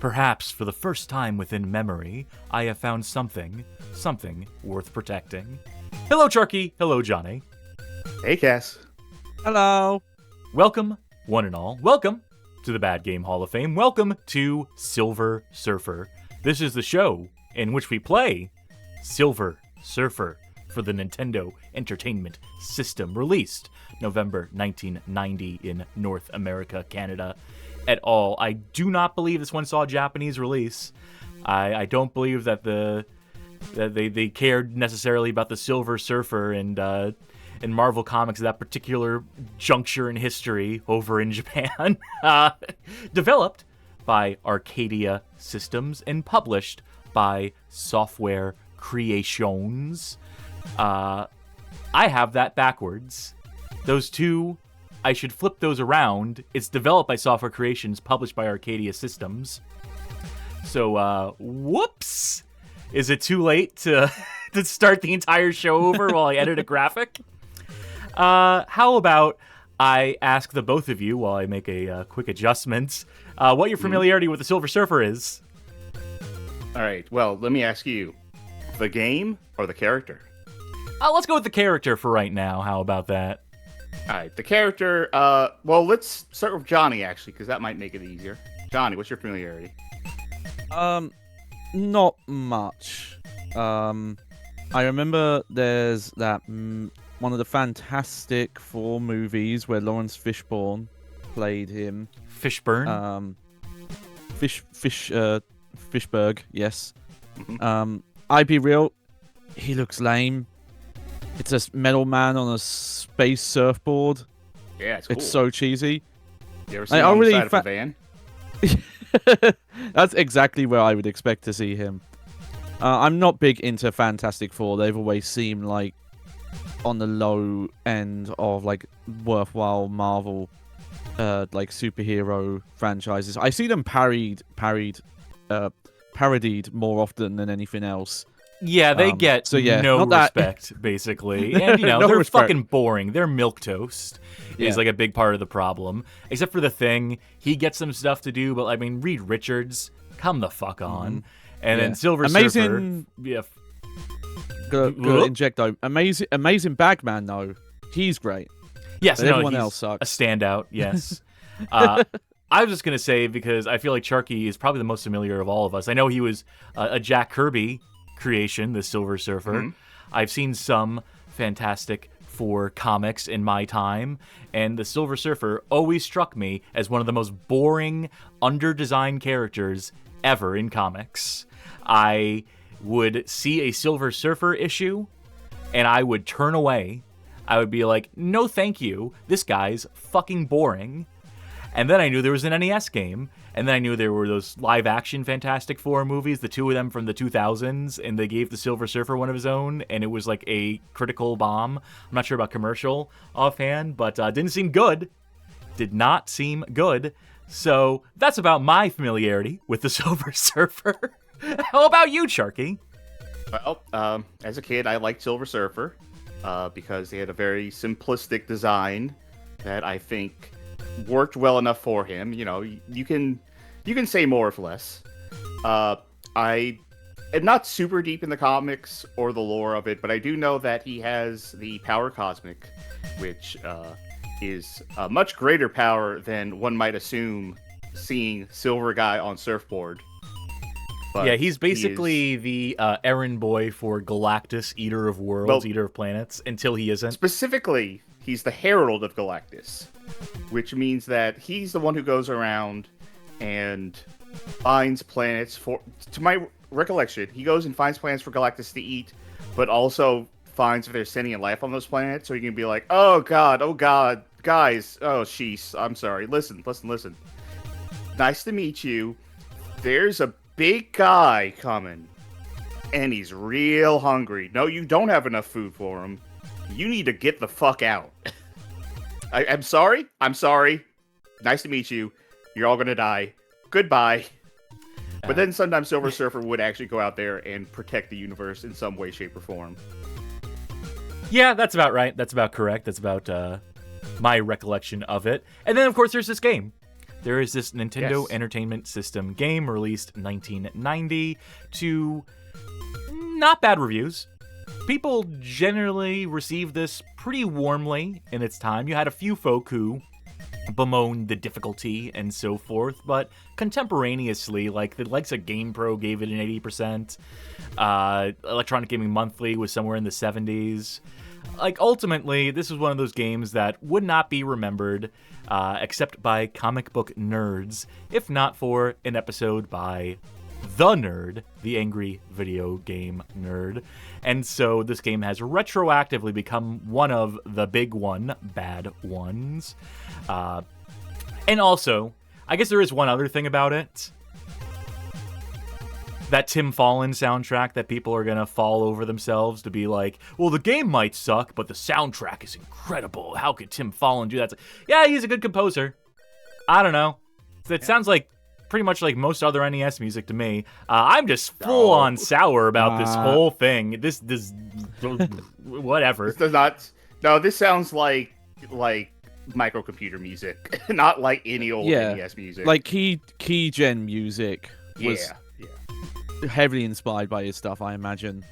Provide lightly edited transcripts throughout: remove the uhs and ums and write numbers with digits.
Perhaps for the first time within memory, I have found something worth protecting. Hello, Charkie. Hello, Johnny. Hey, Cass. Hello. Welcome, one and all. Welcome to the Bad Game Hall of Fame. Welcome to Silver Surfer. This is the show in which we play Silver Surfer for the Nintendo Entertainment System, released November 1990 in North America, Canada, et al. I do not believe this one saw a Japanese release. I don't believe that they cared necessarily about the Silver Surfer and in Marvel Comics at that particular juncture in history over in Japan. Developed by Arcadia Systems and published by Software Creations. I have that backwards. Those two, I should flip those around. It's developed by Software Creations, published by Arcadia Systems. So, whoops! Is it too late to start the entire show over while I edit a graphic? How about I ask the both of you, while I make a quick adjustment, what your familiarity with the Silver Surfer is? All right, well, let me ask you, the game or the character? Let's go with the character for right now. How about that? All right, the character, well, let's start with Johnny, actually, because that might make it easier. Johnny, what's your familiarity? Not much. I remember there's that one of the Fantastic Four movies where Lawrence Fishburne played him. Fishburne? Fishburg, yes. Mm-hmm. I'd be real, he looks lame. It's a metal man on a space surfboard. Yeah, it's cool. It's so cheesy. You ever seen him on the side of a van? That's exactly where I would expect to see him. I'm not big into Fantastic Four. They've always seemed like on the low end of like worthwhile Marvel like superhero franchises. I see them parodied more often than anything else. Yeah, they get no respect, basically. And, No they're respect. fucking boring. They're milquetoast is like a big part of the problem. Except for the Thing. He gets some stuff to do, but, I mean, Reed Richards, come the fuck on. And then Silver Surfer. Yeah. Good inject, though. Amazing Bagman, though. He's great. Yes, but everyone else sucks. A standout, yes. I was just going to say, because I feel like Charkie is probably the most familiar of all of us. I know he was a Jack Kirby creation, the Silver Surfer. Mm-hmm. I've seen some Fantastic Four comics in my time, and the Silver Surfer always struck me as one of the most boring, under-designed characters ever in comics. I would see a Silver Surfer issue, and I would turn away. I would be like, no thank you, this guy's fucking boring. And then I knew there was an NES game, and then I knew there were those live-action Fantastic Four movies, the two of them from the 2000s, and they gave the Silver Surfer one of his own, and it was like a critical bomb. I'm not sure about commercial offhand, but didn't seem good. Did not seem good. So that's about my familiarity with the Silver Surfer. How about you, Charky? Well, as a kid, I liked Silver Surfer because they had a very simplistic design that I think worked well enough for him. You can say more or less. I am not super deep in the comics or the lore of it, but I do know that he has the power cosmic, which is a much greater power than one might assume seeing Silver Guy on surfboard. But yeah, he's basically the errand boy for Galactus, Eater of Worlds, Eater of Planets, until he isn't. Specifically, he's the Herald of Galactus, which means that he's the one who goes around and finds planets for... To my recollection, he goes and finds planets for Galactus to eat, but also finds if there's sentient life on those planets, so he can be like, oh god, guys, oh sheesh, I'm sorry, listen. Nice to meet you. There's a big guy coming, and he's real hungry. No, you don't have enough food for him. You need to get the fuck out. I'm sorry. Nice to meet you. You're all gonna die. Goodbye. But then sometimes Silver Surfer would actually go out there and protect the universe in some way, shape, or form. Yeah, that's about right. That's about correct. That's about my recollection of it. And then, of course, there's this game. There is this Nintendo Yes. Entertainment System game released in 1990 to not bad reviews. People generally received this pretty warmly in its time. You had a few folk who bemoaned the difficulty and so forth, but contemporaneously, like the likes of GamePro gave it an 80%. Electronic Gaming Monthly was somewhere in the 70s. Like, ultimately, this is one of those games that would not be remembered except by comic book nerds, if not for an episode by the nerd, the angry video game nerd. And so this game has retroactively become one of the big bad ones. And also, I guess there is one other thing about it. That Tim Fallon soundtrack that people are going to fall over themselves to be like, well, the game might suck, but the soundtrack is incredible. How could Tim Fallon do that? Yeah, he's a good composer. I don't know. It sounds like pretty much like most other NES music to me. I'm just full on sour about this whole thing. This whatever. This does not. No, this sounds like microcomputer music, not like any old NES music. Like key gen music was Yeah. heavily inspired by his stuff, I imagine.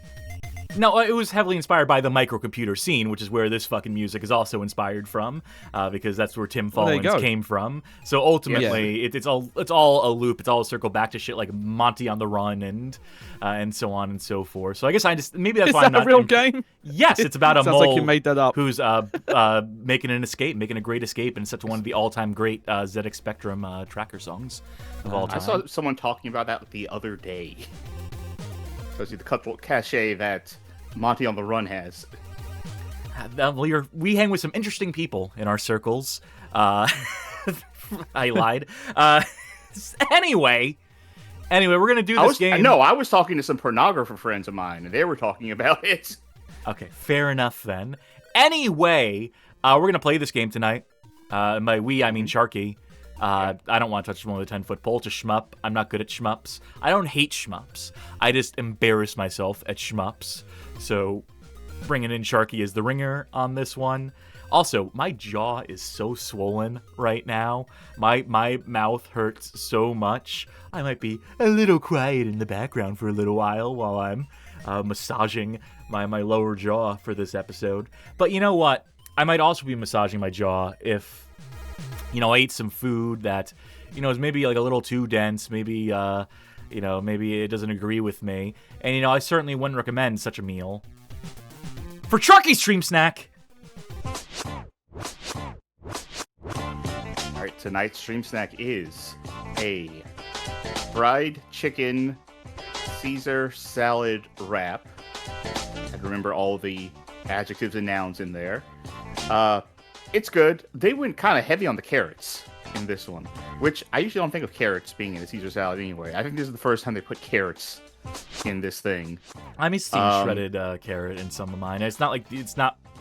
No, it was heavily inspired by the microcomputer scene, which is where this fucking music is also inspired from, because that's where Tim Fallon's came from. So ultimately, it's all a loop. It's all a circle back to shit like Monty on the Run and so on and so forth. So I guess maybe that's why I'm not. Is that a real game? Yes, it's about a Sounds mole like you made that up. who's making an escape, making a great escape, and it's such one of the all-time great ZX Spectrum tracker songs of all time. I saw someone talking about that the other day. So the cultural cachet that Monty on the Run has. We hang with some interesting people in our circles. I lied. Anyway, we're gonna do this game. No, I was talking to some pornographer friends of mine, and they were talking about it. Okay, fair enough then. Anyway, we're gonna play this game tonight. By we, I mean Charkie. I don't want to touch one with a 10-foot pole. It's a shmup. I'm not good at shmups. I don't hate shmups. I just embarrass myself at shmups. So, bringing in Charkie as the ringer on this one. Also, my jaw is so swollen right now. My mouth hurts so much. I might be a little quiet in the background for a little while I'm massaging my lower jaw for this episode. But you know what? I might also be massaging my jaw if I ate some food that, is maybe like a little too dense, maybe, maybe it doesn't agree with me. And, I certainly wouldn't recommend such a meal for Charkie's Stream Snack. All right, tonight's stream snack is a fried chicken Caesar salad wrap. I can remember all the adjectives and nouns in there. It's good. They went kind of heavy on the carrots in this one, which I usually don't think of carrots being in a Caesar salad anyway. I think this is the first time they put carrots in this thing. I mean, shredded carrot in some of mine. It's not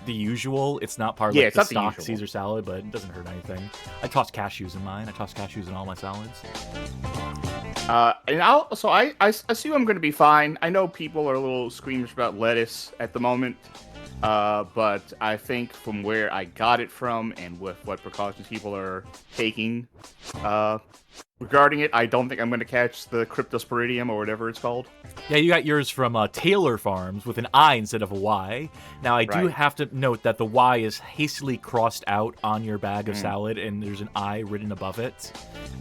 the usual. It's not part of like, the stock Caesar salad, but it doesn't hurt anything. I toss cashews in mine. I toss cashews in all my salads. And I assume I'm going to be fine. I know people are a little squeamish about lettuce at the moment. But I think from where I got it from and with what precautions people are taking regarding it, I don't think I'm going to catch the Cryptosporidium or whatever it's called. Yeah, you got yours from Taylor Farms with an I instead of a Y. Now, I do have to note that the Y is hastily crossed out on your bag of salad, and there's an I written above it,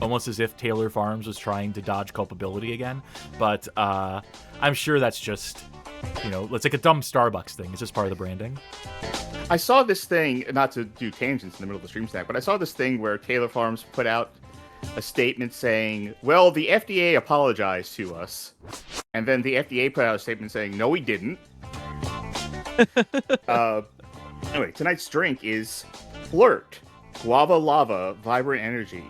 almost as if Taylor Farms was trying to dodge culpability again. But I'm sure that's just... it's like a dumb Starbucks thing. It's just part of the branding. I saw this thing, not to do tangents in the middle of the stream snack, but I saw this thing where Taylor Farms put out a statement saying, well, the FDA apologized to us. And then the FDA put out a statement saying, no, we didn't. Anyway, tonight's drink is Flirt. Guava Lava Vibrant Energy.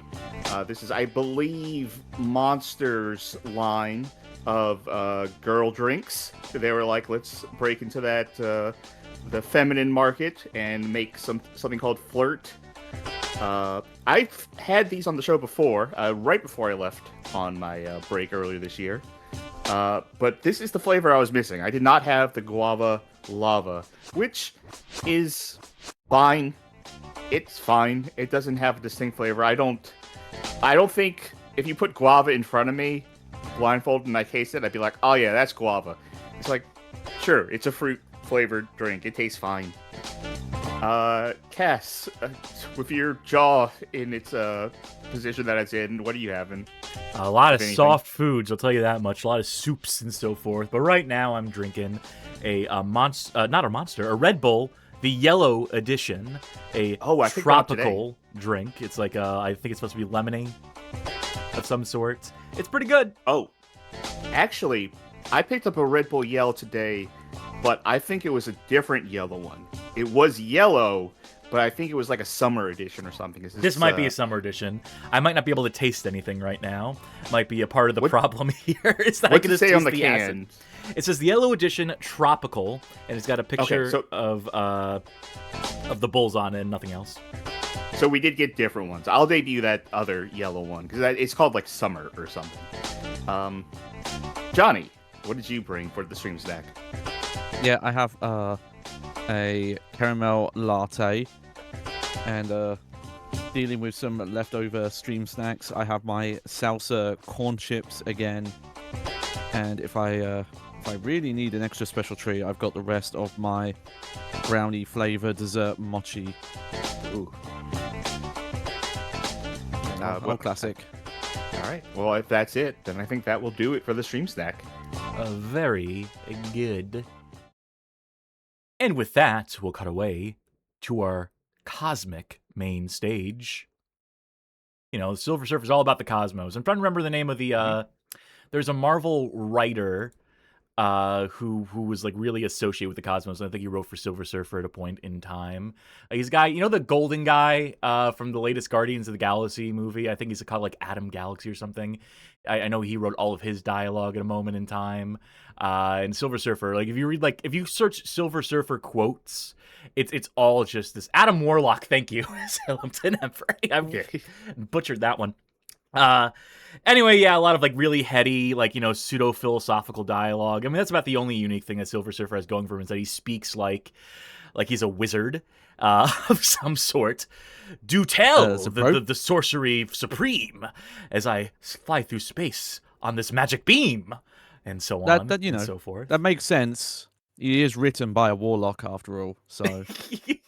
This is, I believe, Monster's line of girl drinks. They were like, let's break into that the feminine market and make something called Flirt. I've had these on the show before, right before I left on my break earlier this year. But this is the flavor I was missing. I did not have the Guava Lava, which is fine. It's fine. It doesn't have a distinct flavor. I don't I don't think if you put guava in front of me, blindfolded, and I taste it, I'd be like, oh yeah, that's guava. It's like, sure, it's a fruit-flavored drink. It tastes fine. Cass, with your jaw in its position that it's in, what are you having? A lot of soft foods, I'll tell you that much. A lot of soups and so forth. But right now, I'm drinking a Red Bull, the yellow edition, a tropical drink. It's like I think it's supposed to be lemonade of some sort. It's pretty good. Oh, actually, I picked up a Red Bull Yellow today, but I think it was a different yellow one. It was yellow, but I think it was like a summer edition or something. This might be a summer edition. I might not be able to taste anything right now. Might be a part of the problem here. Is that what's it say on the can? Acid. It says the yellow edition tropical, and it's got a picture of the bulls on it and nothing else. So we did get different ones. I'll debut that other yellow one because it's called like summer or something. Johnny, what did you bring for the stream snack? Yeah, I have a caramel latte, and dealing with some leftover stream snacks, I have my salsa corn chips again, and if I really need an extra special treat, I've got the rest of my brownie flavor dessert mochi. Ooh. Classic. All right. Well, if that's it, then I think that will do it for the stream snack. Very good. And with that, we'll cut away to our cosmic main stage. You know, the Silver Surfer is all about the cosmos. I'm trying to remember the name of the... there's a Marvel writer who was like really associated with the cosmos. I think he wrote for Silver Surfer at a point in time. He's a guy, you know, the golden guy from the latest Guardians of the Galaxy movie. I think he's called like Adam Galaxy or something. I know he wrote all of his dialogue at a moment in time. And Silver Surfer, like if you search Silver Surfer quotes, it's all just this. Adam Warlock, thank you, Silenton Emperor. I butchered that one. Anyway, yeah, a lot of like really heady, like, you know, pseudo-philosophical dialogue. I mean, that's about the only unique thing that Silver Surfer has going for him, is that he speaks like he's a wizard of some sort. Do tell the sorcery supreme as I fly through space on this magic beam, and so on and so forth. That makes sense. He is written by a warlock, after all, so...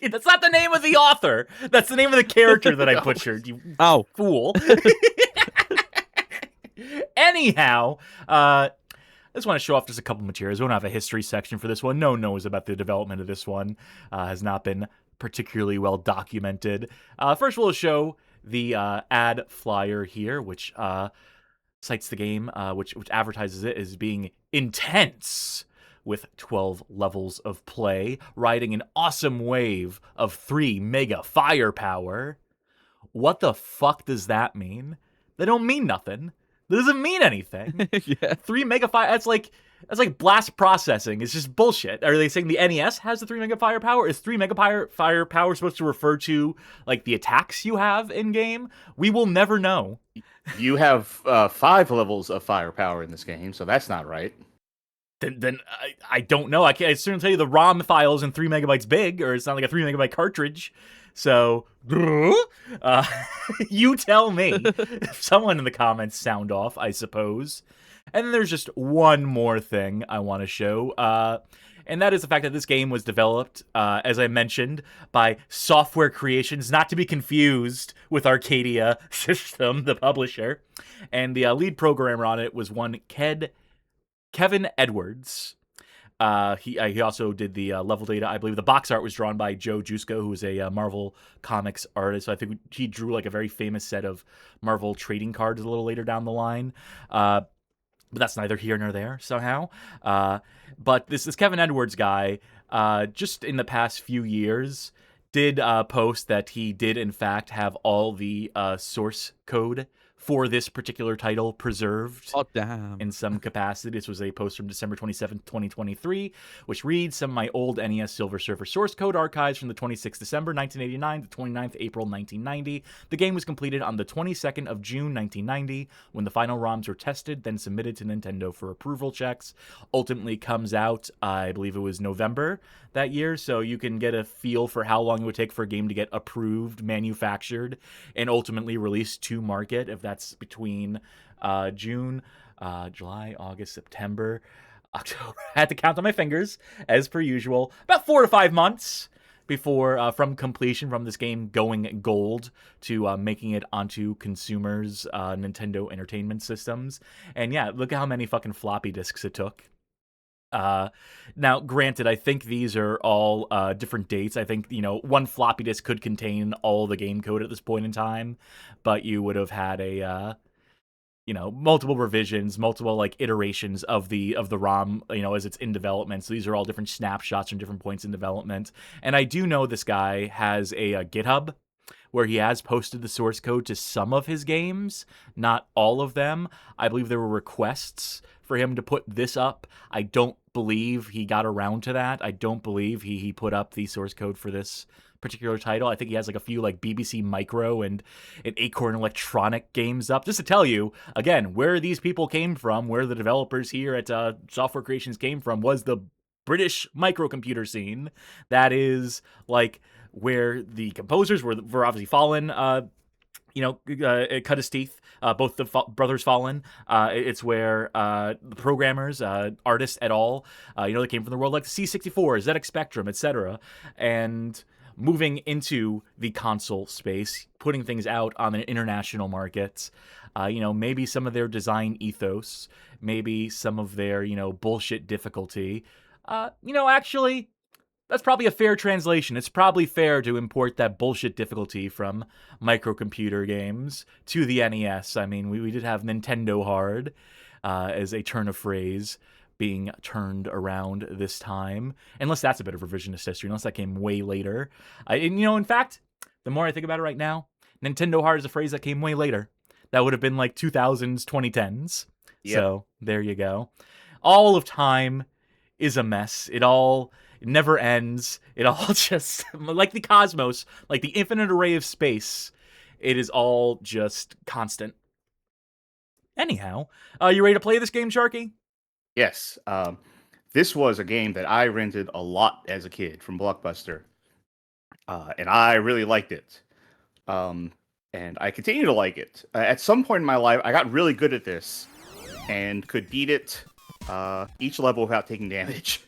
That's not the name of the author. That's the name of the character that I butchered, you fool. Anyhow, I just want to show off just a couple materials. We don't have a history section for this one. No one knows about the development of this one. Has not been particularly well documented. First, we'll show the ad flyer here, which cites the game, which advertises it as being intense, with 12 levels of play, riding an awesome wave of 3 mega firepower. What the fuck does that mean? They don't mean nothing. That doesn't mean anything. Yeah. 3 mega fire. That's like blast processing. It's just bullshit. Are they saying the NES has the 3 mega firepower? Is 3 mega firepower supposed to refer to like the attacks you have in game? We will never know. You have 5 levels of firepower in this game, so that's not right. Then I don't know. I certainly tell you the ROM file isn't 3 megabytes big, or it's not like a 3 megabyte cartridge. So, you tell me. Someone in the comments sound off, I suppose. And then there's just one more thing I want to show. And that is the fact that this game was developed, as I mentioned, by Software Creations, not to be confused with Arcadia System, the publisher. And the lead programmer on it was one Kevin Edwards. He also did the level data. I believe the box art was drawn by Joe Jusko, who is a Marvel Comics artist. So I think he drew like a very famous set of Marvel trading cards a little later down the line. But that's neither here nor there somehow. But this Kevin Edwards guy, just in the past few years, did post that he did in fact have all the source code for this particular title preserved Oh, damn. in some capacity. This was a post from December 27th, 2023, which reads some of my old NES Silver Surfer source code archives from the 26th December 1989 to 29th April 1990. The game was completed on the 22nd of June 1990 when the final ROMs were tested, then submitted to Nintendo for approval checks. Ultimately comes out, I believe it was November that year, so you can get a feel for how long it would take for a game to get approved, manufactured, and ultimately released to market, if that's between June, July, August, September, October. I had to count on my fingers, as per usual. About 4 to 5 months before, from completion, from this game going gold to making it onto consumers' Nintendo Entertainment Systems. And yeah, look at how many fucking floppy disks it took. Now, granted, I think these are all different dates. I think, one floppy disk could contain all the game code at this point in time, but you would have had a, multiple revisions, multiple iterations of the ROM, as it's in development. So these are all different snapshots from different points in development. And I do know this guy has a GitHub where he has posted the source code to some of his games, not all of them. I believe there were requests for him to put this up. I don't believe he got around to that. I don't believe he put up the source code for this particular title. I think he has a few BBC Micro and Acorn Electronic games up. Just to tell you, again, where these people came from, where the developers here at Software Creations came from, was the British microcomputer scene. That is where the composers were obviously Fallen, cut his teeth. Both the brothers Fallen. It's where the programmers, artists et al., they came from the world like the C64, ZX Spectrum, etc. And moving into the console space, putting things out on the international markets, maybe some of their design ethos, maybe some of their, bullshit difficulty. Actually, that's probably a fair translation. It's probably fair to import that bullshit difficulty from microcomputer games to the NES. I mean, we did have Nintendo Hard as a turn of phrase being turned around this time. Unless that's a bit of revisionist history, unless that came way later. In fact, the more I think about it right now, Nintendo Hard is a phrase that came way later. That would have been 2000s, 2010s. Yep. So there you go. All of time is a mess. It never ends. It all just, like the cosmos, like the infinite array of space, it is all just constant. Anyhow, you ready to play this game, Charkie? Yes. This was a game that I rented a lot as a kid from Blockbuster. And I really liked it. And I continue to like it. At some point in my life, I got really good at this and could beat it each level without taking damage.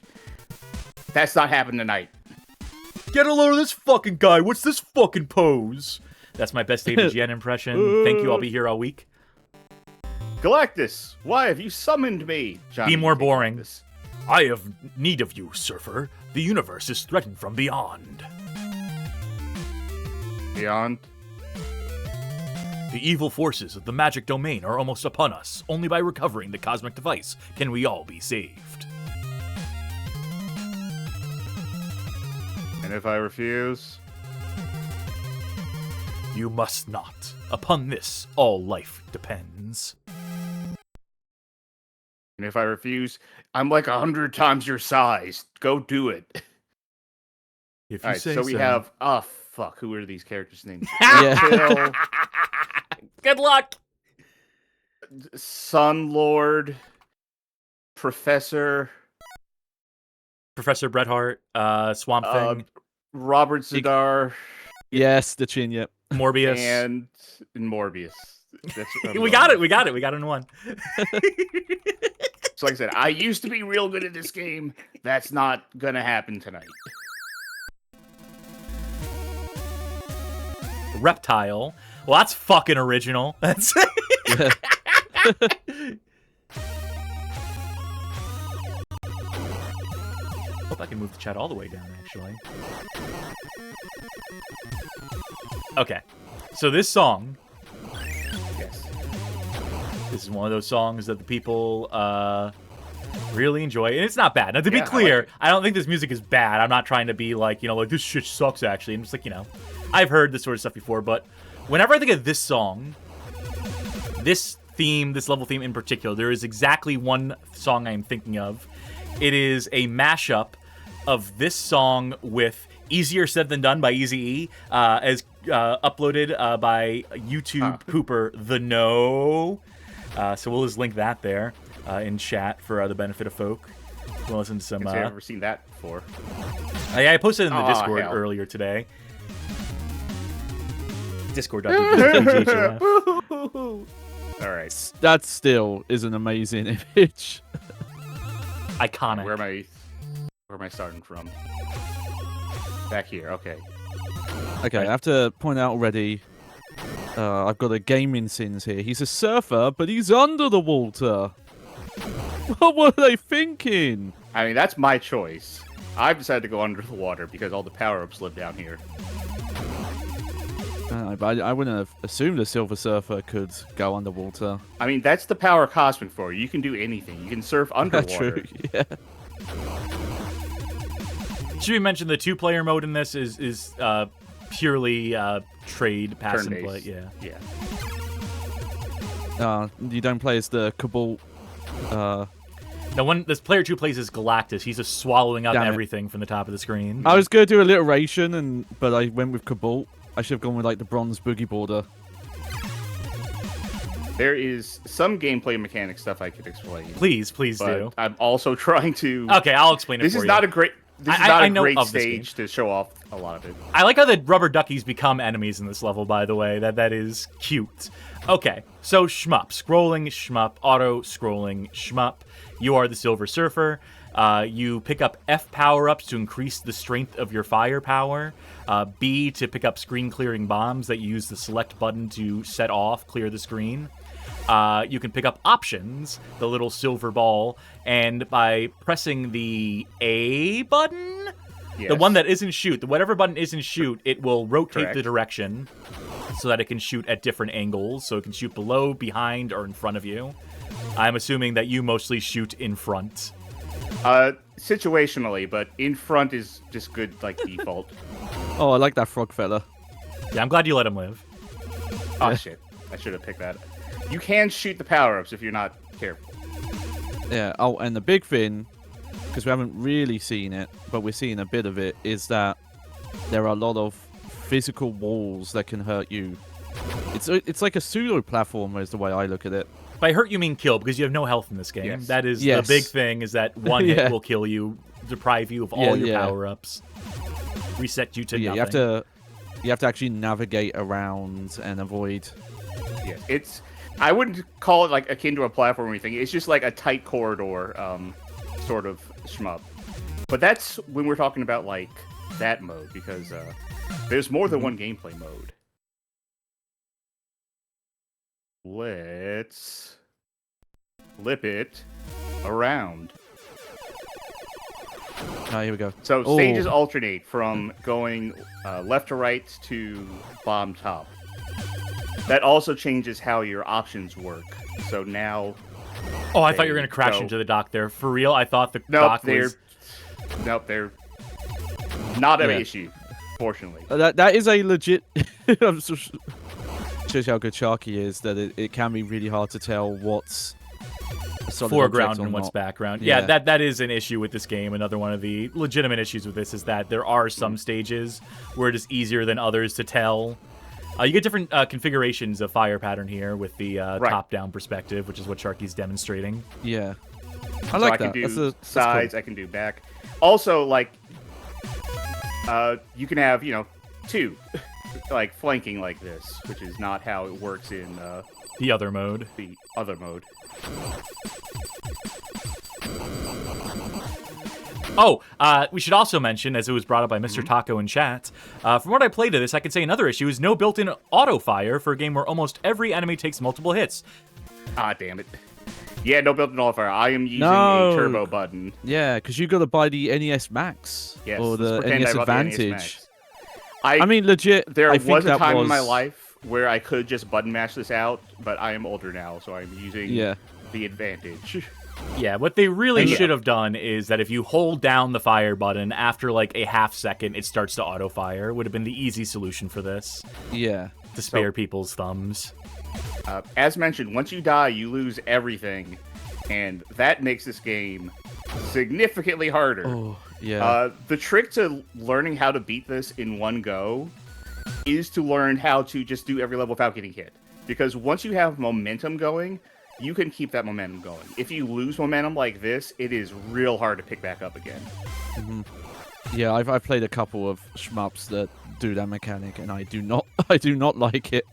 That's not happening tonight. Get a load of this fucking guy. What's this fucking pose? That's my best David Yen impression. Thank you. I'll be here all week. Galactus, why have you summoned me? Be more boring. I have need of you, Surfer. The universe is threatened from beyond. Beyond? The evil forces of the Magik Domain are almost upon us. Only by recovering the cosmic device can we all be saved. And if I refuse? You must not. Upon this, all life depends. And if I refuse, I'm 100 times your size. Go do it. If you say so. We have... Oh, fuck. Who are these characters' names? Yeah. Good luck! Sunlord. Professor Bret Hart. Swamp Thing. Robert Zadar. Yes, the chin, yep. Morbius. And Morbius. We got it. We got it in one. So like I said, I used to be real good at this game. That's not going to happen tonight. Reptyl. Well, that's fucking original. That's Hope I can move the chat all the way down, actually. Okay. So this song... Yes. This is one of those songs that the people really enjoy. And it's not bad. Now, to be clear, I don't think this music is bad. I'm not trying to be like, this shit sucks, actually. I'm just like, I've heard this sort of stuff before, but whenever I think of this song, this level theme in particular, there is exactly one song I'm thinking of. It is a mashup of this song with Easier Said Than Done by Eazy-E, as uploaded by YouTube pooper The No. So we'll just link that there in chat for the benefit of folk. We'll listen to some. I've never seen that before. I posted in the Discord earlier today. Discord.gg. All right. That still is an amazing image. Iconic. Where am I starting from? Back here. Okay. Okay, I have to point out already. I've got a gaming sins here. He's a surfer, but he's under the water. What were they thinking? I mean, that's my choice. I've decided to go under the water because all the power-ups live down here. But I wouldn't have assumed a Silver Surfer could go underwater. I mean, that's the power cosmic for you. You can do anything. You can surf underwater. True, yeah. Should we mention the 2-player mode in this is purely trade, pass and play? Yeah. You don't play as the Cabal. Now, when this player 2 plays as Galactus, he's just swallowing up Damn it. everything from the top of the screen. I was going to do alliteration, but I went with Cabal. I should have gone with like the bronze boogie border. There is some gameplay mechanic stuff I could explain. Please but do. I'm also trying to. Okay, I'll explain it This for is you. not a great. This is I not a know great of this stage to show off a lot of it. I like how the rubber duckies become enemies in this level, by the way. That is cute. Okay, so shmup. Scrolling shmup. Auto-scrolling shmup. You are the Silver Surfer. You pick up F power-ups to increase the strength of your firepower. B to pick up screen-clearing bombs that you use the select button to set off, clear the screen. You can pick up options, the little silver ball, and by pressing the A button, the one that isn't shoot, whatever button isn't shoot, it will rotate the direction so that it can shoot at different angles. So it can shoot below, behind, or in front of you. I'm assuming that you mostly shoot in front. Situationally, but in front is just good, like, default. Oh, I like that frog fella. Yeah, I'm glad you let him live. Oh, shit. I should have picked that. You can shoot the power-ups if you're not careful. Yeah. Oh, and the big thing, because we haven't really seen it, but we're seeing a bit of it, is that there are a lot of physical walls that can hurt you. It's like a pseudo platformer is the way I look at it. By hurt, you mean kill, because you have no health in this game. Yes. That is the big thing, is that one hit will kill you, deprive you of all your power-ups, reset you to nothing. You have to actually navigate around and avoid. Yeah, I wouldn't call it like akin to a platform or anything. It's just like a tight corridor, sort of shmup. But that's when we're talking about like that mode, because there's more than one gameplay mode. Let's flip it around. Here we go. So stages alternate from going left to right to bottom top. That also changes how your options work. So now... Oh, I thought you were going to crash into the dock there. For real? I thought the dock was... Nope, they're not an issue, fortunately. That is a legit... Shows how good Charkie is, that it can be really hard to tell what's foreground and what's background. Yeah, that is an issue with this game. Another one of the legitimate issues with this is that there are some stages where it is easier than others to tell. You get different configurations of fire pattern here with the top-down perspective, which is what Charkie's demonstrating. Yeah. I like that. I can do sides, cool. I can do back. Also, like, you can have, two, like, flanking like this, which is not how it works in the other mode. The other mode. Oh, we should also mention, as it was brought up by Mr. Taco in chat, from what I played of this, I could say another issue is no built-in auto-fire for a game where almost every enemy takes multiple hits. Ah, damn it. Yeah, no built-in auto-fire. I am using a turbo button. Yeah, because you got to buy the NES Max. Yes, or the NES Advantage. I mean, legit, there was a time in my life where I could just button mash this out, but I am older now, so I'm using the Advantage. Yeah, what they really should have done is that if you hold down the fire button, after like a half second, it starts to auto-fire. Would have been the easy solution for this. Yeah. To spare people's thumbs. As mentioned, once you die, you lose everything, and that makes this game significantly harder. Oh, yeah. The trick to learning how to beat this in one go is to learn how to just do every level without getting hit. Because once you have momentum going, you can keep that momentum going. If you lose momentum like this, it is real hard to pick back up again. Mm-hmm. Yeah, I've played a couple of shmups that do that mechanic, and I do not like it.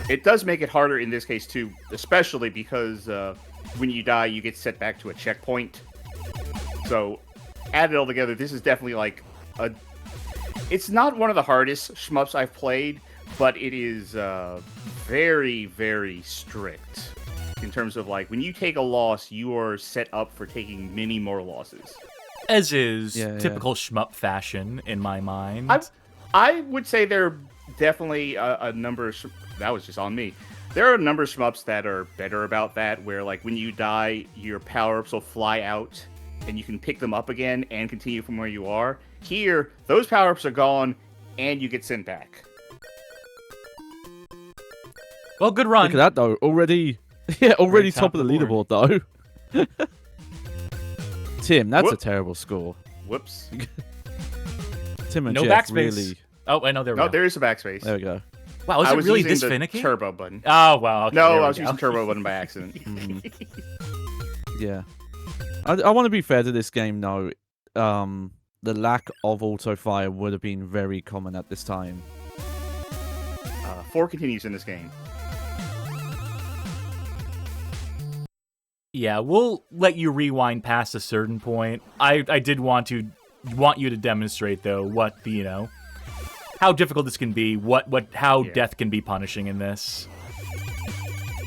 It does make it harder in this case too, especially because when you die, you get set back to a checkpoint. So, add it all together, this is definitely like a... It's not one of the hardest shmups I've played, but it is very, very strict. In terms of, like, when you take a loss, you are set up for taking many more losses. As is typical shmup fashion, in my mind. I would say there are definitely a number of... That was just on me. There are a number of shmups that are better about that, where, like, when you die, your power-ups will fly out, and you can pick them up again and continue from where you are. Here, those power-ups are gone, and you get sent back. Well, good run. Look at that, though. Already top of the leaderboard, though. Tim, that's a terrible score. Whoops. Tim and no Jeff backspace. Really... Oh, I know there we go. There is a backspace. There we go. Wow, is it really this the finicky? Turbo button. Oh, wow. Okay, no, I was using turbo button by accident. Yeah. I want to be fair to this game, though. The lack of auto-fire would have been very common at this time. 4 continues in this game. Yeah, we'll let you rewind past a certain point. I did want you to demonstrate, though, what the, how difficult this can be, how death can be punishing in this.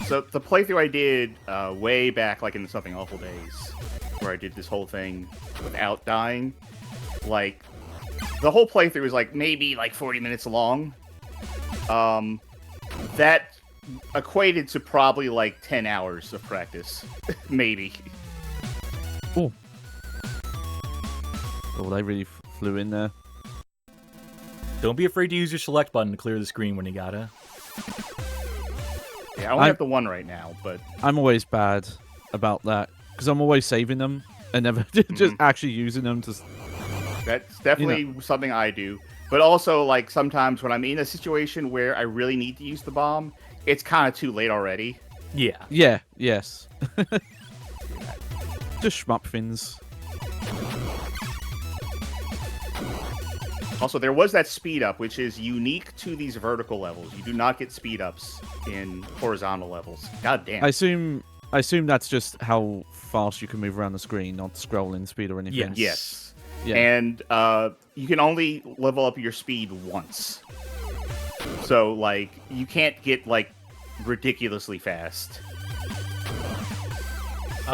So the playthrough I did way back, like in the Something Awful days, where I did this whole thing without dying, like the whole playthrough was like maybe like 40 minutes long. That equated to probably like 10 hours of practice, maybe. Oh, they really flew in there. Don't be afraid to use your select button to clear the screen when you gotta. Yeah, I only have the one right now, but... I'm always bad about that, because I'm always saving them, and never just actually using them to... That's definitely something I do. But also, like, sometimes when I'm in a situation where I really need to use the bomb, it's kind of too late already. Yeah. Yeah, yes. Just shmup fins. Also, there was that speed up, which is unique to these vertical levels. You do not get speed ups in horizontal levels. God damn. I assume that's just how fast you can move around the screen, not scrolling speed or anything. Yes. Yeah. And you can only level up your speed once. So, like, you can't get, like, ridiculously fast.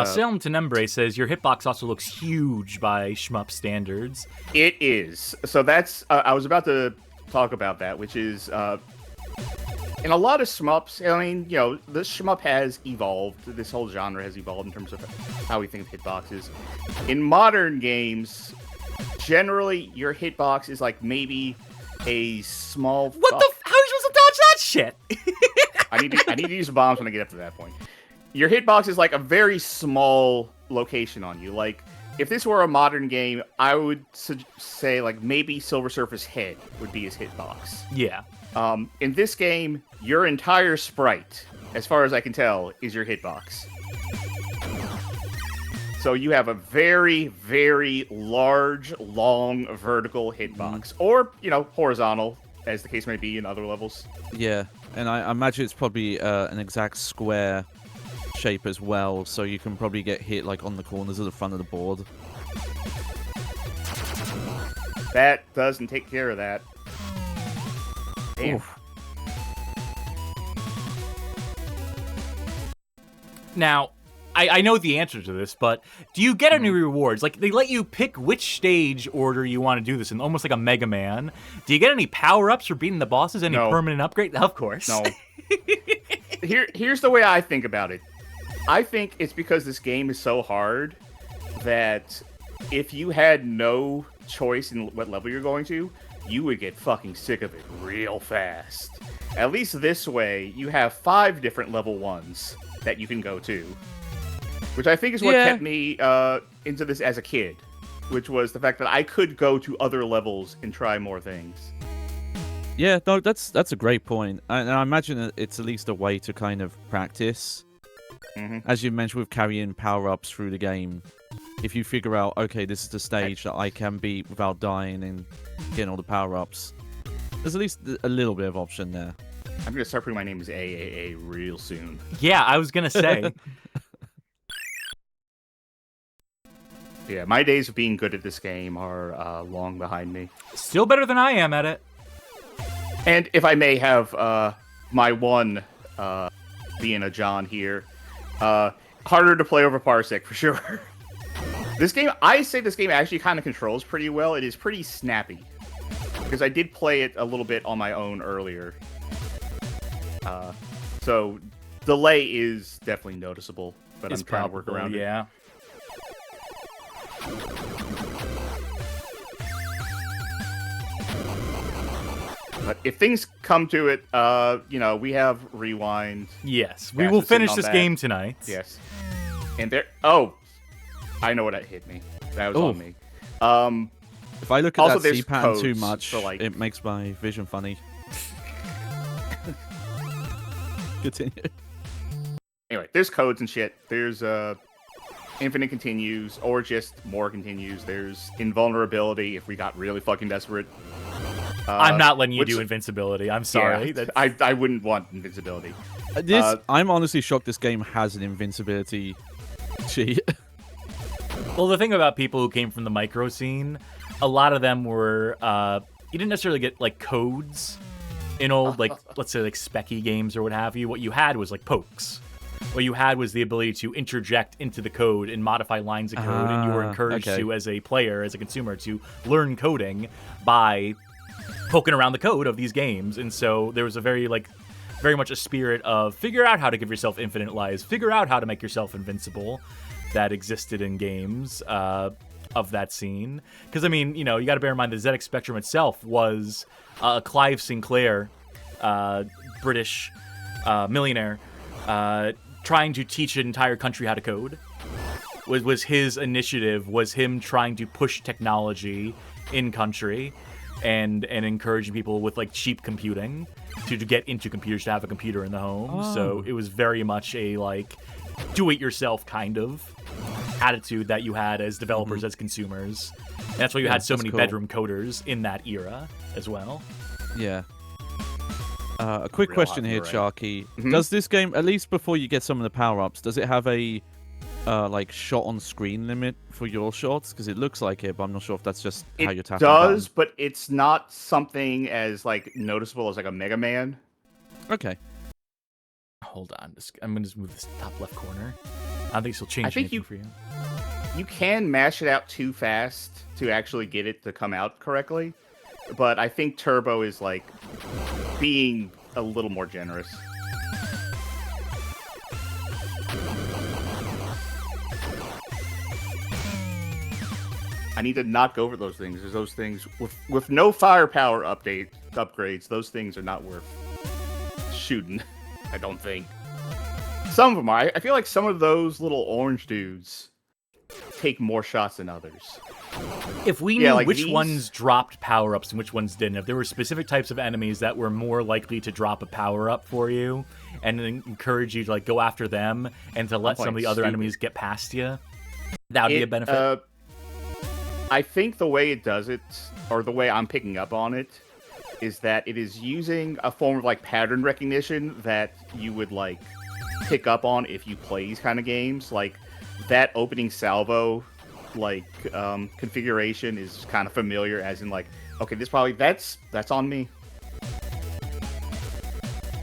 Salem Tenebrae says, your hitbox also looks huge by shmup standards. It is. So that's... I was about to talk about that, which is... in a lot of shmups, I mean, the shmup has evolved. This whole genre has evolved in terms of how we think of hitboxes. In modern games, generally, your hitbox is, like, maybe a small... What the... How are you supposed to dodge that shit? I need to use bombs when I get up to that point. Your hitbox is like a very small location on you. Like, if this were a modern game, I would say, like, maybe Silver Surfer's head would be his hitbox. Yeah. In this game, your entire sprite, as far as I can tell, is your hitbox. So you have a very, very large, long, vertical hitbox. Or, horizontal, as the case may be in other levels. Yeah, and I imagine it's probably an exact square shape as well, so you can probably get hit like on the corners of the front of the board. That doesn't take care of that. Damn. Oof. Now, I know the answer to this, but do you get any rewards? Like, they let you pick which stage order you want to do this in, almost like a Mega Man. Do you get any power-ups for beating the bosses? Any permanent upgrade? Of course. No. Here's the way I think about it. I think it's because this game is so hard that if you had no choice in what level you're going to, you would get fucking sick of it real fast. At least this way, you have 5 different level 1s that you can go to. Which I think is what kept me into this as a kid. Which was the fact that I could go to other levels and try more things. Yeah, no, that's a great point. And I imagine that it's at least a way to kind of practice. As you mentioned with carrying power-ups through the game. If you figure out, okay, this is the stage that I can beat without dying and getting all the power-ups, there's at least a little bit of option there. I'm going to start putting my name as AAA real soon. Yeah, I was going to say. Yeah, my days of being good at this game are long behind me. Still better than I am at it. And if I may have my one being a John here, harder to play over Parsec for sure. This game, I say this game actually kind of controls pretty well. It is pretty snappy. Because I did play it a little bit on my own earlier. So delay is definitely noticeable, but I'm trying to work around it. Yeah. But if things come to it, you know, we have rewind. Yes, we will finish this game tonight. Yes. And there... Oh! I know what hit me. That was on me. If I look at also, that C pattern too much, like... it makes my vision funny. Continue. Anyway, there's codes and shit. There's infinite continues, or just more continues. There's invulnerability if we got really fucking desperate. I'm not letting you do invincibility. I'm sorry. Yeah, I wouldn't want invincibility. I'm honestly shocked this game has an invincibility cheat. Well, the thing about people who came from the micro scene, a lot of them were, you didn't necessarily get, like, codes in old, like, let's say, like, specky games or what have you. What you had was, like, pokes. What you had was the ability to interject into the code and modify lines of code, and you were encouraged to, as a player, as a consumer, to learn coding by poking around the code of these games. And so there was a very much a spirit of figure out how to give yourself infinite lives, figure out how to make yourself invincible, that existed in games of that scene. Because, I mean, you know, you got to bear in mind the ZX Spectrum itself was Clive Sinclair, British millionaire, trying to teach an entire country how to code. Was his initiative, was him trying to push technology in country and encouraging people with, like, cheap computing to get into computers, to have a computer in the home. So it was very much a, like, do-it-yourself kind of attitude that you had as developers, as consumers. And that's why you had so many bedroom coders in that era as well. Yeah. A quick question here, Charkie. Does this game, at least before you get some of the power-ups, does it have a like shot-on-screen limit for your shots? Because it looks like it, but I'm not sure if that's just how you're tapping. It does, but it's not something as, like, noticeable as, like, a Mega Man. Okay. Hold on. I'm going to just move this top left corner. I don't think this will change anything for you. You can mash it out too fast to actually get it to come out correctly, but I think Turbo is, like, being a little more generous. I need to not go over those things, because those things, with no firepower upgrades, those things are not worth shooting, I don't think. Some of them are. I feel like some of those little orange dudes take more shots than others. If we knew which ones dropped power-ups and which ones didn't, if there were specific types of enemies that were more likely to drop a power-up for you, and encourage you to, like, go after them, and to let some of the other enemies get past you, that would be a benefit. I think the way it does it, or the way I'm picking up on it, is that it is using a form of, like, pattern recognition that you would, like, pick up on if you play these kind of games. Like, that opening salvo, like, configuration is kind of familiar, as in, like, okay, that's on me.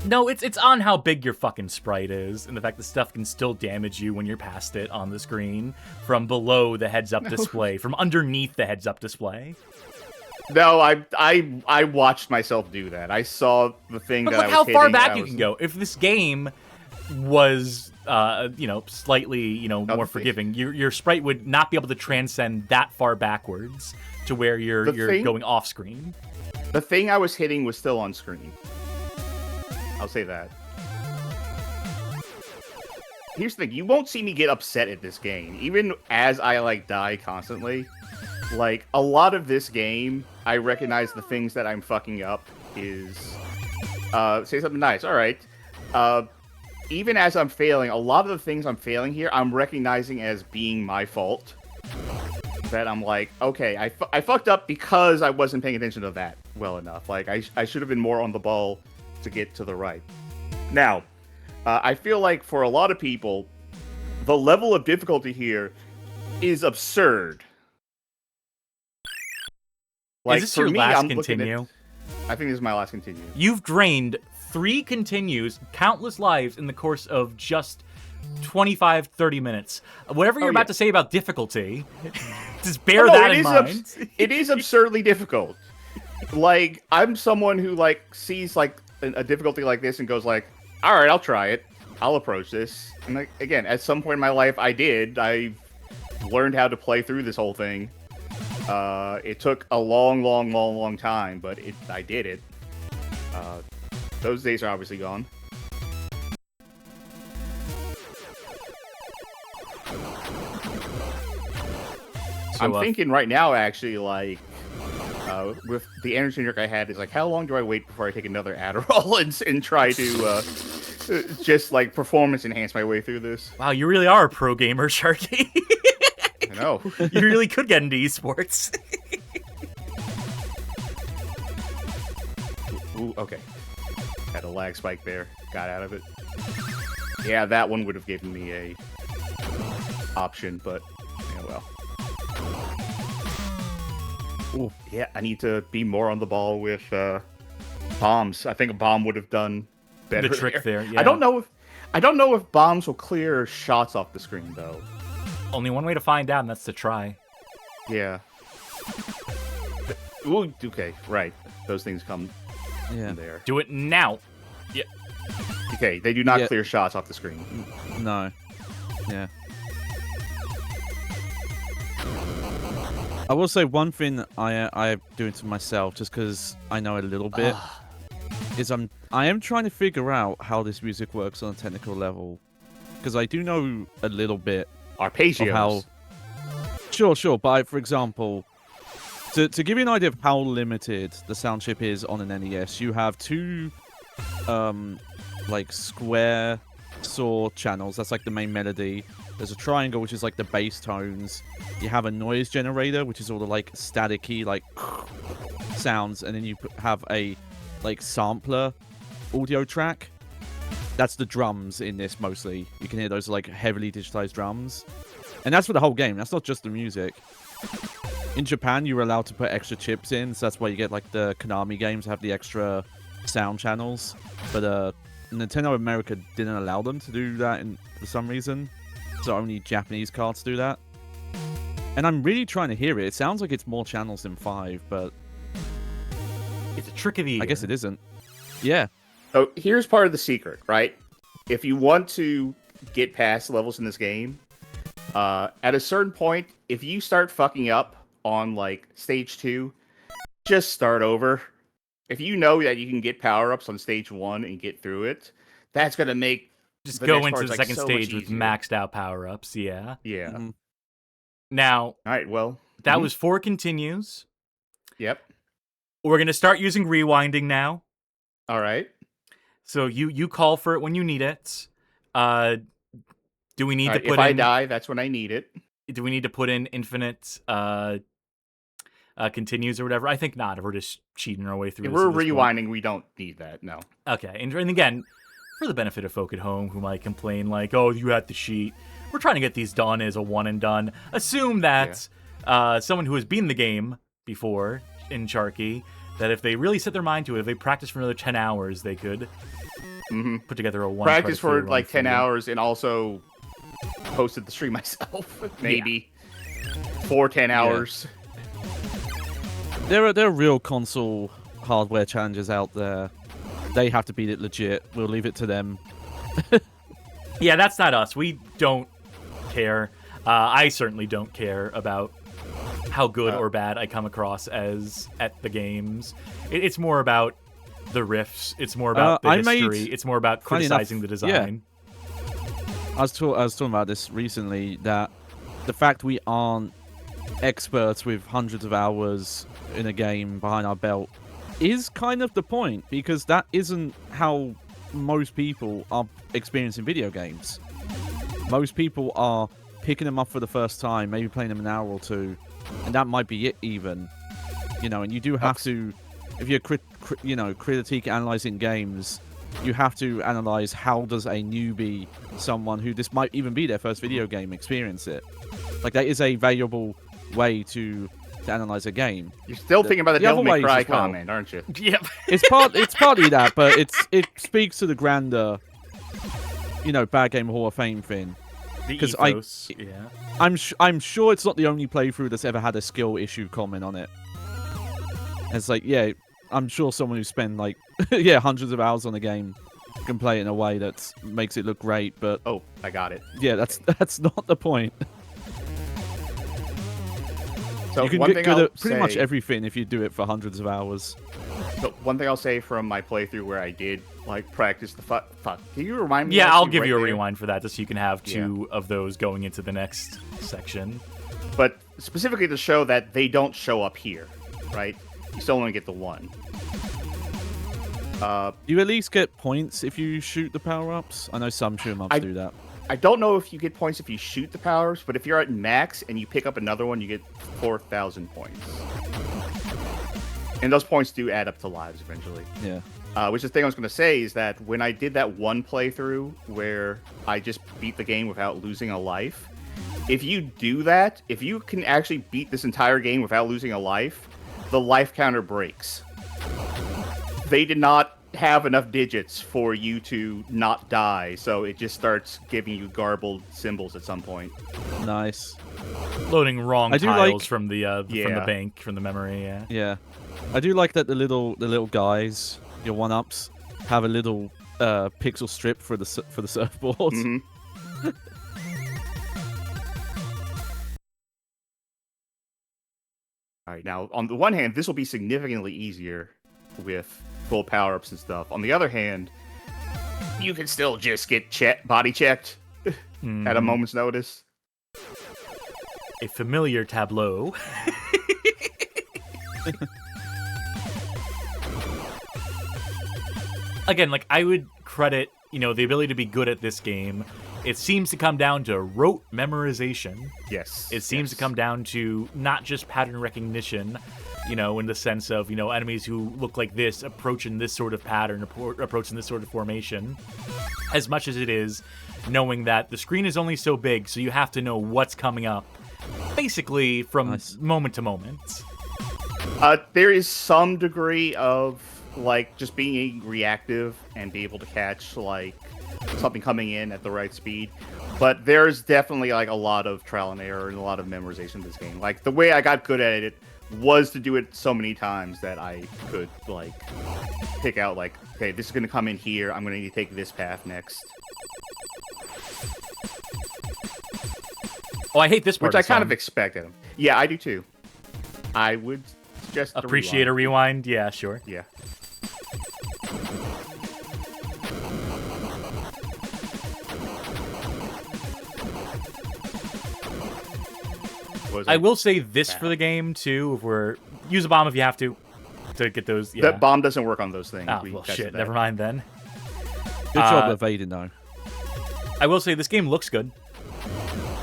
No, it's on how big your fucking sprite is, and the fact that stuff can still damage you when you're past it on the screen, from below the heads-up display, from underneath the heads-up display. No, I watched myself do that. I saw the thing that I was hitting. Look how far back you can go. If this game was, you know, slightly, you know, more forgiving, your sprite would not be able to transcend that far backwards to where you're going off screen. The thing I was hitting was still on screen. I'll say that. Here's the thing, you won't see me get upset at this game, even as I, like, die constantly. Like, a lot of this game, I recognize the things that I'm fucking up is... say something nice, alright. Even as I'm failing, a lot of the things I'm failing here, I'm recognizing as being my fault. That I'm like, okay, I fucked up because I wasn't paying attention to that well enough. Like, I should have been more on the ball to get to the right. Now... I feel like for a lot of people, the level of difficulty here is absurd. Like, is this for your me, last I'm continue? I think this is my last continue. You've drained 3 continues, countless lives in the course of just 25, 30 minutes. Whatever you're about to say about difficulty, just bear that in mind. It is absurdly difficult. Like, I'm someone who, like, sees, like, a difficulty like this and goes, like, all right, I'll try it. I'll approach this. And like, again, at some point in my life, I did. I learned how to play through this whole thing. It took a long time, but I did it. Those days are obviously gone. So, I'm thinking right now, actually, like, with the energy drink I had, is like, how long do I wait before I take another Adderall and try to just like performance enhance my way through this? Wow, you really are a pro gamer, Charkie. I know. You really could get into esports. Ooh, okay. Had a lag spike there. Got out of it. Yeah, that one would have given me a option, but yeah, well. Ooh, yeah, I need to be more on the ball with bombs. I think a bomb would have done better. The trick there, yeah. I don't know if bombs will clear shots off the screen though. Only one way to find out, and that's to try. Yeah. Ooh, okay, right. Those things come in there. Do it now. Yeah. Okay, they do not clear shots off the screen. No. Yeah. I will say one thing I do to myself, just because I know a little bit, is I am trying to figure out how this music works on a technical level, because I do know a little bit. Arpeggios. Sure, but for example, to give you an idea of how limited the sound chip is on an NES, you have 2 like square saw channels. That's like the main melody. There's a triangle, which is like the bass tones. You have a noise generator, which is all the like staticky like sounds, and then you have a like sampler audio track. That's the drums in this mostly. You can hear those like heavily digitized drums, and that's for the whole game. That's not just the music. In Japan, you're allowed to put extra chips in, so that's why you get like the Konami games have the extra sound channels. But Nintendo America didn't allow them to do that for some reason. So only Japanese cards do that. And I'm really trying to hear it. It sounds like it's more channels than 5, but it's a trick of the ear. I guess it isn't. Yeah. So here's part of the secret, right? If you want to get past levels in this game, at a certain point, if you start fucking up on like stage 2, just start over. If you know that you can get power-ups on stage 1 and get through it, that's gonna make just go into the second stage with maxed out power-ups, yeah. Yeah. Mm-hmm. Now, all right, well, that was 4 continues. Yep. We're going to start using rewinding now. All right. So you call for it when you need it. Do we need to put in... If I die, that's when I need it. Do we need to put in infinite continues or whatever? I think not, if we're just cheating our way through If this. we're rewinding, we don't need that, no. Okay, and again, for the benefit of folk at home who might complain like, oh, you had to cheat, we're trying to get these done as a one and done. Assume that someone who has beaten the game before in Charkie, that if they really set their mind to it, if they practice for another 10 hours, they could put together a one. Practice for like 10 hours and also posted the stream myself, maybe. For 10 hours. There are real console hardware challenges out there. They have to beat it legit. We'll leave it to them. Yeah, that's not us. We don't care. I certainly don't care about how good or bad I come across as at the games. It's more about the riffs. It's more about the history. It's more about criticizing the design. I was talking about this recently, that the fact we aren't experts with hundreds of hours in a game behind our belt is kind of the point, because that isn't how most people are experiencing video games. Most people are picking them up for the first time, maybe playing them an hour or two, and that might be it even. You know, and you do have to, if you're critique analyzing games, you have to analyze how does a newbie, someone who this might even be their first video game, experience it. Like, that is a valuable way to analyze a game. You're still thinking about the Devil May Cry comment, aren't you? Yep. It's partly that, but it speaks to the grander, Bad Game Hall of Fame thing. Because I'm sure it's not the only playthrough that's ever had a skill issue comment on it. And it's like, yeah, I'm sure someone who spent like hundreds of hours on a game can play it in a way that makes it look great, but oh, I got it. Yeah, that's not the point. So you can get good at pretty much everything if you do it for hundreds of hours. So one thing I'll say from my playthrough where I did like practice the fuck. Can you remind me? Yeah, I'll give you a rewind for that, just so you can have two of those going into the next section. But specifically to show that they don't show up here, right? You still only get the one. You at least get points if you shoot the power-ups. I know some shoot-em-ups do that. I don't know if you get points if you shoot the powers, but if you're at max and you pick up another one, you get 4,000 points. And those points do add up to lives eventually. Yeah. Which is the thing I was going to say is that when I did that one playthrough where I just beat the game without losing a life, if you do that, if you can actually beat this entire game without losing a life, the life counter breaks. They did not have enough digits for you to not die, so it just starts giving you garbled symbols at some point. Nice. Loading wrong tiles from the bank, from the memory. Yeah. Yeah. I do like that the little guys, your one-ups, have a little pixel strip for the surfboard. Mm-hmm. All right, now on the one hand, this will be significantly easier with full power-ups and stuff. On the other hand, you can still just get body checked at a moment's notice. A familiar tableau. Again, like, I would credit, the ability to be good at this game. It seems to come down to rote memorization. Yes. It seems to come down to not just pattern recognition, in the sense of, enemies who look like this, approaching this sort of pattern, approaching this sort of formation, as much as it is knowing that the screen is only so big, so you have to know what's coming up, basically from moment to moment. There is some degree of, like, just being reactive and be able to catch, like, something coming in at the right speed. But there's definitely, like, a lot of trial and error and a lot of memorization in this game. Like, the way I got good at it was to do it so many times that I could, like, pick out, like, okay, this is going to come in here. I'm going to need to take this path next. Oh, I hate this part. Which I kind of expected. Yeah, I do too. I would suggest appreciate a rewind. Yeah, sure. Yeah. I will say this for the game too. If use a bomb if you have to get those. Yeah. That bomb doesn't work on those things. Oh, well, shit. Never mind then. Good job evading though. I will say this game looks good.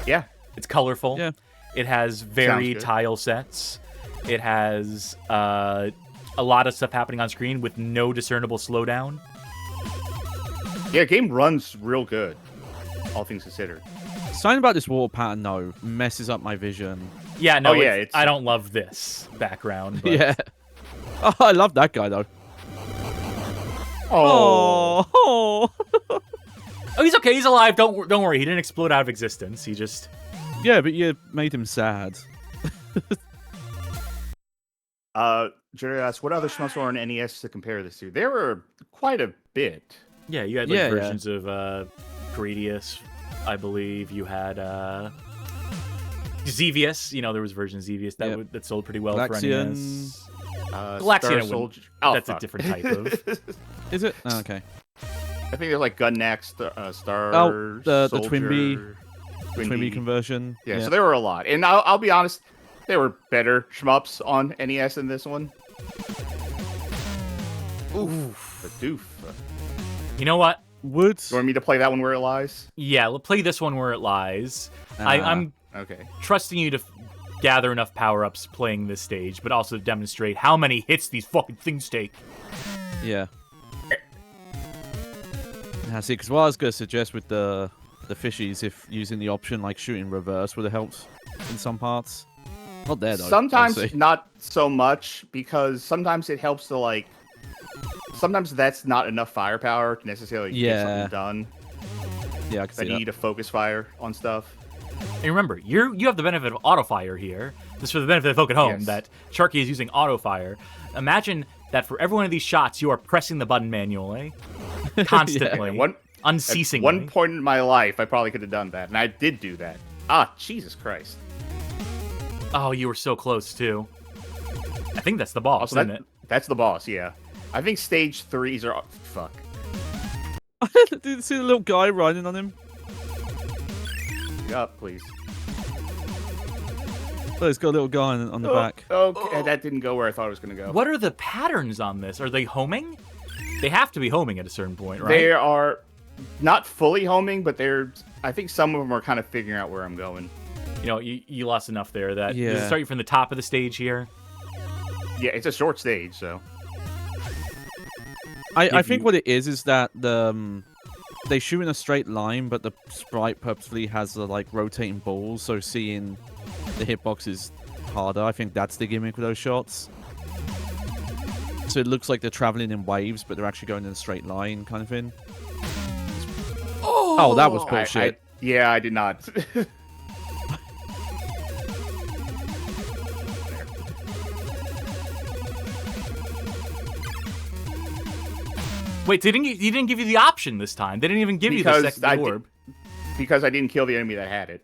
Yeah. It's colorful. Yeah. It has varied tile sets. It has a lot of stuff happening on screen with no discernible slowdown. Yeah, game runs real good, all things considered. Something about this wall pattern, though, messes up my vision. Yeah, no, I don't love this background. But... Yeah. Oh, I love that guy, though. Oh. Oh, oh, he's okay. He's alive. Don't worry. He didn't explode out of existence. He just... Yeah, but you made him sad. Jerry asked, what other shmups were on NES to compare this to? There were quite a bit. Yeah, you had versions of Gradius, I believe. You had Xevious, there was a version of Xevious that sold pretty well for Galaxian. NES. Star Galaxian, Soldier. Oh, that's fuck. a different type of. Is it? Oh, okay. I think there's like Gunneck, Star. Oh, the Soldier, Twinbee conversion. Yeah, so there were a lot, and I'll be honest, there were better shmups on NES than this one. Oof, the doof. You know what? Would You want me to play that one where it lies? Yeah, we'll play this one where it lies. I'm Okay. trusting you to gather enough power-ups playing this stage, but also to demonstrate how many hits these fucking things take. Yeah. Now, see, because what I was going to suggest with the fishies, if using the option like shooting reverse would have helped in some parts. Not there though. Sometimes obviously. not so much, because sometimes it helps to like. Sometimes that's not enough firepower to necessarily get something done. Yeah, I can see That you that. need to focus fire on stuff. And remember, you have the benefit of auto-fire here. Just for the benefit of folk at home, Yes. that Charkie is using auto-fire. Imagine that for every one of these shots, you are pressing the button manually. Constantly. Unceasingly. At one point in my life, I probably could have done that, and I did do that. Ah, Jesus Christ. Oh, you were so close, too. I think that's the boss, Also, isn't it? that's the boss, yeah. I think stage 3s are... Fuck. Did you see the little guy riding on him? Up, please. Oh, he's got a little guy on the back. Okay, that didn't go where I thought it was going to go. What are the patterns on this? Are they homing? They have to be homing at a certain point, right? They are not fully homing, but they're... I think some of them are kind of figuring out where I'm going. You lost enough there that... Yeah. Does it start you from the top of the stage here? Yeah, it's a short stage, so... I think what it is that they shoot in a straight line, but the sprite purposefully has the like rotating balls, so seeing the hitbox is harder. I think that's the gimmick with those shots. So it looks like they're traveling in waves, but they're actually going in a straight line, kind of thing. Oh, that was bullshit. Yeah, I did not. Wait, he didn't give you the option this time. They didn't even give you the second orb. Because I didn't kill the enemy that had it.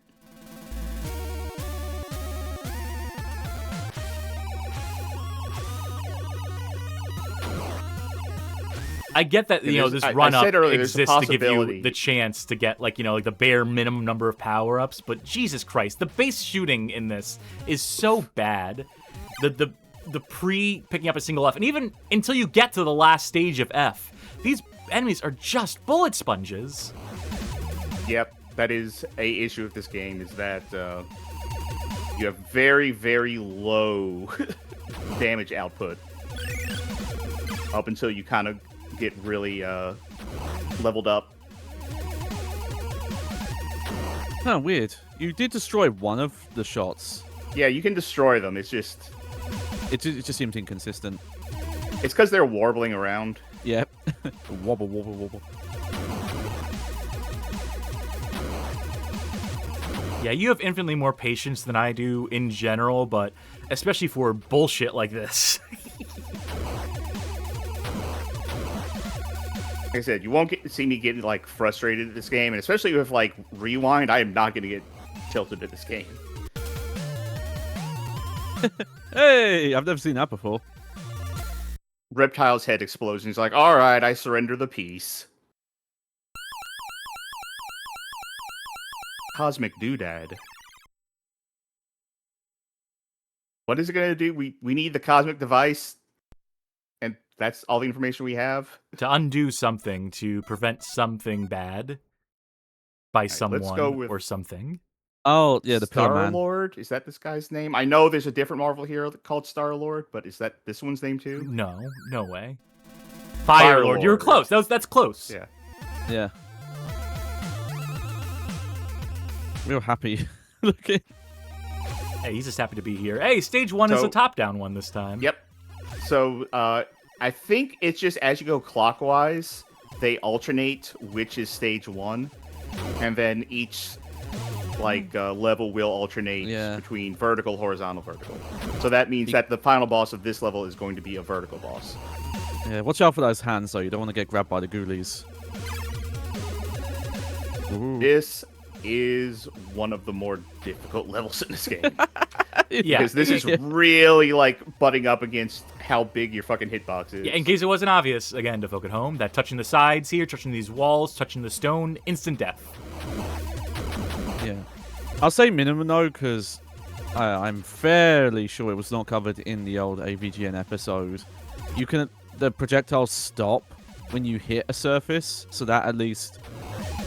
I get that, this I run-up said earlier, there's a exists to give you possibility. the chance to get, like the bare minimum number of power-ups, but Jesus Christ, the base shooting in this is so bad. The pre-picking up a single F, and even until you get to the last stage of F, these enemies are just bullet sponges. Yep, that is a issue with this game, is that you have very, very low damage output. Up until you kind of get really leveled up. Oh, weird. You did destroy one of the shots. Yeah, you can destroy them. It's just... It just seemed inconsistent. It's because they're warbling around. Yep. Wobble, wobble, wobble. Yeah, you have infinitely more patience than I do in general, but especially for bullshit like this. Like I said, you won't see me getting like frustrated at this game, and especially with like rewind, I am not going to get tilted at this game. Hey, I've never seen that before. Reptyle's head explodes, and he's like, "All right, I surrender the piece." Cosmic Doodad. What is it going to do? We need the cosmic device, and that's all the information we have. To undo something, to prevent something bad by let's someone go with or something. Oh, yeah, the Pillar Man. Starlord? Is that this guy's name? I know there's a different Marvel hero called Starlord, but is that this one's name too? No way. Firelord, you were close. That's close. Yeah. Yeah. Real happy looking. Hey, he's just happy to be here. Hey, stage 1 is a top-down one this time. Yep. So, I think it's just as you go clockwise, they alternate which is stage 1, and then each level will alternate between vertical, horizontal, vertical. So that means that the final boss of this level is going to be a vertical boss. Yeah, watch out for those hands though. You don't want to get grabbed by the ghoulies. Ooh. This is one of the more difficult levels in this game. Yeah. Because this is really, like, butting up against how big your fucking hitbox is. Yeah, in case it wasn't obvious, again, to folk at home, that touching the sides here, touching these walls, touching the stone, instant death. Yeah. I'll say minimum, though, because I'm fairly sure it was not covered in the old AVGN episode. The projectiles stop when you hit a surface, so that at least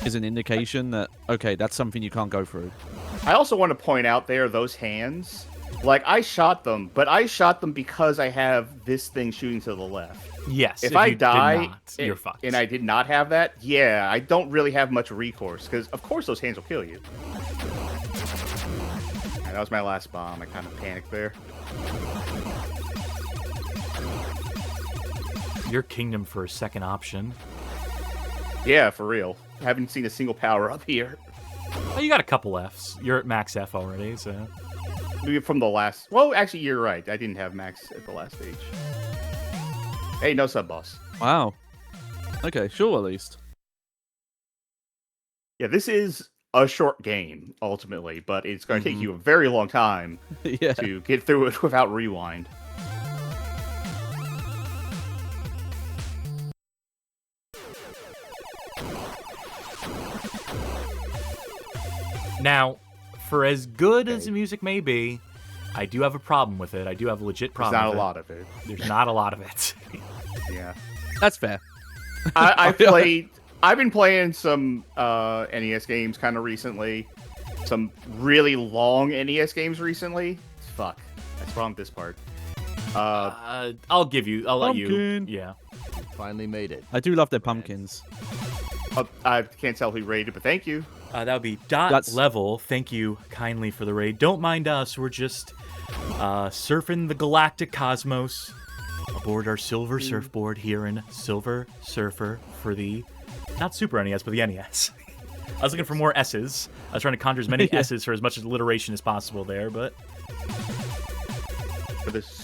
is an indication that, okay, that's something you can't go through. I also want to point out there, those hands, like, I shot them, but I shot them because I have this thing shooting to the left. Yes. If I you die, did not, you're fucked. And I did not have that, yeah, I don't really have much recourse, because, of course, those hands will kill you. That was my last bomb. I kind of panicked there. Your kingdom for a second option. Yeah, for real. I haven't seen a single power up here. Oh, you got a couple Fs. You're at max F already, so... Maybe from the last... Well, actually, you're right. I didn't have max at the last stage. Hey, no sub-boss. Wow. Okay, sure, at least. Yeah, this is a short game, ultimately, but it's going to take you a very long time Yeah. to get through it without rewind. Now, for as good as the music may be, I do have a problem with it. I do have a legit There's problem not a with lot of it. There's not a lot of it. Yeah. That's fair. I've been playing some NES games kind of recently. Some really long NES games recently. Fuck. That's wrong with this part. I'll let you. Pumpkin. Yeah. Finally made it. I do love their pumpkins. I can't tell who raided, but thank you. That would be .level. Thank you kindly for the raid. Don't mind us. We're just surfing the galactic cosmos aboard our silver surfboard here in Silver Surfer for the, not Super NES, but the NES. I was looking for more S's. I was trying to conjure as many S's for as much alliteration as possible there, but...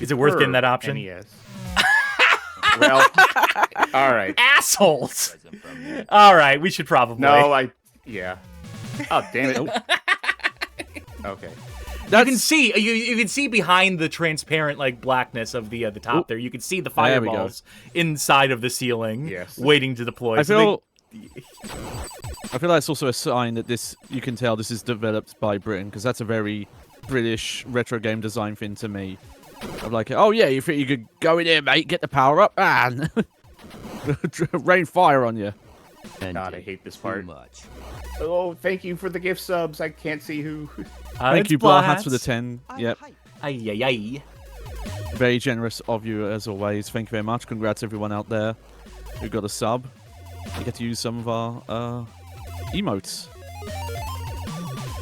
Is it worth getting that option? NES. Well, all right. Assholes! All right, we should probably... No, yeah. Oh, damn it. Okay. You can see you can see behind the transparent like blackness of the top there. You can see the fireballs inside of the ceiling, waiting to deploy. I feel like it's also a sign that you can tell this is developed by Britain, because that's a very British retro game design thing to me. I'm like, oh yeah, you think you could go in here, mate, get the power up, and rain fire on you. God, I hate this part. Too much. Oh, thank you for the gift subs. I can't see who. Thank you, Blah Hats, for the 10. Yep. Ay. Very generous of you, as always. Thank you very much. Congrats, everyone out there who got a sub. You get to use some of our emotes.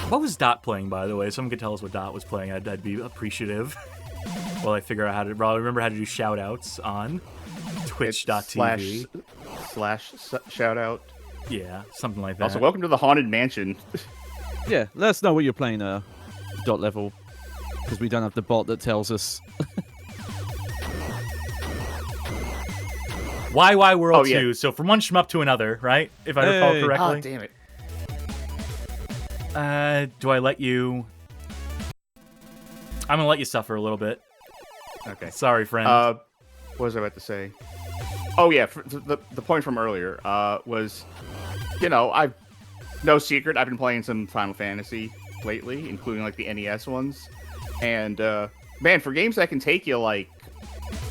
What was Dot playing, by the way? Someone could tell us what Dot was playing. I'd be appreciative. Well, I figure out how to remember how to do shout-outs on Twitch.tv. Slash shout out. Yeah, something like that. Also, welcome to the Haunted Mansion. Yeah, let us know what you're playing dot level, because we don't have the bot that tells us. Why World 2? So from one shmup to another, right? If I recall correctly. Oh, damn it. Do I let you... I'm gonna let you suffer a little bit. Okay. Sorry, friend. What was I about to say? Oh, yeah, the point from earlier was, no secret, I've been playing some Final Fantasy lately, including, like, the NES ones. And, man, for games that can take you, like,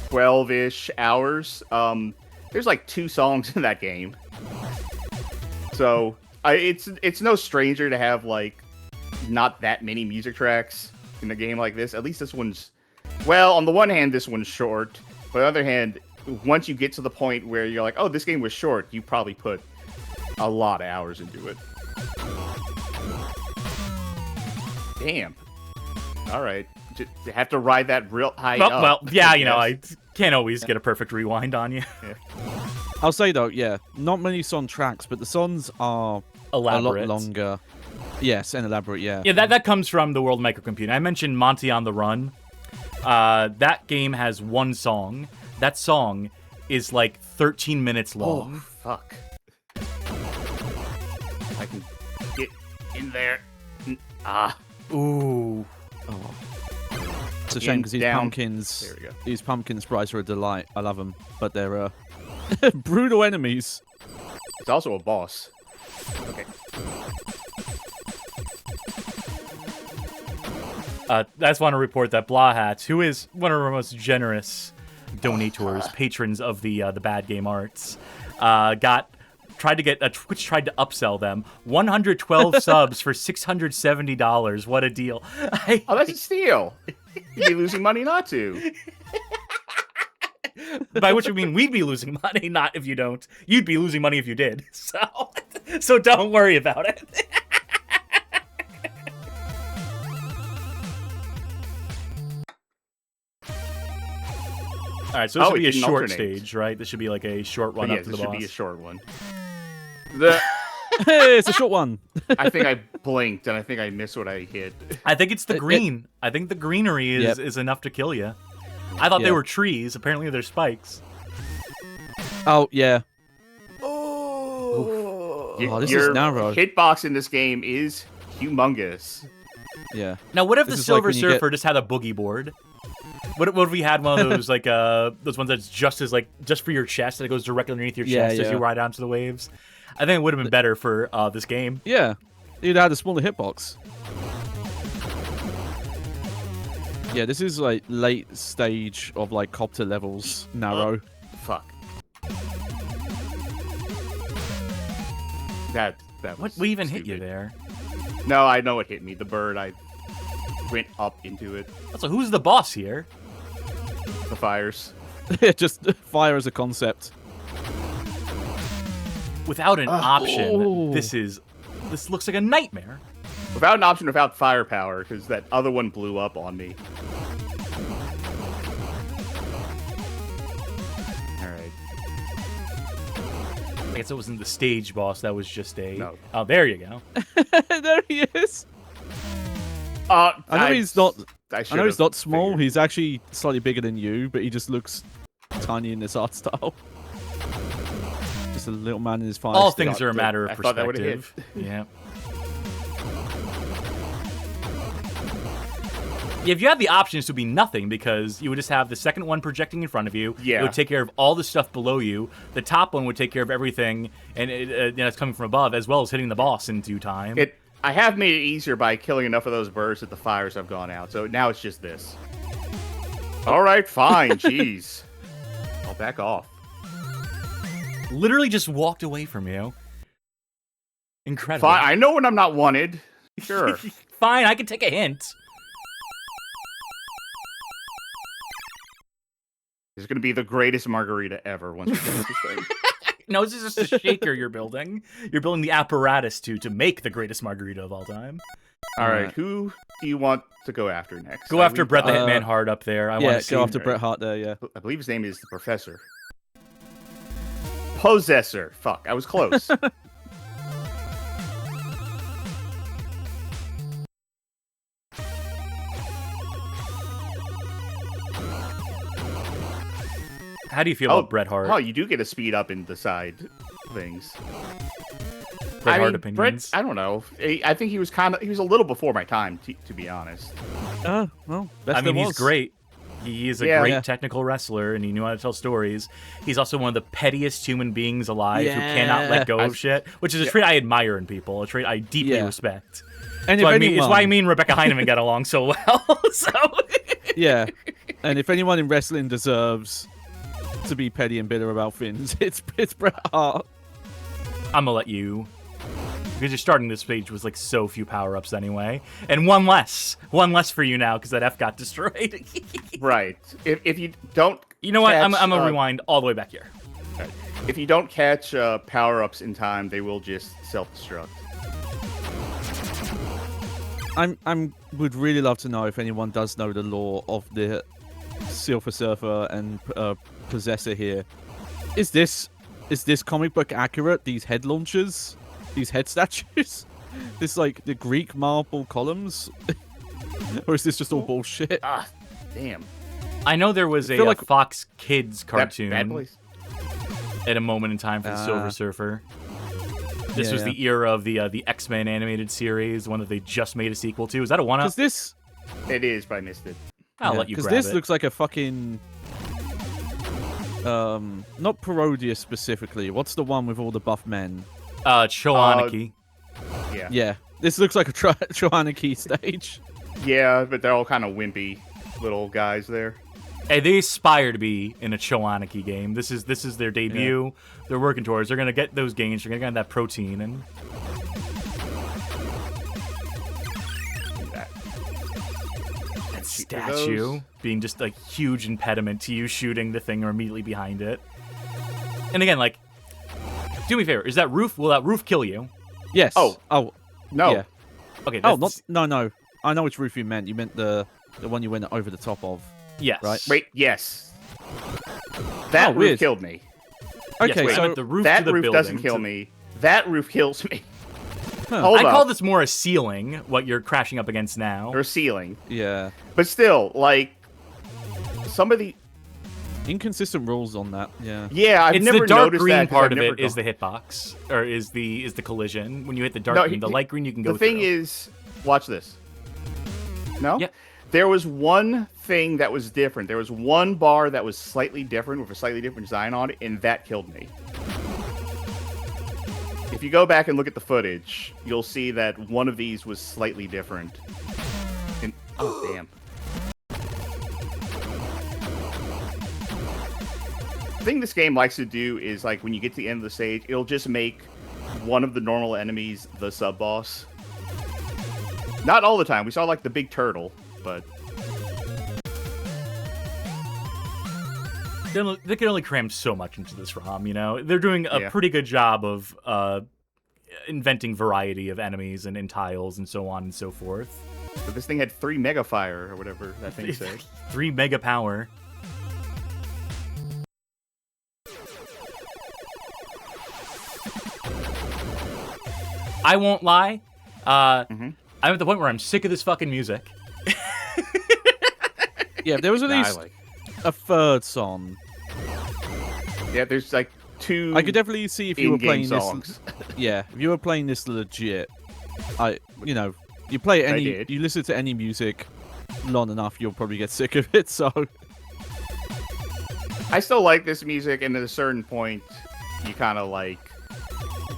12-ish hours, there's, like, 2 songs in that game. So, it's no stranger to have, like, not that many music tracks in a game like this. At least this one's... Well, on the one hand, this one's short. But on the other hand, once you get to the point where you're like, oh, this game was short, you probably put a lot of hours into it. Damn. All right. Just have to ride that real high up. Well, yeah, I can't always get a perfect rewind on you. Yeah. I'll say, though, yeah, not many song tracks, but the songs are Elaborate. a lot longer. Yes, and elaborate, yeah. Yeah, that comes from the World Microcomputer. I mentioned Monty on the Run. That game has one song. That song is like 13 minutes long. Oh, fuck. I can get In there. Ooh. Oh. It's a shame because There these we go. pumpkin sprites are a delight. I love them, but they're brutal enemies. It's also a boss. Okay. I just want to report that Blah Hats, who is one of our most generous donators, patrons of the Bad Game Arts, tried to get Twitch tried to upsell them 112 subs for $670. What a deal! Oh, that's a steal. You'd be losing money not to. By which I mean we'd be losing money, not if you don't. You'd be losing money if you did. So don't worry about it. All right, so this should be a short stage, right? This should be like a short run up to the boss. This should be a short one. Hey, it's a short one. I think I blinked, and I think I missed what I hit. I think it's the green. I think the greenery is enough to kill you. I thought they were trees. Apparently they're spikes. Oh, yeah. Oh, this your is narrow. Hitbox in this game is humongous. Yeah. Now, what if This the is like Silver when you Surfer just had a boogie board? What if we had one of those like those ones that's just for your chest that goes directly underneath your chest as you ride onto the waves? I think it would have been better for this game. Yeah. You'd had a smaller hitbox. Yeah, this is like late stage of like copter levels narrow. Fuck. That What was even stupid. hit you there? No, I know it hit me. The bird, I went up into it. So who's the boss here? The fires. Just fire as a concept. Without an option, Oh. this looks like a nightmare. Without an option, without firepower, because that other one blew up on me. Alright. I guess it wasn't the stage boss. That was just a. No. Oh, there you go. There he is. I know he's not. I know he's not small. figured. He's actually slightly bigger than you, but he just looks tiny in this art style. Just a little man in his fire. All stick. things are a matter of I thought that would've hit. perspective. Yeah. Yeah, if you had the options, it would be nothing because you would just have the second one projecting in front of you. Yeah. It would take care of all the stuff below you. The top one would take care of everything, and it's coming from above, as well as hitting the boss in due time. I have made it easier by killing enough of those birds that the fires have gone out, so now it's just this. Alright, fine, jeez. I'll back off. Literally just walked away from you. Incredible. Fine, I know when I'm not wanted. Sure. Fine, I can take a hint. This is going to be the greatest margarita ever once we finish this thing. No, this is just a shaker you're building. You're building the apparatus to make the greatest margarita of all time. Alright, who do you want to go after next? Go after Brett the Hitman Hart up there. I want to see go after him. Bret Hart there. Yeah. I believe his name is the Professor. Possessor. Fuck, I was close. How do you feel about Bret Hart? Oh, you do get a speed up in the side things. Bret Hart Brett, opinions? I don't know. I think he was a little before my time, to be honest. Well, best I mean, there he's was. great. He is a great technical wrestler, and he knew how to tell stories. He's also one of the pettiest human beings alive who cannot let go of shit, which is a trait I admire in people, a trait I deeply respect. And it's why me and Rebecca Heineman get along so well. Yeah, and if anyone in wrestling deserves to be petty and bitter about things, it's Bret Hart. I'm gonna let you, because you're starting this page with like so few power-ups anyway, and one less for you now because that F got destroyed. Right. If you don't, you know what? I'm gonna rewind all the way back here. Right. If you don't catch power-ups in time, they will just self-destruct. Would really love to know if anyone does know the lore of the Silver Surfer and Possessor here. Is this comic book accurate? These head launchers, these head statues, this like the Greek marble columns, or is this just all bullshit? Ah, damn. I know there was a like Fox Kids cartoon Bad place. at a moment in time for the Silver Surfer. This was the era of the X-Men animated series, the one that they just made a sequel to. Is that a one-up? Because this... It is, but I missed it. I'll let you grab it. Because this looks like a fucking... not Parodius specifically. What's the one with all the buff men? Choaniki. Yeah. Yeah. This looks like a Choaniki stage. Yeah, but they're all kind of wimpy little guys there. Hey, they aspire to be in a Choaniki game. This is their debut. Yeah. They're working towards. They're gonna get those gains. They're gonna get that protein and. That statue being just like huge impediment to you shooting the thing or immediately behind it. And again, like, do me a favor. Is that roof? Will that roof kill you? Yes. Oh. No. Yeah. Okay. No. I know which roof you meant. You meant the one you went over the top of. Yes. Right. Wait. Yes. That roof killed me. Okay. Yes, so the roof that to the roof building doesn't kill me. That roof kills me. Huh. Hold I up. call this more a ceiling. What you're crashing up against now. Or ceiling. Yeah. But still, like, some of the inconsistent rules on that. Yeah. Yeah, I've it's never the dark noticed green that, part of it is the hitbox, or is the collision. When you hit the dark green, the light green you can go. The thing through. is, watch this. No. Yeah. There was one thing that was different. There was one bar that was slightly different with a slightly different design on it, and that killed me. If you go back and look at the footage, you'll see that one of these was slightly different. And, oh, damn. The thing this game likes to do is, like, when you get to the end of the stage, it'll just make one of the normal enemies the sub-boss. Not all the time. We saw, like, the big turtle, but... They can only cram so much into this ROM, you know? They're doing a pretty good job of inventing variety of enemies and tiles and so on and so forth. But this thing had 3 mega fire, or whatever that thing said. 3 mega power. I won't lie. I'm at the point where I'm sick of this fucking music. Yeah, there was at least a third song. Yeah, there's like 2. I could definitely see if you were playing songs. this. Yeah, if you were playing this legit, you play any, you listen to any music long enough, you'll probably get sick of it. So, I still like this music, and at a certain point, you kind of like.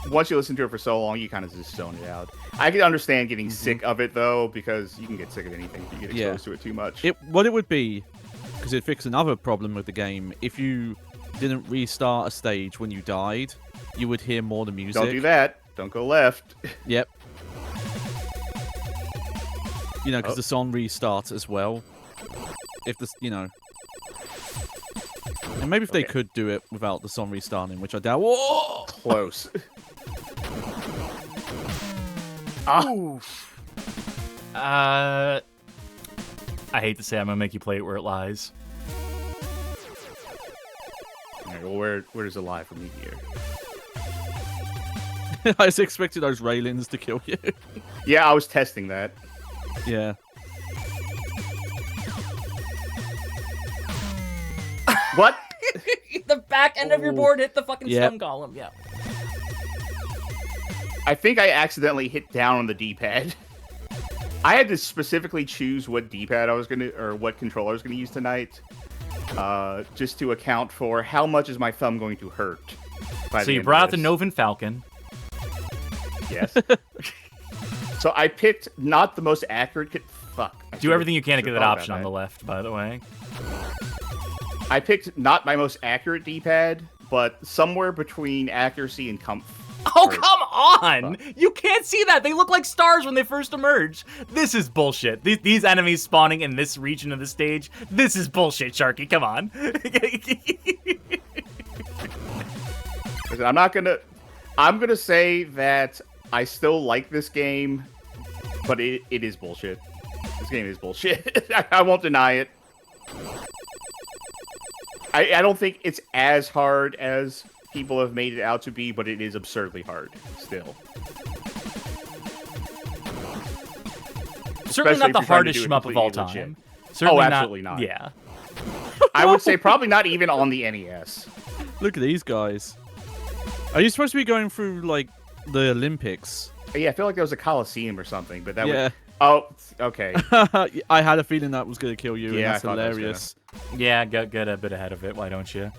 Once you listen to it for so long, you kind of just zone it out. I can understand getting sick of it, though, because you can get sick of anything if you get exposed to it too much. What it would be, because it fixed another problem with the game, if you didn't restart a stage when you died, you would hear more of the music. Don't do that. Don't go left. Yep. You know, because the song restarts as well. If this, you know... And maybe if they could do it without the song restarting, which I doubt. Whoa! Close. I hate to say I'm gonna make you play it where it lies. Alright, well, where does it lie for me here? I was expecting those railings to kill you. Yeah, I was testing that. Yeah. What? The back end of your board hit the fucking stun column. Yeah. I think I accidentally hit down on the D-pad. I had to specifically choose what D-pad I was gonna, or what controller I was gonna use tonight, just to account for how much is my thumb going to hurt. So you brought out the Novan Falcon. Yes. So I picked not the most accurate. Fuck. Do everything you can to get that option on the left, by the way. I picked not my most accurate D-pad, but somewhere between accuracy and comfort. Oh, come on! You can't see that! They look like stars when they first emerge! This is bullshit. These enemies spawning in this region of the stage, this is bullshit, Charkie, come on. Listen, I'm gonna say that I still like this game, but it is bullshit. This game is bullshit. I won't deny it. I don't think it's as hard as people have made it out to be, but it is absurdly hard still. Certainly not the hardest shmup of all time. Oh, absolutely not. Yeah. I would say probably not even on the NES. Look at these guys. Are you supposed to be going through, like, the Olympics. Yeah, I feel like there was a Coliseum or something, but that Yeah. was... Oh, okay. I had a feeling that was going to kill you, Yeah, and I that's thought that was hilarious. Yeah, get a bit ahead of it. Why don't you?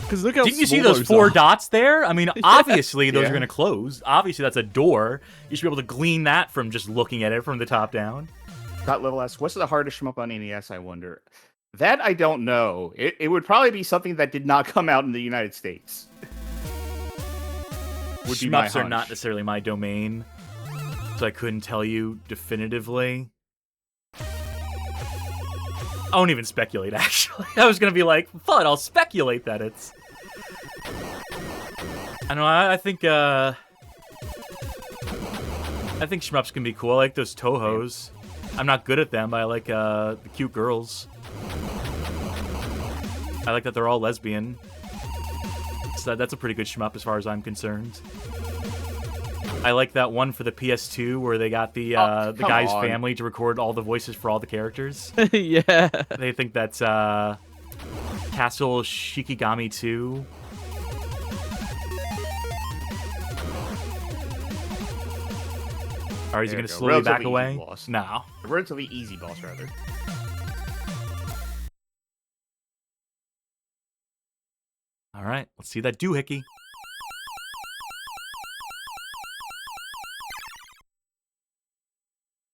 Because look how Didn't you see small those 4 are. dots there? I mean, obviously those Yeah. are going to close. Obviously that's a door. You should be able to glean that from just looking at it from the top down. Dot Level S. What's the hardest shmup on NES, I wonder? That I don't know. It would probably be something that did not come out in the United States. Would be my Shmups are hunch. not necessarily my domain, so I couldn't tell you definitively. I won't even speculate, actually. I was going to be like, fun, I'll speculate that it's... I know, I think shmups can be cool. I like those Tohos. I'm not good at them, but I like the cute girls. I like that they're all lesbian. So that's a pretty good shmup as far as I'm concerned. I like that one for the PS2 where they got the come guy's on. family to record all the voices for all the characters. Yeah. They think that's Castle Shikigami 2. Or is he There going to you go. slowly back Relatively away? easy boss. No. A relatively easy boss, rather. All right, let's see that doohickey.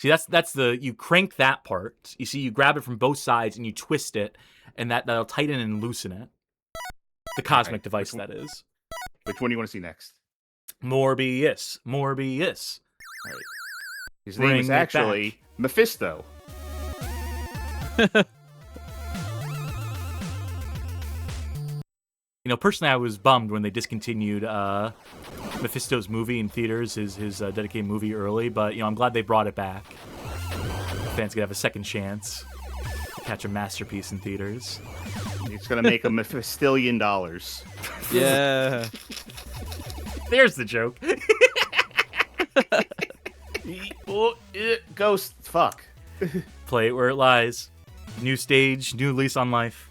See, that's the, you crank that part. You see, you grab it from both sides and you twist it, and that'll tighten and loosen it. The cosmic device, that is. Which one do you want to see next? Morbius. Morbius. All right. His Bring name is it actually Mephisto. You know, personally, I was bummed when they discontinued Mephisto's movie in theaters, his dedicated movie early, but, you know, I'm glad they brought it back. Fans could have a second chance to catch a masterpiece in theaters. It's going to make a Mephistilian dollars. Yeah. There's the joke. Ghost, fuck. Play it where it lies. New stage, new lease on life.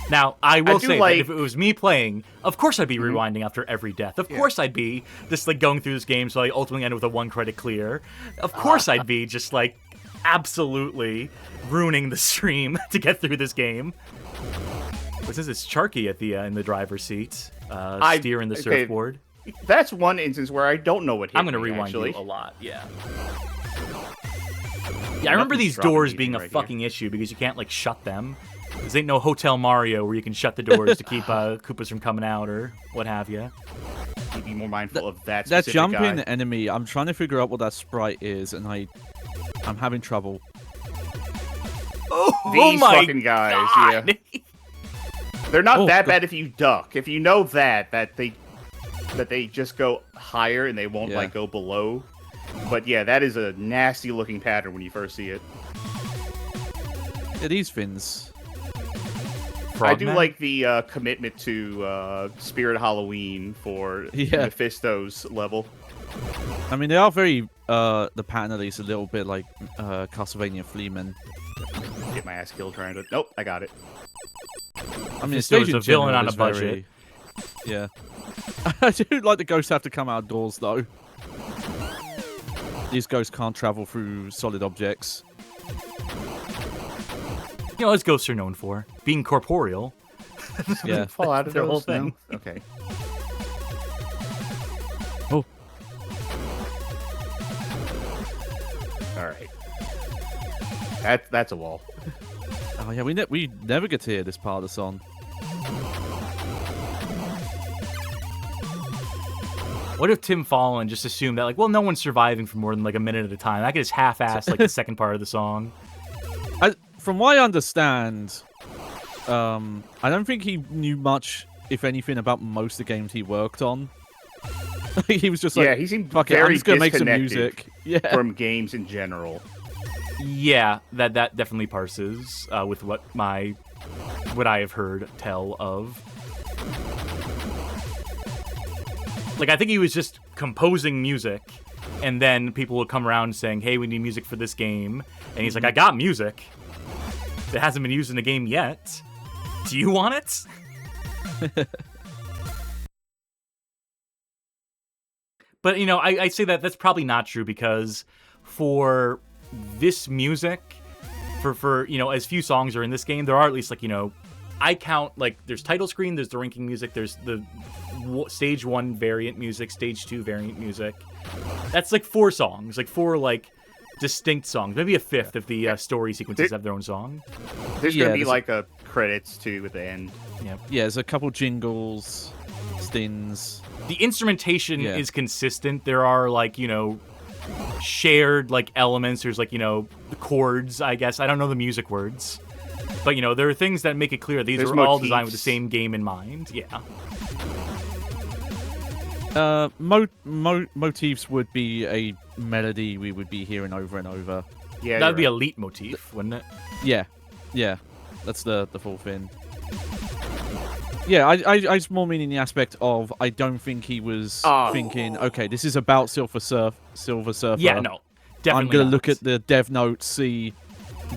Now, I will do say like- that if it was me playing, of course I'd be rewinding after every death. Of course I'd be just like going through this game so I ultimately end with a 1-credit clear. Of course I'd be just like absolutely ruining the stream to get through this game. What's this? It's Charkie at the in the driver's seat, steering the okay. surfboard. That's one instance where I don't know what hit I'm gonna me, rewind actually. you a lot, yeah. Yeah, I remember these Nothing's doors dropping being a anything right fucking issue because you can't like shut them. This ain't no Hotel Mario where you can shut the doors to keep Koopas from coming out or what have you. You'd be more mindful of that That specific jumping guy. enemy, I'm trying to figure out what that sprite is, and I'm having trouble. These my fucking guys, God. yeah. They're not Oh, that God. bad if you duck. If you know that they just go higher and they won't Yeah. like go below. But yeah, that is a nasty looking pattern when you first see it. Yeah, these fins. I do Frogman? like the commitment to Spirit Halloween for Yeah. Mephisto's level. I mean, they are very, the pattern at least, a little bit like Castlevania Fleeman. Get my ass killed trying to... Nope, I got it. I mean, the Mephisto's stage in a villain general on a is very- budget. Yeah. I do like the ghosts have to come outdoors, though. These ghosts can't travel through solid objects. You know, as ghosts are known for being corporeal. Yeah. Fall out of Their whole those? No? thing. Okay. Oh. All right. That's a wall. Oh, yeah, we never get to hear this part of the song. What if Tim Fallon just assumed that, like, well, no one's surviving for more than like a minute at a time? I could just half-ass like the second part of the song. From what I understand, I don't think he knew much, if anything, about most of the games he worked on. He was just like, Yeah, he seemed fuck it, I'm very just gonna make some disconnected music. Yeah. from games in general. Yeah, that definitely parses with what I have heard tell of. Like, I think he was just composing music, and then people would come around saying, "Hey, we need music for this game," and he's like, "I got music." that hasn't been used in the game yet. Do you want it? But, you know, I say that's probably not true because for this music, for you know, as few songs are in this game, there are at least, like, you know, I count, like, there's title screen, there's the ranking music, there's the stage 1 variant music, stage 2 variant music. That's, like, 4 songs, like, 4, like, distinct songs. Maybe a 5th if the story sequences have their own song. There's going to be, like, a credits, too, at the end. Yep. Yeah, there's a couple jingles, stins. The instrumentation is consistent. There are, like, you know, shared, like, elements. There's, like, you know, the chords, I guess. I don't know the music words. But, you know, there are things that make it clear these are all designed with the same game in mind. Yeah. Motifs would be a melody we would be hearing over and over. Yeah, that'd be a leitmotif, wouldn't it? Yeah. That's the full thing. Yeah, I just more meaning the aspect of I don't think he was thinking, okay, this is about Silver Surfer. Yeah, no, definitely. I'm gonna not. look at the dev notes, see,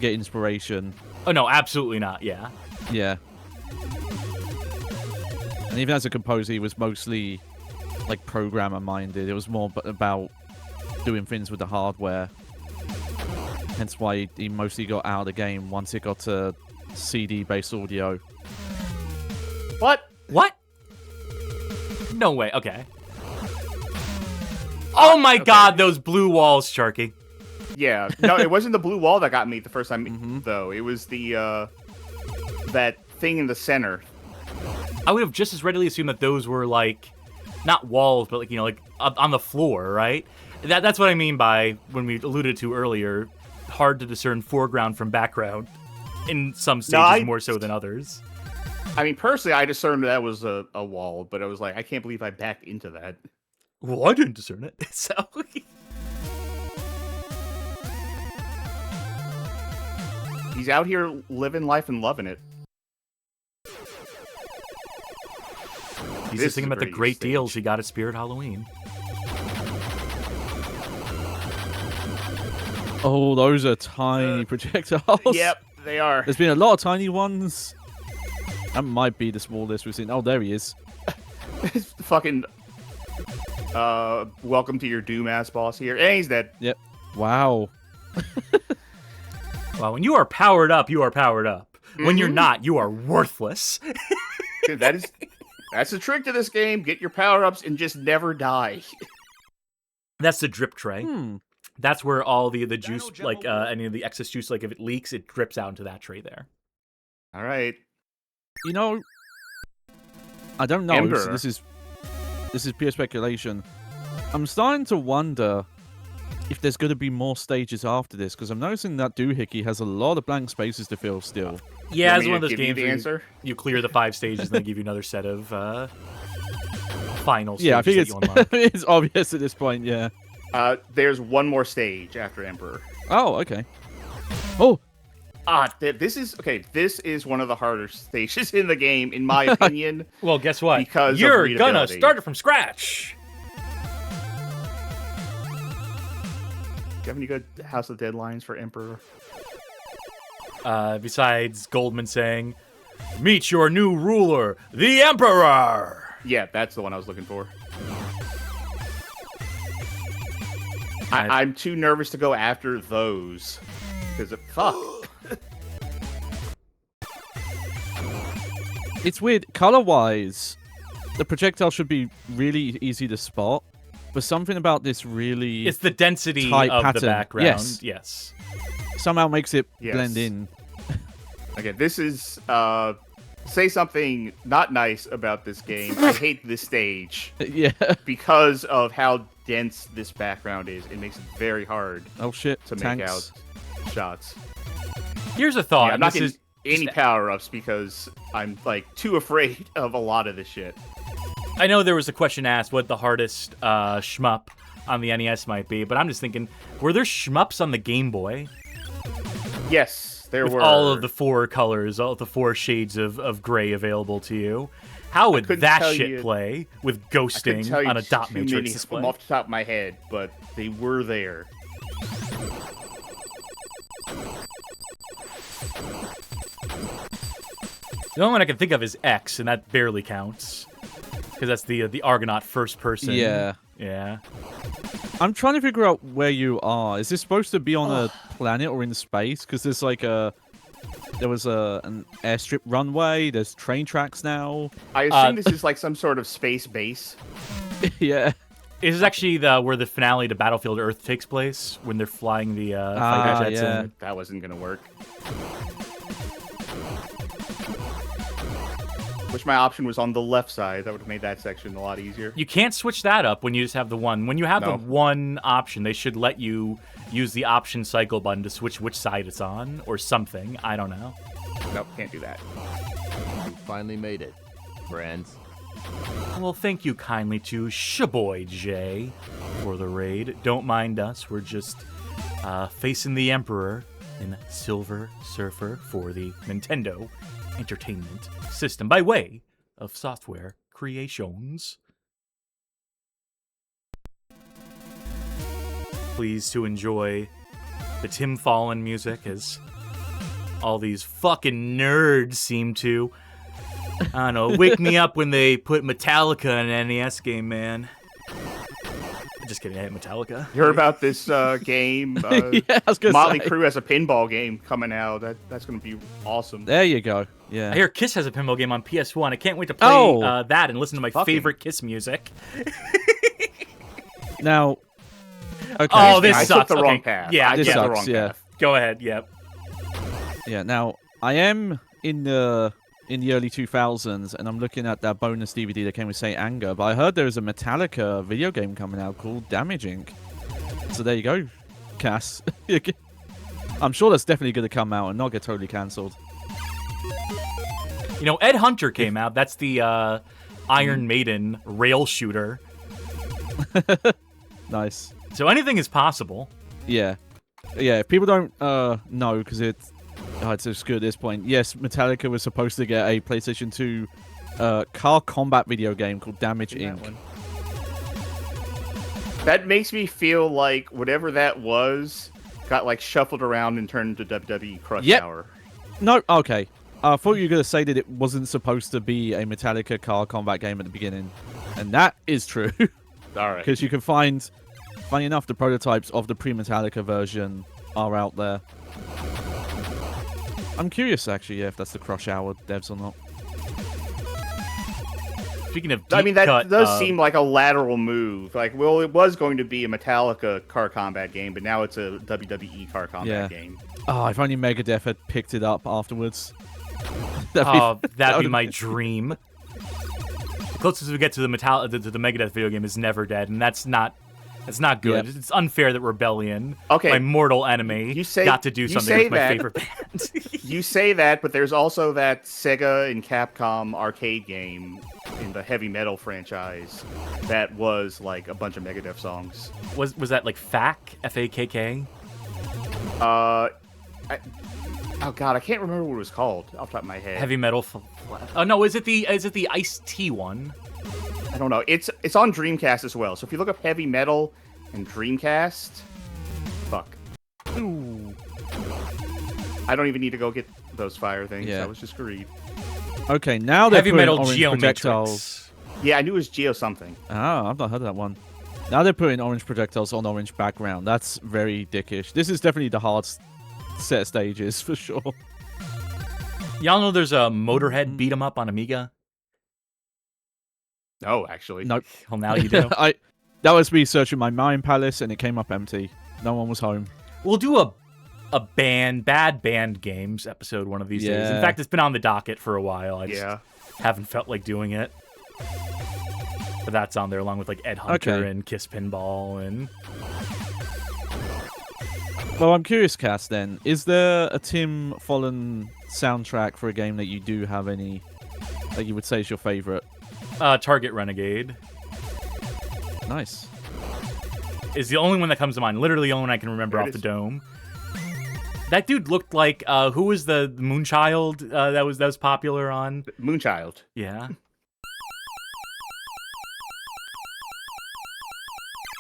get inspiration. Oh no, absolutely not. Yeah. Yeah. And even as a composer, he was mostly like programmer minded. It was more about doing things with the hardware. Hence why he mostly got out of the game once it got to CD-based audio. What? No way. Okay. Oh my God, those blue walls, Charkie. Yeah. No, it wasn't the blue wall that got me the first time, though. It was the that thing in the center. I would have just as readily assumed that those were, like, not walls, but, like, you know, like on the floor, right? That's what I mean by, when we alluded to earlier, hard to discern foreground from background in some stages more so than others. I mean, personally, I discerned that was a wall, but I was like, I can't believe I backed into that. Well, I didn't discern it, so... He's out here living life and loving it. He's just thinking about the great deals he got at Spirit Halloween. Oh, those are tiny projectiles. Yep, they are. There's been a lot of tiny ones. That might be the smallest we've seen. Oh, there he is. Fucking, welcome to your Doom-ass boss here. And he's dead. Yep. Wow. Well, when you are powered up, you are powered up. When you're not, you are worthless. Dude, that's the trick to this game. Get your power-ups and just never die. That's the drip tray. That's where all the juice, like, any of the excess juice, like, if it leaks, it drips out into that tray there. All right. You know, I don't know. Ember. So this is pure speculation. I'm starting to wonder if there's going to be more stages after this, because I'm noticing that Doohickey has a lot of blank spaces to fill still. Yeah, it's one of those give you games the where answer? you clear the 5 stages and they give you another set of final stages. Yeah, I think that you unlock. it's obvious at this point, yeah. There's one more stage after Emperor. Oh, okay. Oh! This is one of the harder stages in the game, in my opinion. Well, guess what? Because you're of gonna readability. start it from scratch. Do you have any good House of Dead lines for Emperor? Besides Goldman saying, "Meet your new ruler, the Emperor." Yeah, that's the one I was looking for. I'm too nervous to go after those. Because fuck. It's weird. Color-wise, the projectile should be really easy to spot, but something about this really... It's the density tight of pattern. the background. Yes. Yes. somehow makes it Yes. blend in. Okay, this is... say something not nice about this game. I hate this stage. Yeah. Because of how dense this background is. It makes it very hard Oh shit. to Tanks. make out shots. Here's a thought. Yeah, I'm not This getting is any power-ups because I'm, like, too afraid of a lot of this shit. I know there was a question asked what the hardest shmup on the NES might be, but I'm just thinking, were there shmups on the Game Boy? Yes, there With were. all of the 4 colors, all of the 4 shades of gray available to you. How would couldn't that tell shit you- play with I couldn't ghosting tell you on a dot too matrix many display? of them off the top of my head, but they were there. The only one I can think of is X, and that barely counts. Because that's the Argonaut first person. Yeah. Yeah. I'm trying to figure out where you are. Is this supposed to be on a planet or in space? Because there's like there was an airstrip runway. There's train tracks now. I assume this is like some sort of space base. Yeah. This is actually where the finale to Battlefield Earth takes place, when they're flying the fighter jets yeah. in. That wasn't gonna work. Wish my option was on the left side. That would have made that section a lot easier. You can't switch that up when you just have the one. When you have the one option, they should let you use the option cycle button to switch which side it's on, or something. I don't know. Nope, can't do that. You finally made it, friends. Well, thank you kindly to Shaboy J for the raid. Don't mind us. We're just facing the Emperor in Silver Surfer for the Nintendo Entertainment System by way of Software Creations. Pleased to enjoy the Tim Fallon music as all these fucking nerds seem to. I don't know, wake me up when they put Metallica in an NES game, man. Just kidding, I hate Metallica. You heard about this game? Yeah, I was gonna Motley say. Crue has a pinball game coming out. That's going to be awesome. There you go. Yeah. I hear Kiss has a pinball game on PS1. I can't wait to play that and listen to my favorite Kiss music. Now. Okay. Oh, this I sucks. took the wrong Okay. path. Yeah, I This took the sucks, wrong yeah. path. Go ahead, yep. Yeah. Now I am in the early 2000s, and I'm looking at that bonus DVD that came with Saint Anger. But I heard there is a Metallica video game coming out called Damage Inc. So there you go, Cass. I'm sure that's definitely going to come out and not get totally cancelled. You know, Ed Hunter came out. That's the Iron Maiden rail shooter. Nice. So anything is possible. Yeah. Yeah, if people don't know, because it's just good at this point. Yes, Metallica was supposed to get a PlayStation 2 car combat video game called Damage Inc. That makes me feel like whatever that was got like shuffled around and turned into WWE Crush Hour. No, okay. I thought you were going to say that it wasn't supposed to be a Metallica car combat game at the beginning. And that is true. All right. Because you can find, funny enough, the prototypes of the pre-Metallica version are out there. I'm curious, actually, yeah, if that's the Crush Hour devs or not. Speaking of I mean, that cut, does seem like a lateral move. Like, well, it was going to be a Metallica car combat game, but now it's a WWE car combat game. Oh, if only Megadeth had picked it up afterwards. that'd be my dream. The closest we get to the Megadeth video game is Never Dead, and that's not good. Yeah. It's unfair that Rebellion, Okay. my mortal enemy, got to do something with my favorite band. You say that, but there's also that Sega and Capcom arcade game in the heavy metal franchise that was like a bunch of Megadeth songs. Was that like FAK? F-A-K-K? Oh god, I can't remember what it was called off the top of my head. Heavy metal. Oh no, is it the Ice-T one? I don't know. It's on Dreamcast as well. So if you look up heavy metal and Dreamcast, fuck. Ooh. I don't even need to go get those fire things. Yeah. I was just greedy. Okay, now they're Heavy putting metal orange projectiles. Geomatrix. Yeah, I knew it was Geo something. Ah, I've not heard of that one. Now they're putting orange projectiles on orange background. That's very dickish. This is definitely the hard set of stages, for sure. Y'all know there's a Motorhead beat 'em up on Amiga? No, actually. Nope. Well, now you do. That was me searching my Mind Palace, and it came up empty. No one was home. We'll do a bad band games episode one of these days. In Yeah. fact, it's been on the docket for a while. I just Yeah. haven't felt like doing it. But that's on there along with like Ed Hunter Okay. and Kiss Pinball and Well, I'm curious, Cass, then. Is there a Tim Fallon soundtrack for a game that you do have any, that you would say is your favorite? Target Renegade Nice. is the only one that comes to mind. Literally the only one I can remember There it off the is. dome. That dude looked like who was the Moonchild that was popular on? Moonchild. Yeah.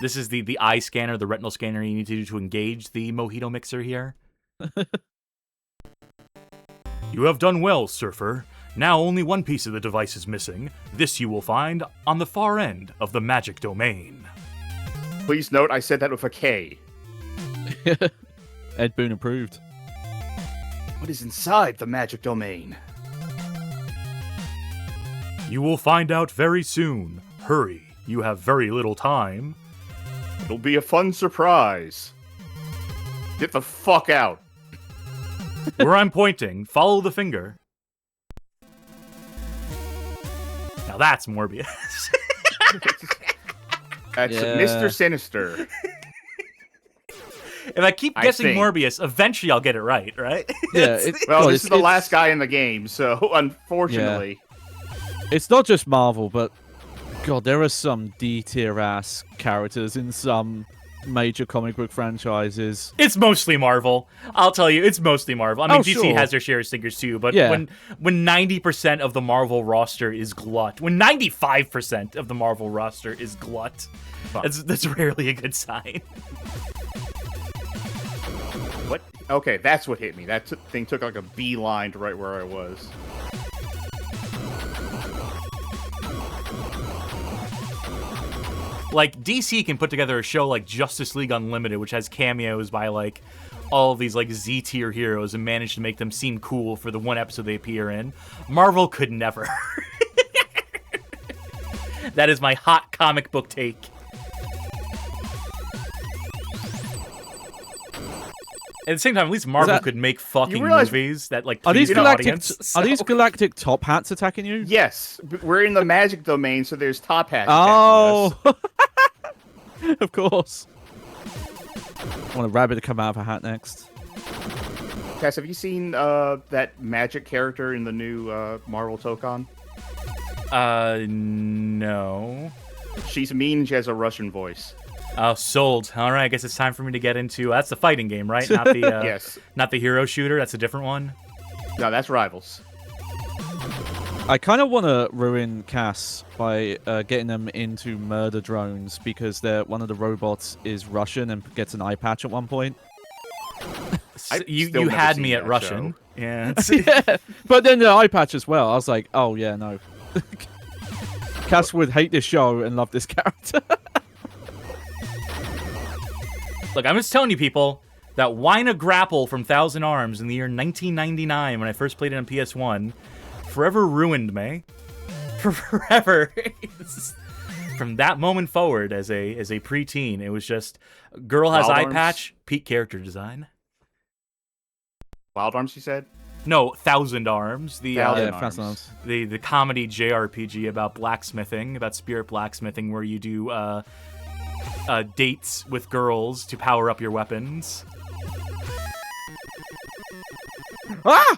This is the eye scanner, the retinal scanner you need to do to engage the mojito mixer here. You have done well, Surfer. Now only one piece of the device is missing. This you will find on the far end of the Magik Domain. Please note, I said that with a K. Ed Boon approved. What is inside the Magik Domain? You will find out very soon. Hurry, you have very little time. It'll be a fun surprise. Get the fuck out. Where I'm pointing, follow the finger. Now that's Morbius. That's Yeah. Mr. Sinister. If I keep I guessing think. Morbius, eventually I'll get it right? Yeah, Well, God, this is the last guy in the game, so unfortunately. It's not just Marvel, but God, there are some D-tier ass characters in some major comic book franchises. It's mostly Marvel. I'll tell you, it's mostly Marvel. I mean, Oh, DC sure. has their share of stinkers too, but Yeah. when 90% of the Marvel roster is glut, when 95% of the Marvel roster is glut, that's rarely a good sign. What? Okay, that's what hit me. That thing took like a beeline to right where I was. Like, DC can put together a show like Justice League Unlimited, which has cameos by, like, all of these, like, Z-tier heroes and manage to make them seem cool for the one episode they appear in. Marvel could never. That is my hot comic book take. At the same time, at least Marvel could make fucking realize- movies that, like, Are please these the galactic? audience. Are these So- galactic top hats attacking you? Yes, we're in the Magik Domain, so there's top hats. Oh, attacking us. of course. I want a rabbit to come out of a hat next. Cass, have you seen that Magic character in the new Marvel Tokon? No. She's mean. She has a Russian voice. Oh, sold. All right, I guess it's time for me to get into... That's the fighting game, right? Not the Yes. not the hero shooter. That's a different one. No, that's Rivals. I kind of want to ruin Cass by getting them into murder drones because one of the robots is Russian and gets an eye patch at one point. You still never had seen me at that Russian. show. Yeah. It's, Yeah, but then the eye patch as well. I was like, oh yeah, no. Cass would hate this show and love this character. Look, I'm just telling you, people, that Whina Grapple from Thousand Arms in the year 1999, when I first played it on PS1, forever ruined me. Forever. From that moment forward, as a preteen, it was just girl has Wild eye Arms? patch, peak character design. Wild Arms, you said? No, Thousand Arms, the Thousand Yeah, Thousand Arms. the comedy JRPG about blacksmithing, about spirit blacksmithing, where you do dates with girls to power up your weapons. Ah!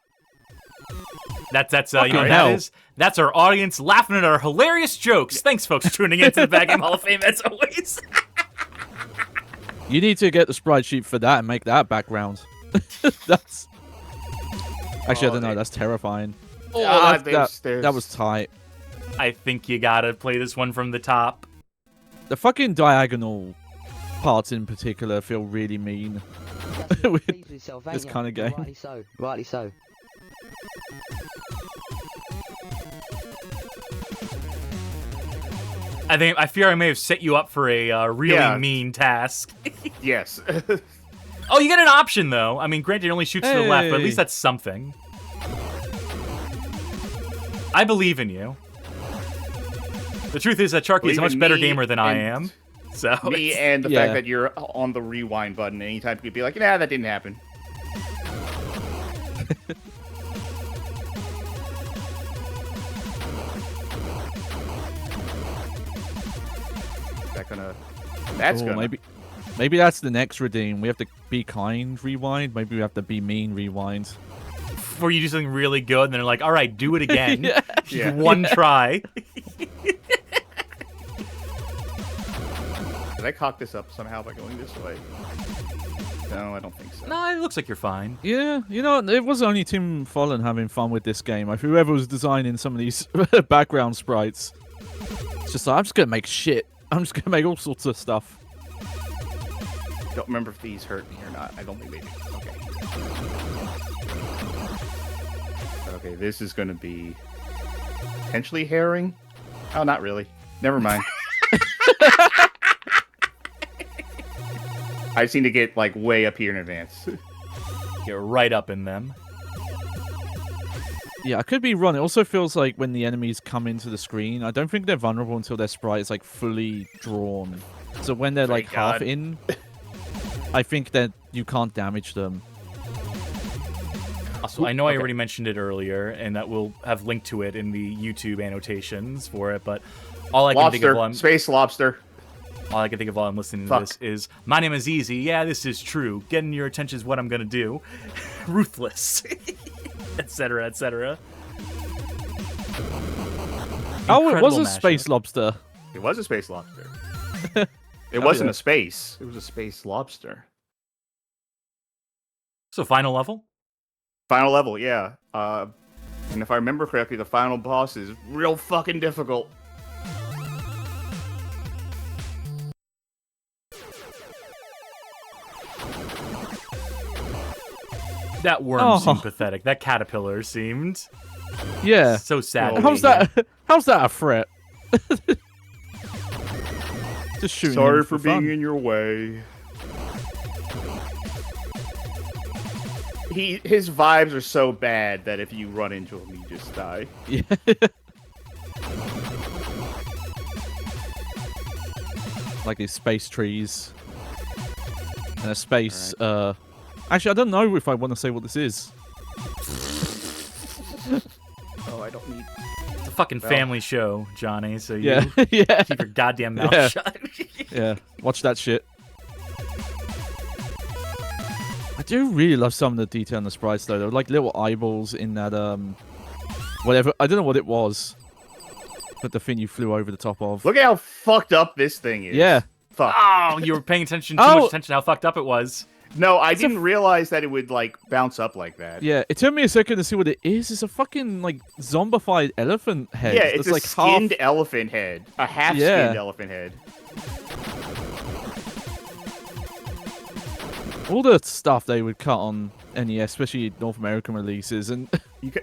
That's you Fucking know what hell. that is? That's our audience laughing at our hilarious jokes. Thanks, folks, for tuning into the Bad Game Hall of Fame as always. You need to get the sprite sheet for that and make that background. That's actually, I don't know. That's terrifying. That was tight. I think you gotta play this one from the top. The fucking diagonal parts in particular feel really mean with this kind of game. Rightly so. Rightly so. I fear I may have set you up for a really Yeah. mean task. Yes. Oh, you get an option though. I mean, granted, it only shoots to the left, but at Hey. least that's something. I believe in you. The truth is that Charkie is a Believe much in better me gamer than I and- am. So Me it's- and the Yeah. fact that you're on the rewind button anytime you could be like, nah, that didn't happen. That's Oh, gonna. maybe that's the next redeem. We have to be kind rewind. Maybe we have to be mean rewind. where you do something really good, and then they're like, "All right, do it again." Yeah. Yeah. One try. Did I cock this up somehow by going this way? No, I don't think so. No, it looks like you're fine. Yeah, you know, it was only Tim Follen having fun with this game. Like, whoever was designing some of these background sprites, it's just like, I'm just gonna make shit. I'm just gonna make all sorts of stuff. Don't remember if these hurt me or not. I don't think they do. Okay. Okay, this is going to be potentially herring. Oh, not really. Never mind. I just need to get like way up here in advance. Get right up in them. Yeah, I could be wrong. It also feels like when the enemies come into the screen, I don't think they're vulnerable until their sprite is like fully drawn. So when they're like half in, I think that you can't damage them. Also, I know I already mentioned it earlier, and that we'll have linked to it in the YouTube annotations for it, but all I can think of while Space lobster. All I can think of while I'm listening to this is, my name is Easy. Yeah, this is true. Getting your attention is what I'm going to do. Ruthless. Etc., etc. Oh, it was a space lobster. It was a space lobster. It wasn't a space. It was a space lobster. So, final level? Final level, yeah. And if I remember correctly, the final boss is real fucking difficult. That worm seemed pathetic. That caterpillar seemed... Yeah. So sad. How's that a threat? Just shooting. Sorry for being in your way. His vibes are so bad that if you run into him, you just die. Yeah. Like these space trees. And a space, Actually, I don't know if I want to say what this is. Oh, I don't need... It's a fucking family show, Johnny, so you yeah. keep your goddamn mouth shut. Yeah, watch that shit. I do really love some of the detail in the sprites, though. There were like little eyeballs in that, whatever. I don't know what it was. But the thing you flew over the top of. Look at how fucked up this thing is. Yeah. Fuck. Oh, you were paying attention too much attention to how fucked up it was. No, I didn't realize that it would, like, bounce up like that. Yeah, it took me a second to see what it is. It's a fucking, like, zombified elephant head. Yeah, it's a like skinned elephant head. A half-skinned elephant head. All the stuff they would cut on NES, especially North American releases, and...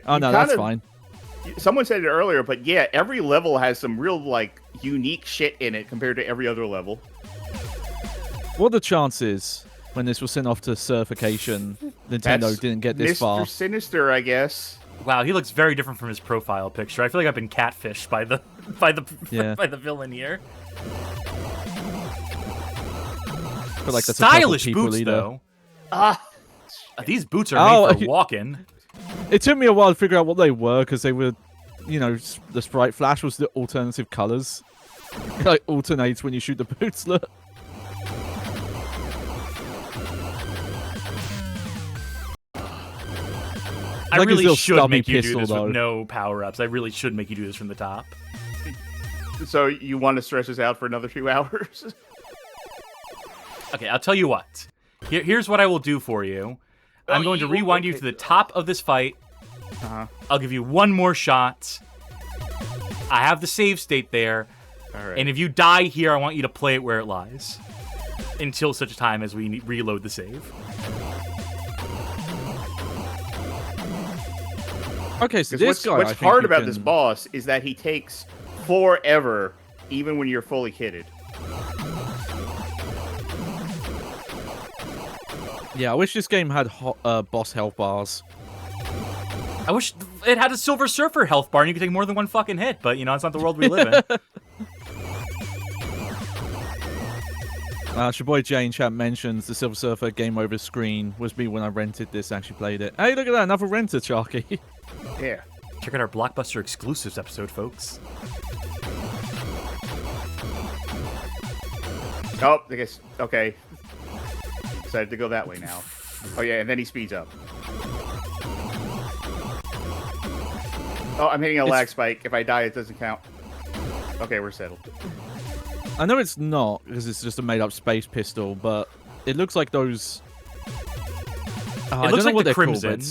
oh, no, that's fine. Someone said it earlier, but yeah, every level has some real, like, unique shit in it compared to every other level. What are the chances... when this was sent off to certification, Nintendo didn't get this far. Mr. Sinister, I guess. Wow, he looks very different from his profile picture. I feel like I've been catfished by the by the villain here. But like that's stylish a people boots, leader. though. These boots are made for walking. It took me a while to figure out what they were because they were, you know, the sprite flash was the alternative colors. It like alternates when you shoot the boots. Look. I like really should make you pistol, do this though. with no power-ups. I really should make you do this from the top. So you want to stretch this out for another 2 hours? Okay, I'll tell you what. Here's what I will do for you. I'm going to rewind you to the top of this fight. I'll give you one more shot. I have the save state there. All right. And if you die here, I want you to play it where it lies. Until such time as we reload the save. Okay, so this guy. What's hard about this boss is that he takes forever, even when you're fully kitted. Yeah, I wish this game had boss health bars. I wish it had a Silver Surfer health bar and you could take more than one fucking hit, but you know, it's not the world we live in. Your boy Jay in chat mentions the Silver Surfer game over screen was me when I rented this, actually played it. Hey, look at that, another renter, Charkie. Yeah. Check out our Blockbuster exclusives episode, folks. Oh, I guess, okay. Decided to go that way now. Oh yeah, and then he speeds up. Oh, I'm hitting a lag spike. If I die, it doesn't count. Okay, we're settled. I know it's not, because it's just a made-up space pistol, but it looks like those... it looks like the Crimson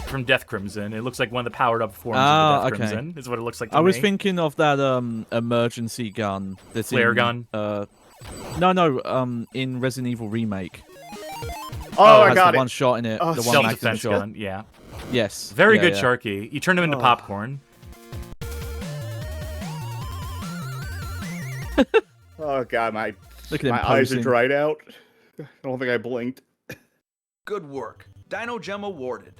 from Death Crimson. It looks like one of the powered-up forms of the Death Crimson, is what it looks like to me. I was thinking of that emergency gun. That's flare gun? No, in Resident Evil Remake. Oh, I has got the it. one shot in it. Oh, the one self-defense shot. gun, yeah. Yes. Very Yeah, good, yeah. Charkie. You turned him into popcorn. Oh god, my Look at him eyes are posing. dried out. I don't think I blinked. Good work. Dino Gem awarded.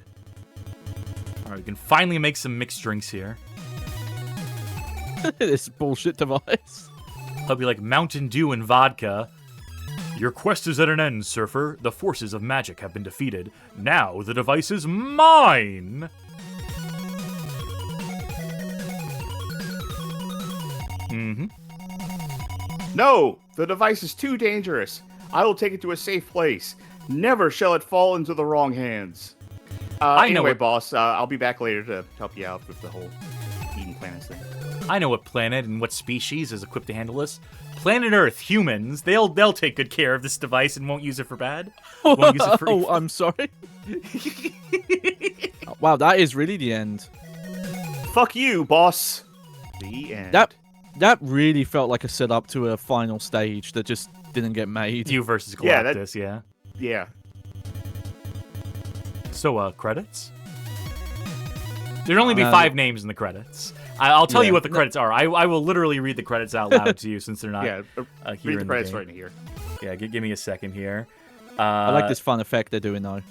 All right, we can finally make some mixed drinks here. This bullshit device. Hope you like Mountain Dew and vodka. Your quest is at an end, Surfer. The forces of magic have been defeated. Now the device is mine! Mm-hmm. No! The device is too dangerous. I will take it to a safe place. Never shall it fall into the wrong hands. I know anyway, what- boss, I'll be back later to help you out with the whole Eden Planets thing. I know what planet and what species is equipped to handle this. Planet Earth, humans, they'll take good care of this device and won't use it for bad. Won't use it for Oh, I'm sorry. Wow, that is really the end. Fuck you, boss. The end. That really felt like a setup to a final stage that just didn't get made. You versus Yeah, Galactus, yeah. Yeah. So, credits? There'd only be 5 names in the credits. I'll tell you Yeah. what the credits are. I will literally read the credits out loud to you since they're not Yeah. here Read the in credits game. right in here. Yeah, give me a second here. I like this fun effect they're doing though.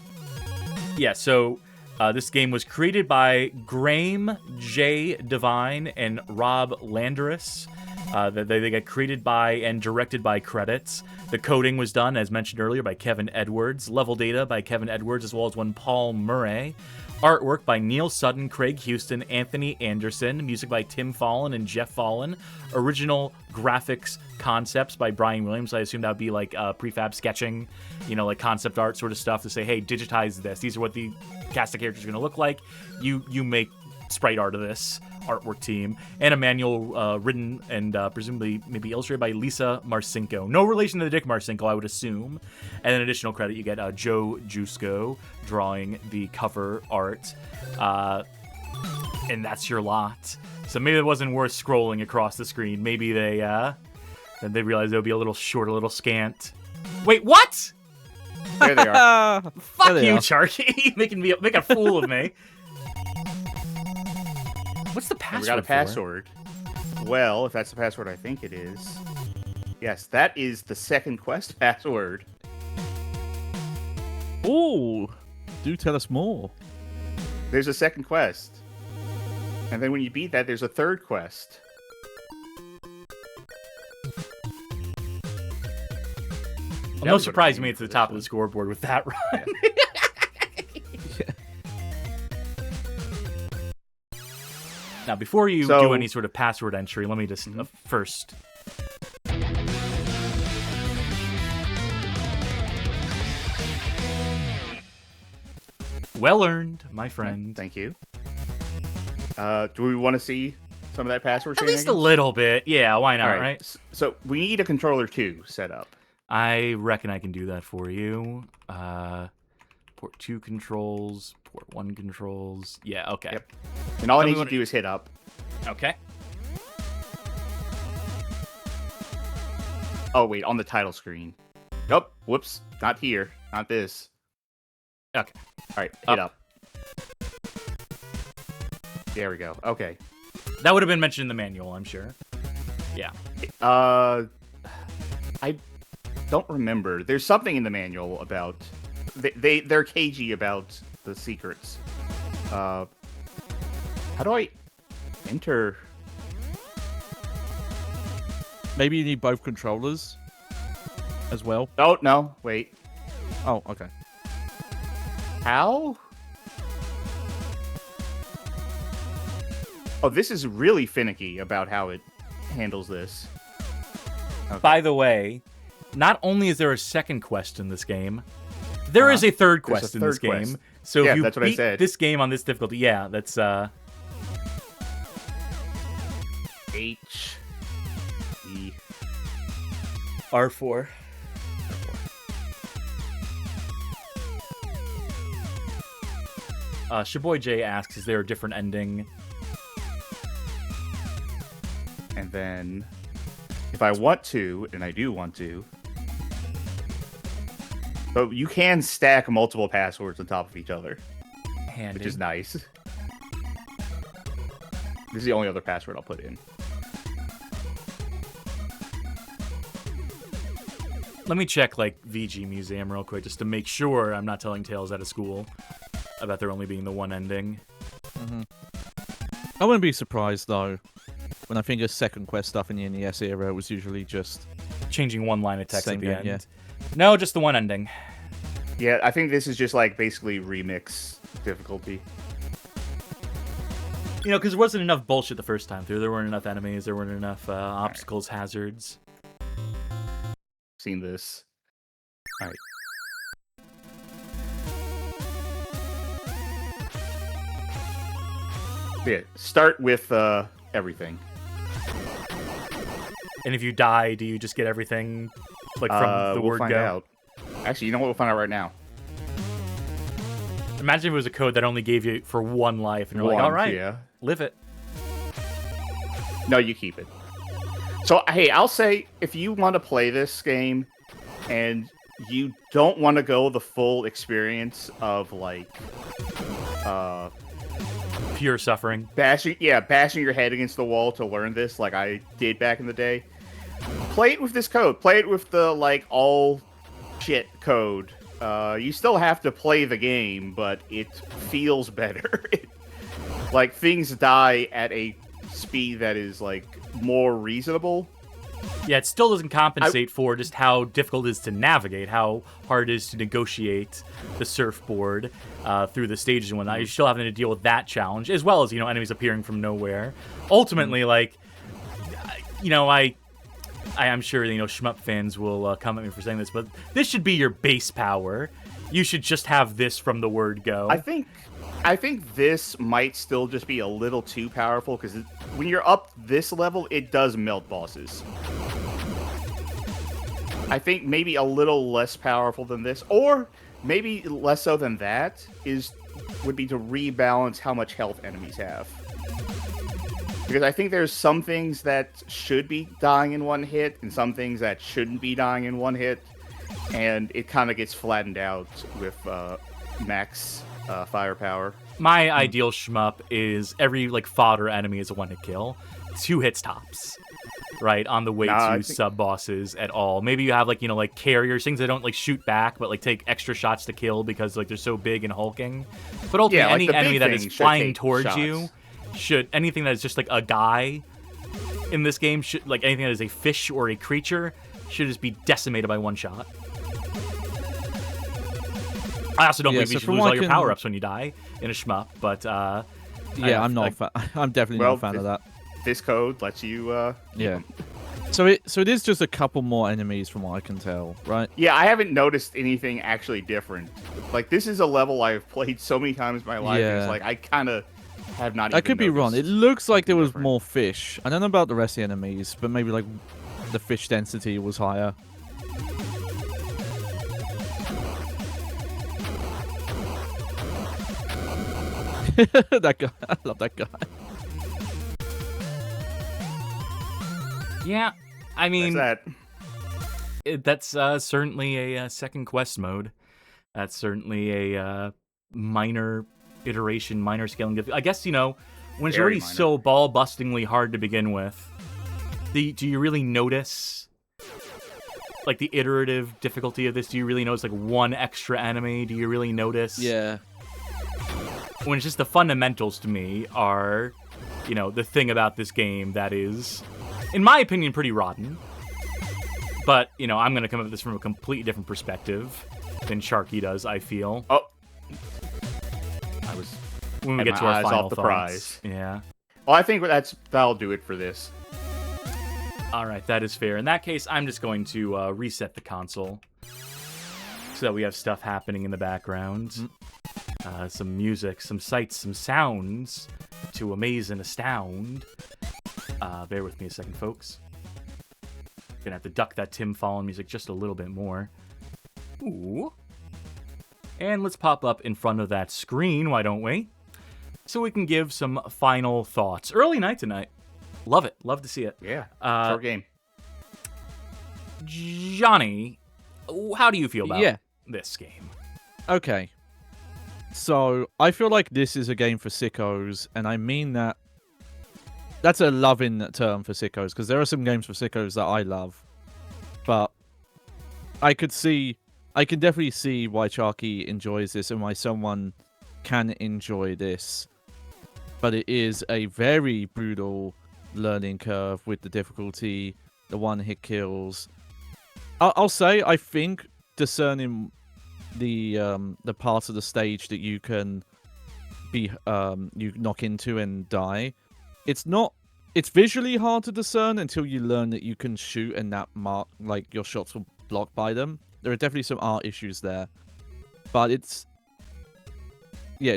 Yeah, so this game was created by Graham J. Devine and Rob Landeris. They got created by and directed by credits. The coding was done, as mentioned earlier, by Kevin Edwards. Level data by Kevin Edwards, as well as one Paul Murray. Artwork by Neil Sutton, Craig Houston, Anthony Anderson. Music by Tim Fallon and Jeff Fallon. Original graphics concepts by Brian Williams. I assume that would be like prefab sketching, like concept art sort of stuff to say, hey, digitize this. These are what the cast of characters are going to look like. You make sprite art of this artwork team. And a manual written and presumably maybe illustrated by Lisa Marcinko. No relation to the Dick Marcinko, I would assume. And an additional credit, you get Joe Jusko drawing the cover art. And that's your lot. So maybe it wasn't worth scrolling across the screen. Maybe they realized it would be a little short, a little scant. Wait, what? There they are. Fuck they you, are. Charky. Make a fool of me. What's the password? We got a for? password. Well, if that's the password I think it is. Yes, that is the second quest password. Ooh, do tell us more. There's a second quest. And then when you beat that, there's a third quest. Well, no surprise you made it to the top of the scoreboard with that run. Now, before you do any sort of password entry, let me just first. Well earned, my friend. Thank you. Do we want to see some of that password? At least a little bit. Yeah, why not, All right? So we need a controller 2 set up. I reckon I can do that for you. Port 2 controls, port 1 controls. Yeah, okay. Yep. And all I Tell me need what to do is hit up. Okay. Oh, wait, on the title screen. Nope. Whoops. Not here. Not this. Okay. All right, hit up. There we go. Okay. That would have been mentioned in the manual, I'm sure. Yeah. I don't remember. There's something in the manual about they're cagey about the secrets. How do I enter? Maybe you need both controllers as well. Oh no! Wait. Oh, okay. How? Oh, this is really finicky about how it handles this. Okay. By the way, not only is there a second quest in this game, there is a third There's a quest in this third quest. game. So Yeah, if you that's what I beat said. this game on this difficulty, yeah, that's H E R4. Shaboy J asks, is there a different ending? And then, if I want to, and I do want to, but you can stack multiple passwords on top of each other. Handy. which is nice. This is the only other password I'll put in. Let me check, like, VG Museum real quick, just to make sure I'm not telling tales out of school about there only being the one ending. I wouldn't be surprised, though, when I think of second quest stuff in the NES era, it was usually just... Changing one line of text Same at the game, end. yeah. No, just the one ending. Yeah, I think this is just like basically remix difficulty. You know, because there wasn't enough bullshit the first time through. There weren't enough enemies. There weren't enough obstacles, hazards. Seen this. All right. Yeah, start with everything. And if you die, do you just get everything, like, from the we'll word find go? out. Actually, you know what? We'll find out right now. Imagine if it was a code that only gave you for one life, and you're like, all right, Yeah. live it. No, you keep it. So, hey, I'll say, if you want to play this game and you don't want to go the full experience of, like, Pure suffering. bashing your head against the wall to learn this, like I did back in the day, play it with this code. Play it with the, like, all shit code. You still have to play the game, but it feels better. Like, things die at a speed that is, like, more reasonable. Yeah, it still doesn't compensate for just how difficult it is to navigate, how hard it is to negotiate the surfboard through the stages and whatnot. You're still having to deal with that challenge, as well as, you know, enemies appearing from nowhere. Ultimately, like, you know, I'm sure, you know, shmup fans will come at me for saying this, but this should be your base power. You should just have this from the word go. I think this might still just be a little too powerful, because when you're up this level, it does melt bosses. I think maybe a little less powerful than this, or maybe less so than that, would be to rebalance how much health enemies have. Because I think there's some things that should be dying in one hit, and some things that shouldn't be dying in one hit, and it kind of gets flattened out with max firepower. My ideal shmup is every, like, fodder enemy is a one-hit kill. 2 hits tops. Right, on the way to sub-bosses at all. Maybe you have, like, you know, like, carriers, things that don't, like, shoot back, but, like, take extra shots to kill because, like, they're so big and hulking. But ultimately, Yeah, like, any the enemy big that is thing should flying take towards shots. you anything that is just, like, a guy in this game, like, anything that is a fish or a creature, should just be decimated by one shot. I also don't believe you should lose all your power-ups when you die in a shmup, but, yeah, I'm not I'm definitely not a fan of that. This code lets you, Yeah. So it is just a couple more enemies from what I can tell, right? Yeah, I haven't noticed anything actually different. Like, this is a level I've played so many times in my life, Yeah. it's like, I kind of have not I even could be wrong. It noticed looks like there was different. more fish. I don't know about the rest of the enemies, but maybe, like, the fish density was higher. That guy. I love that guy. yeah, I mean... That's that. That's certainly a second quest mode. That's certainly a minor iteration, minor scaling. I guess, you know, when it's Very already minor. so ball-bustingly hard to begin with, do you really notice, like, the iterative difficulty of this? Do you really notice, like, one extra enemy? Do you really notice? Yeah. When it's just the fundamentals to me are, you know, the thing about this game that is, in my opinion, pretty rotten. But, you know, I'm going to come at this from a completely different perspective than Charkie does, I feel. Oh. I was... When we had get my to our eyes final off the thoughts. prize. Yeah. Well, I think that'll do it for this. All right, that is fair. In that case, I'm just going to reset the console so that we have stuff happening in the background. Some music, some sights, some sounds to amaze and astound. Bear with me a second, folks. Gonna have to duck that Tim Fallon music just a little bit more. Ooh. And let's pop up in front of that screen, why don't we? So we can give some final thoughts. Early night tonight. Love it. Love to see it. Yeah. Short game. Johnny, how do you feel about this game? Okay. So I feel like this is a game for sickos, and I mean that. That's a loving term for sickos, because there are some games for sickos that I love, but I can definitely see why Charkie enjoys this and why someone can enjoy this. But it is a very brutal learning curve with the difficulty, the one-hit kills. I'll say I think discerning the part of the stage that you can be you knock into and die. It's visually hard to discern until you learn that you can shoot and that like your shots will block by them. There are definitely some art issues there, but it's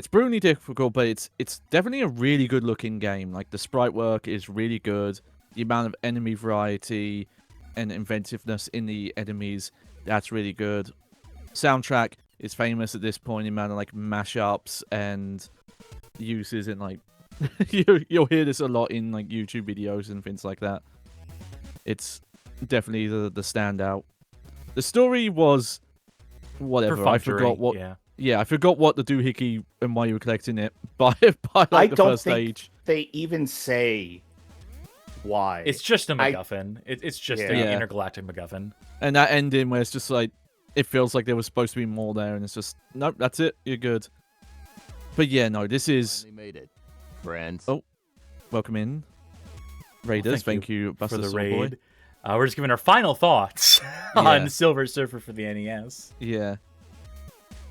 brutally difficult, but it's definitely a really good looking game. Like the sprite work is really good. The amount of enemy variety and inventiveness in the enemies, that's really good. Soundtrack is famous at this point, the amount of like mashups and uses in like you'll hear this a lot in like YouTube videos and things like that. It's definitely the standout. The story was whatever. I forgot what. Yeah, I forgot what the doohickey and why you were collecting it by like the first stage. They even say why. It's just a MacGuffin. It's just an intergalactic MacGuffin. And that ending where it's just like it feels like there was supposed to be more there, and it's just nope, that's it. You're good. But yeah, no, this is. Made it. Friends. Oh, welcome in, Raiders. Well, thank you for the Soul raid. Boy. We're just giving our final thoughts on Silver Surfer for the NES. Yeah,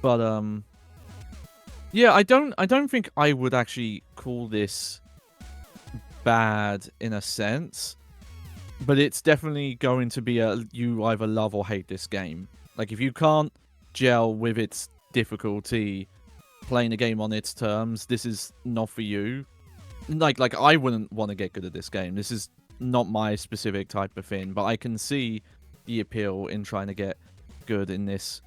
but yeah, I don't think I would actually call this bad in a sense, but it's definitely going to be you either love or hate this game. Like if you can't gel with its difficulty, playing a game on its terms, this is not for you. Like I wouldn't want to get good at this game. This is not my specific type of thing, but I can see the appeal in trying to get good in this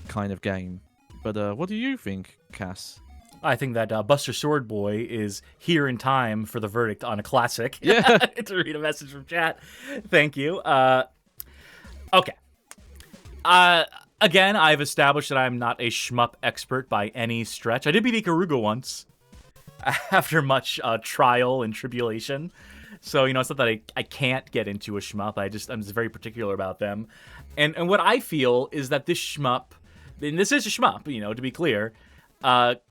kind of game. But what do you think, Cass? I think that Buster Sword Boy is here in time for the verdict on a classic. Yeah. To read a message from chat. Thank you. Okay. Again, I've established that I'm not a shmup expert by any stretch. I did beat Ikaruga once, after much trial and tribulation. So, it's not that I can't get into a shmup. I'm just very particular about them. And what I feel is that this shmup, and this is a shmup, to be clear,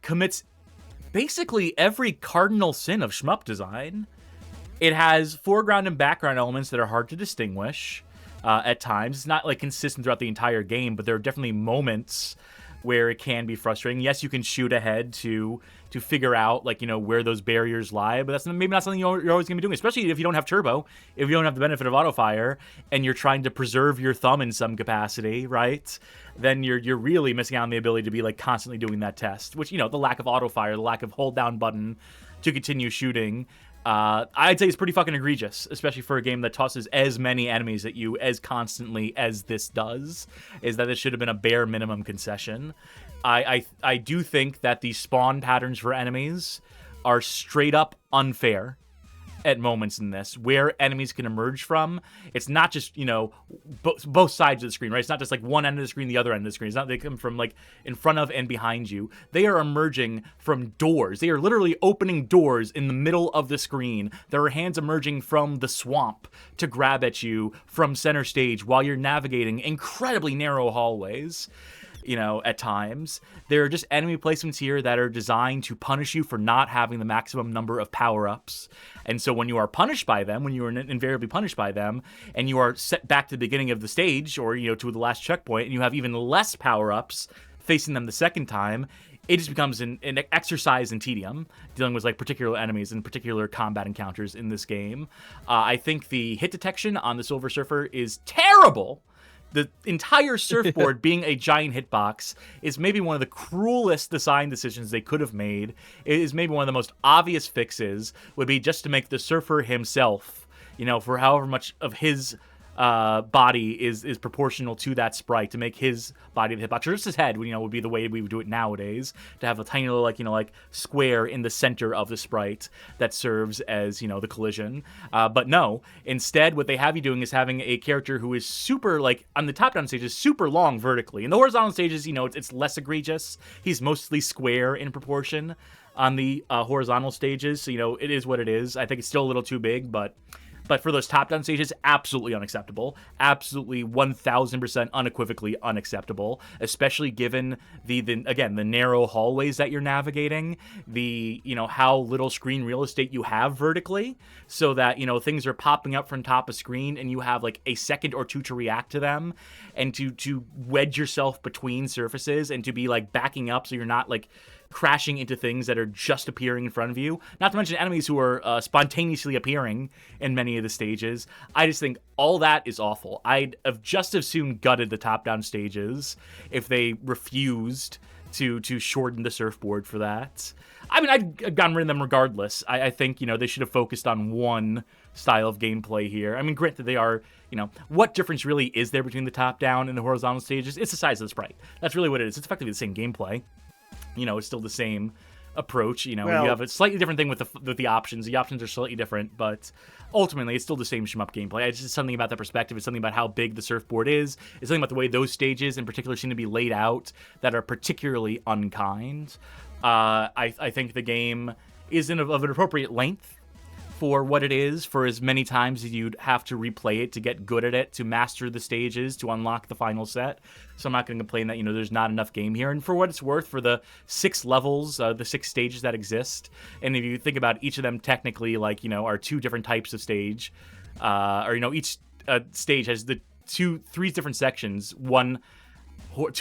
commits basically every cardinal sin of shmup design. It has foreground and background elements that are hard to distinguish. At times. It's not like consistent throughout the entire game, but there are definitely moments where it can be frustrating. Yes, you can shoot ahead to figure out where those barriers lie, but that's maybe not something you're always going to be doing, especially if you don't have turbo, if you don't have the benefit of auto fire, and you're trying to preserve your thumb in some capacity, right? Then you're really missing out on the ability to be constantly doing that test, which the lack of auto fire, the lack of hold down button to continue shooting. I'd say it's pretty fucking egregious, especially for a game that tosses as many enemies at you as constantly as this does, is that it should have been a bare minimum concession. I do think that the spawn patterns for enemies are straight up unfair at moments in this, where enemies can emerge from. It's not just, both sides of the screen, right? It's not just one end of the screen, the other end of the screen. It's not they come from in front of and behind you. They are emerging from doors. They are literally opening doors in the middle of the screen. There are hands emerging from the swamp to grab at you from center stage while you're navigating incredibly narrow hallways. At times. There are just enemy placements here that are designed to punish you for not having the maximum number of power-ups. And so when you are punished by them, when you are invariably punished by them, and you are set back to the beginning of the stage, or, to the last checkpoint, and you have even less power-ups facing them the second time, it just becomes an exercise in tedium, dealing with particular enemies and particular combat encounters in this game. I think the hit detection on the Silver Surfer is terrible. The entire surfboard being a giant hitbox is maybe one of the cruelest design decisions they could have made. It is maybe one of the most obvious fixes would be just to make the surfer himself, for however much of his body is proportional to that sprite, to make his body the hitbox, or just his head, would be the way we would do it nowadays, to have a tiny little square in the center of the sprite that serves as the collision. But no, instead what they have you doing is having a character who is super, on the top down stages, super long vertically. In the horizontal stages, it's less egregious. He's mostly square in proportion on the horizontal stages, so it is what it is. I think it's still a little too big, but for those top-down stages, absolutely unacceptable. Absolutely 1,000% unequivocally unacceptable, especially given the narrow hallways that you're navigating, how little screen real estate you have vertically, so that, things are popping up from top of screen and you have, a second or two to react to them, and to wedge yourself between surfaces and to be, backing up so you're not, crashing into things that are just appearing in front of you. Not to mention enemies who are spontaneously appearing in many of the stages. I just think all that is awful. I'd have just as soon gutted the top-down stages if they refused to shorten the surfboard for that. I mean, I'd gotten rid of them regardless. I think, they should have focused on one style of gameplay here. I mean, granted, they are, what difference really is there between the top-down and the horizontal stages? It's the size of the sprite. That's really what it is. It's effectively the same gameplay. It's still the same approach. You have a slightly different thing with the options. The options are slightly different, but ultimately it's still the same shmup gameplay. It's just something about the perspective. It's something about how big the surfboard is. It's something about the way those stages in particular seem to be laid out that are particularly unkind. I think the game is of an appropriate length for what it is, for as many times as you'd have to replay it to get good at it, to master the stages, to unlock the final set. So I'm not going to complain that, there's not enough game here. And for what it's worth, for the 6 levels, the 6 stages that exist, and if you think about each of them technically, are 2 different types of stage, each stage has the 3 different sections, 2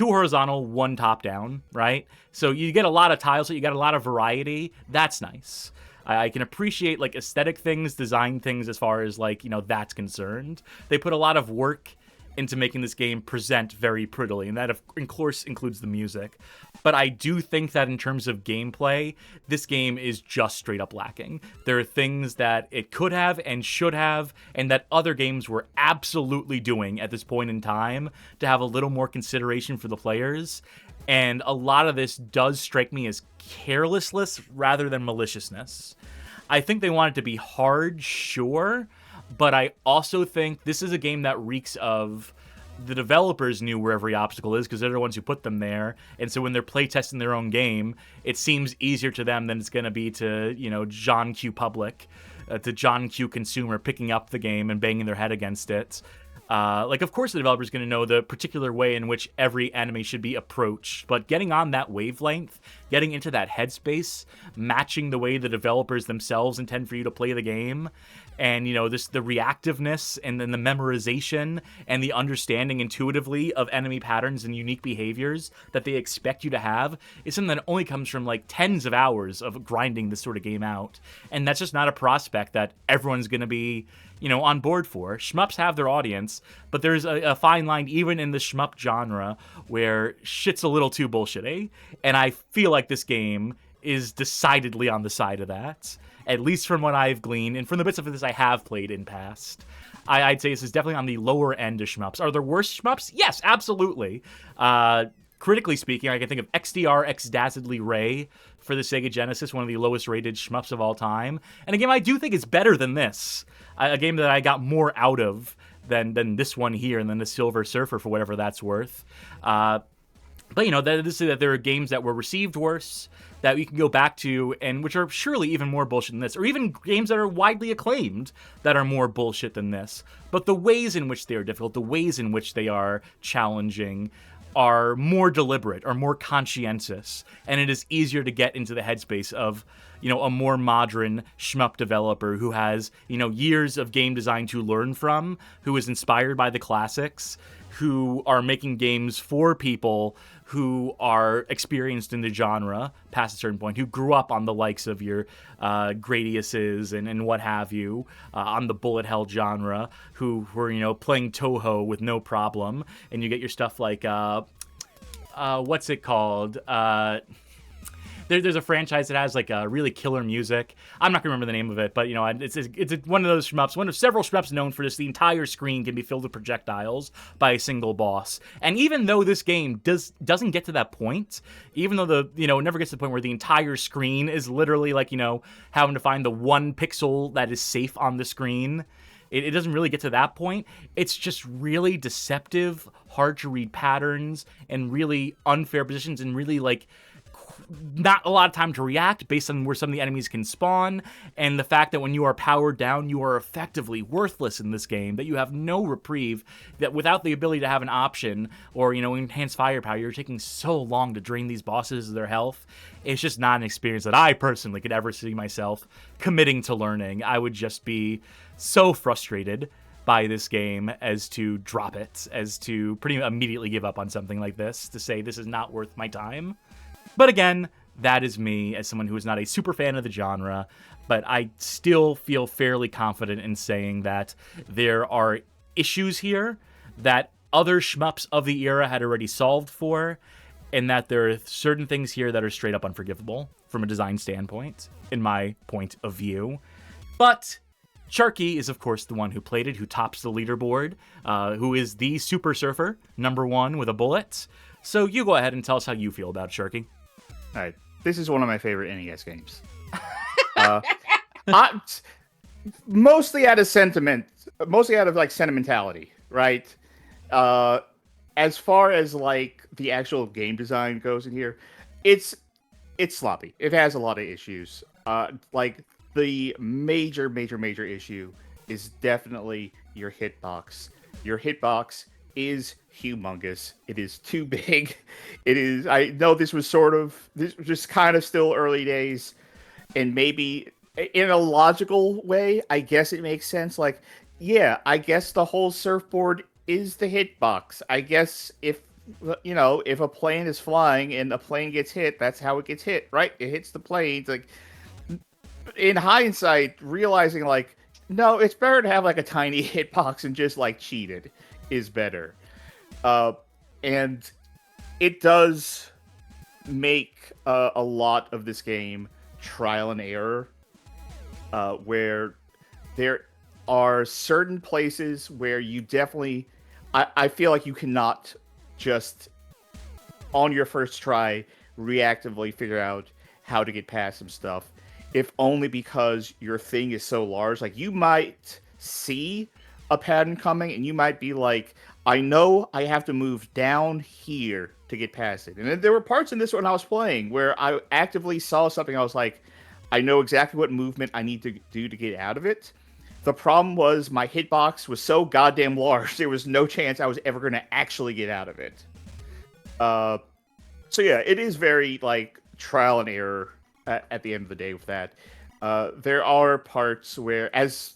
horizontal, 1 top down, right? So you get a lot of tiles, so you get a lot of variety. That's nice. I can appreciate aesthetic things, design things as far as that's concerned. They put a lot of work into making this game present very prettily, and that of course includes the music. But I do think that in terms of gameplay, this game is just straight up lacking. There are things that it could have and should have, and that other games were absolutely doing at this point in time to have a little more consideration for the players. And a lot of this does strike me as carelessness rather than maliciousness. I think they want it to be hard, sure, but I also think this is a game that reeks of the developers knew where every obstacle is because they're the ones who put them there. And so when they're playtesting their own game, it seems easier to them than it's going to be to, John Q. public, to John Q. consumer picking up the game and banging their head against it. Of course the developer's going to know the particular way in which every enemy should be approached, but getting on that wavelength, getting into that headspace, matching the way the developers themselves intend for you to play the game, and, the reactiveness and then the memorization and the understanding intuitively of enemy patterns and unique behaviors that they expect you to have is something that only comes from, tens of hours of grinding this sort of game out. And that's just not a prospect that everyone's going to be, on board for. Shmups have their audience, but there's a fine line even in the shmup genre where shit's a little too bullshit-y. And I feel like this game is decidedly on the side of that, at least from what I've gleaned, and from the bits of this I have played in past. I'd say this is definitely on the lower end of shmups. Are there worse shmups? Yes, absolutely. Critically speaking, I can think of XDR X-Dazzledly Ray for the Sega Genesis, one of the lowest rated shmups of all time. And a game I do think is better than this. A game that I got more out of than this one here and than the Silver Surfer, for whatever that's worth. But, that there are games that were received worse, that we can go back to, and which are surely even more bullshit than this, or even games that are widely acclaimed that are more bullshit than this. But the ways in which they are difficult, the ways in which they are challenging, are more deliberate, are more conscientious, and it is easier to get into the headspace of, a more modern shmup developer who has, years of game design to learn from, who is inspired by the classics, who are making games for people who are experienced in the genre past a certain point, who grew up on the likes of your Gradiuses and what have you, on the bullet hell genre, who were, playing Toho with no problem. And you get your stuff like, what's it called? there's a franchise that has like a really killer music. I'm not gonna remember the name of it, but it's one of those shmups, one of several shmups known for this. The entire screen can be filled with projectiles by a single boss. And even though this game doesn't get to that point, even though it never gets to the point where the entire screen is literally like having to find the one pixel that is safe on the screen. It doesn't really get to that point. It's just really deceptive, hard to read patterns, and really unfair positions, and really like not a lot of time to react based on where some of the enemies can spawn, and the fact that when you are powered down, you are effectively worthless in this game, that you have no reprieve, that without the ability to have an option or, enhanced firepower, you're taking so long to drain these bosses of their health. It's just not an experience that I personally could ever see myself committing to learning. I would just be so frustrated by this game as to drop it, as to pretty immediately give up on something like this, to say this is not worth my time. But again, that is me as someone who is not a super fan of the genre, but I still feel fairly confident in saying that there are issues here that other shmups of the era had already solved for, and that there are certain things here that are straight up unforgivable from a design standpoint, in my point of view. But Charkie is, of course, the one who played it, who tops the leaderboard, who is the Super Surfer, #1 with a bullet. So you go ahead and tell us how you feel about Charkie. All right, this is one of my favorite NES games. Mostly out of sentimentality, right? As far as like the actual game design goes in here, it's sloppy. It has a lot of issues. Like the major issue is definitely your hitbox. Your hitbox is humongous. It is too big. It is. I know this was just kind of still early days, and maybe in a logical way, I guess it makes sense. Like, yeah, I guess the whole surfboard is the hitbox. I guess if a plane is flying and a plane gets hit, that's how it gets hit, right? It hits the plane. Like, in hindsight, realizing like, no, it's better to have like a tiny hitbox and just like cheat it is better. And it does make a lot of this game trial and error, where there are certain places where you definitely, I feel like you cannot just on your first try reactively figure out how to get past some stuff, if only because your thing is so large. Like, you might see a pattern coming and you might be like, I know I have to move down here to get past it. And then there were parts in this when I was playing where I actively saw something. I was like, I know exactly what movement I need to do to get out of it. The problem was my hitbox was so goddamn large, there was no chance I was ever going to actually get out of it. So yeah, it is very like trial and error at the end of the day with that. There are parts where, as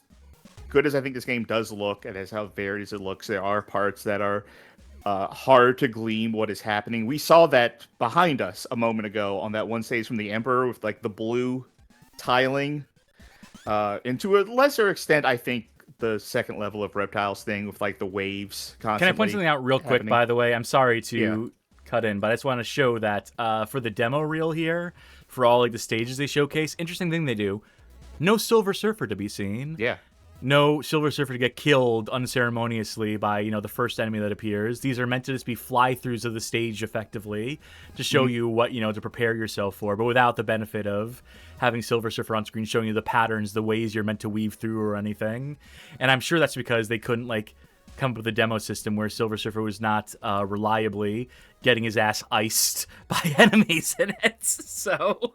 good as I think this game does look, and as how varied as it looks, there are parts that are hard to glean what is happening. We saw that behind us a moment ago on that one stage from the Emperor with like the blue tiling. And to a lesser extent, I think the second level of Reptyls thing with like the waves constantly. Can I point something out real quick, by the way? I'm sorry to cut in, but I just want to show that for the demo reel here, for all like the stages they showcase, interesting thing they do, no Silver Surfer to be seen. Yeah. No Silver Surfer to get killed unceremoniously by, the first enemy that appears. These are meant to just be fly-throughs of the stage effectively to show you what, to prepare yourself for, but without the benefit of having Silver Surfer on screen showing you the patterns, the ways you're meant to weave through or anything. And I'm sure that's because they couldn't, come up with a demo system where Silver Surfer was not reliably getting his ass iced by enemies in it. So,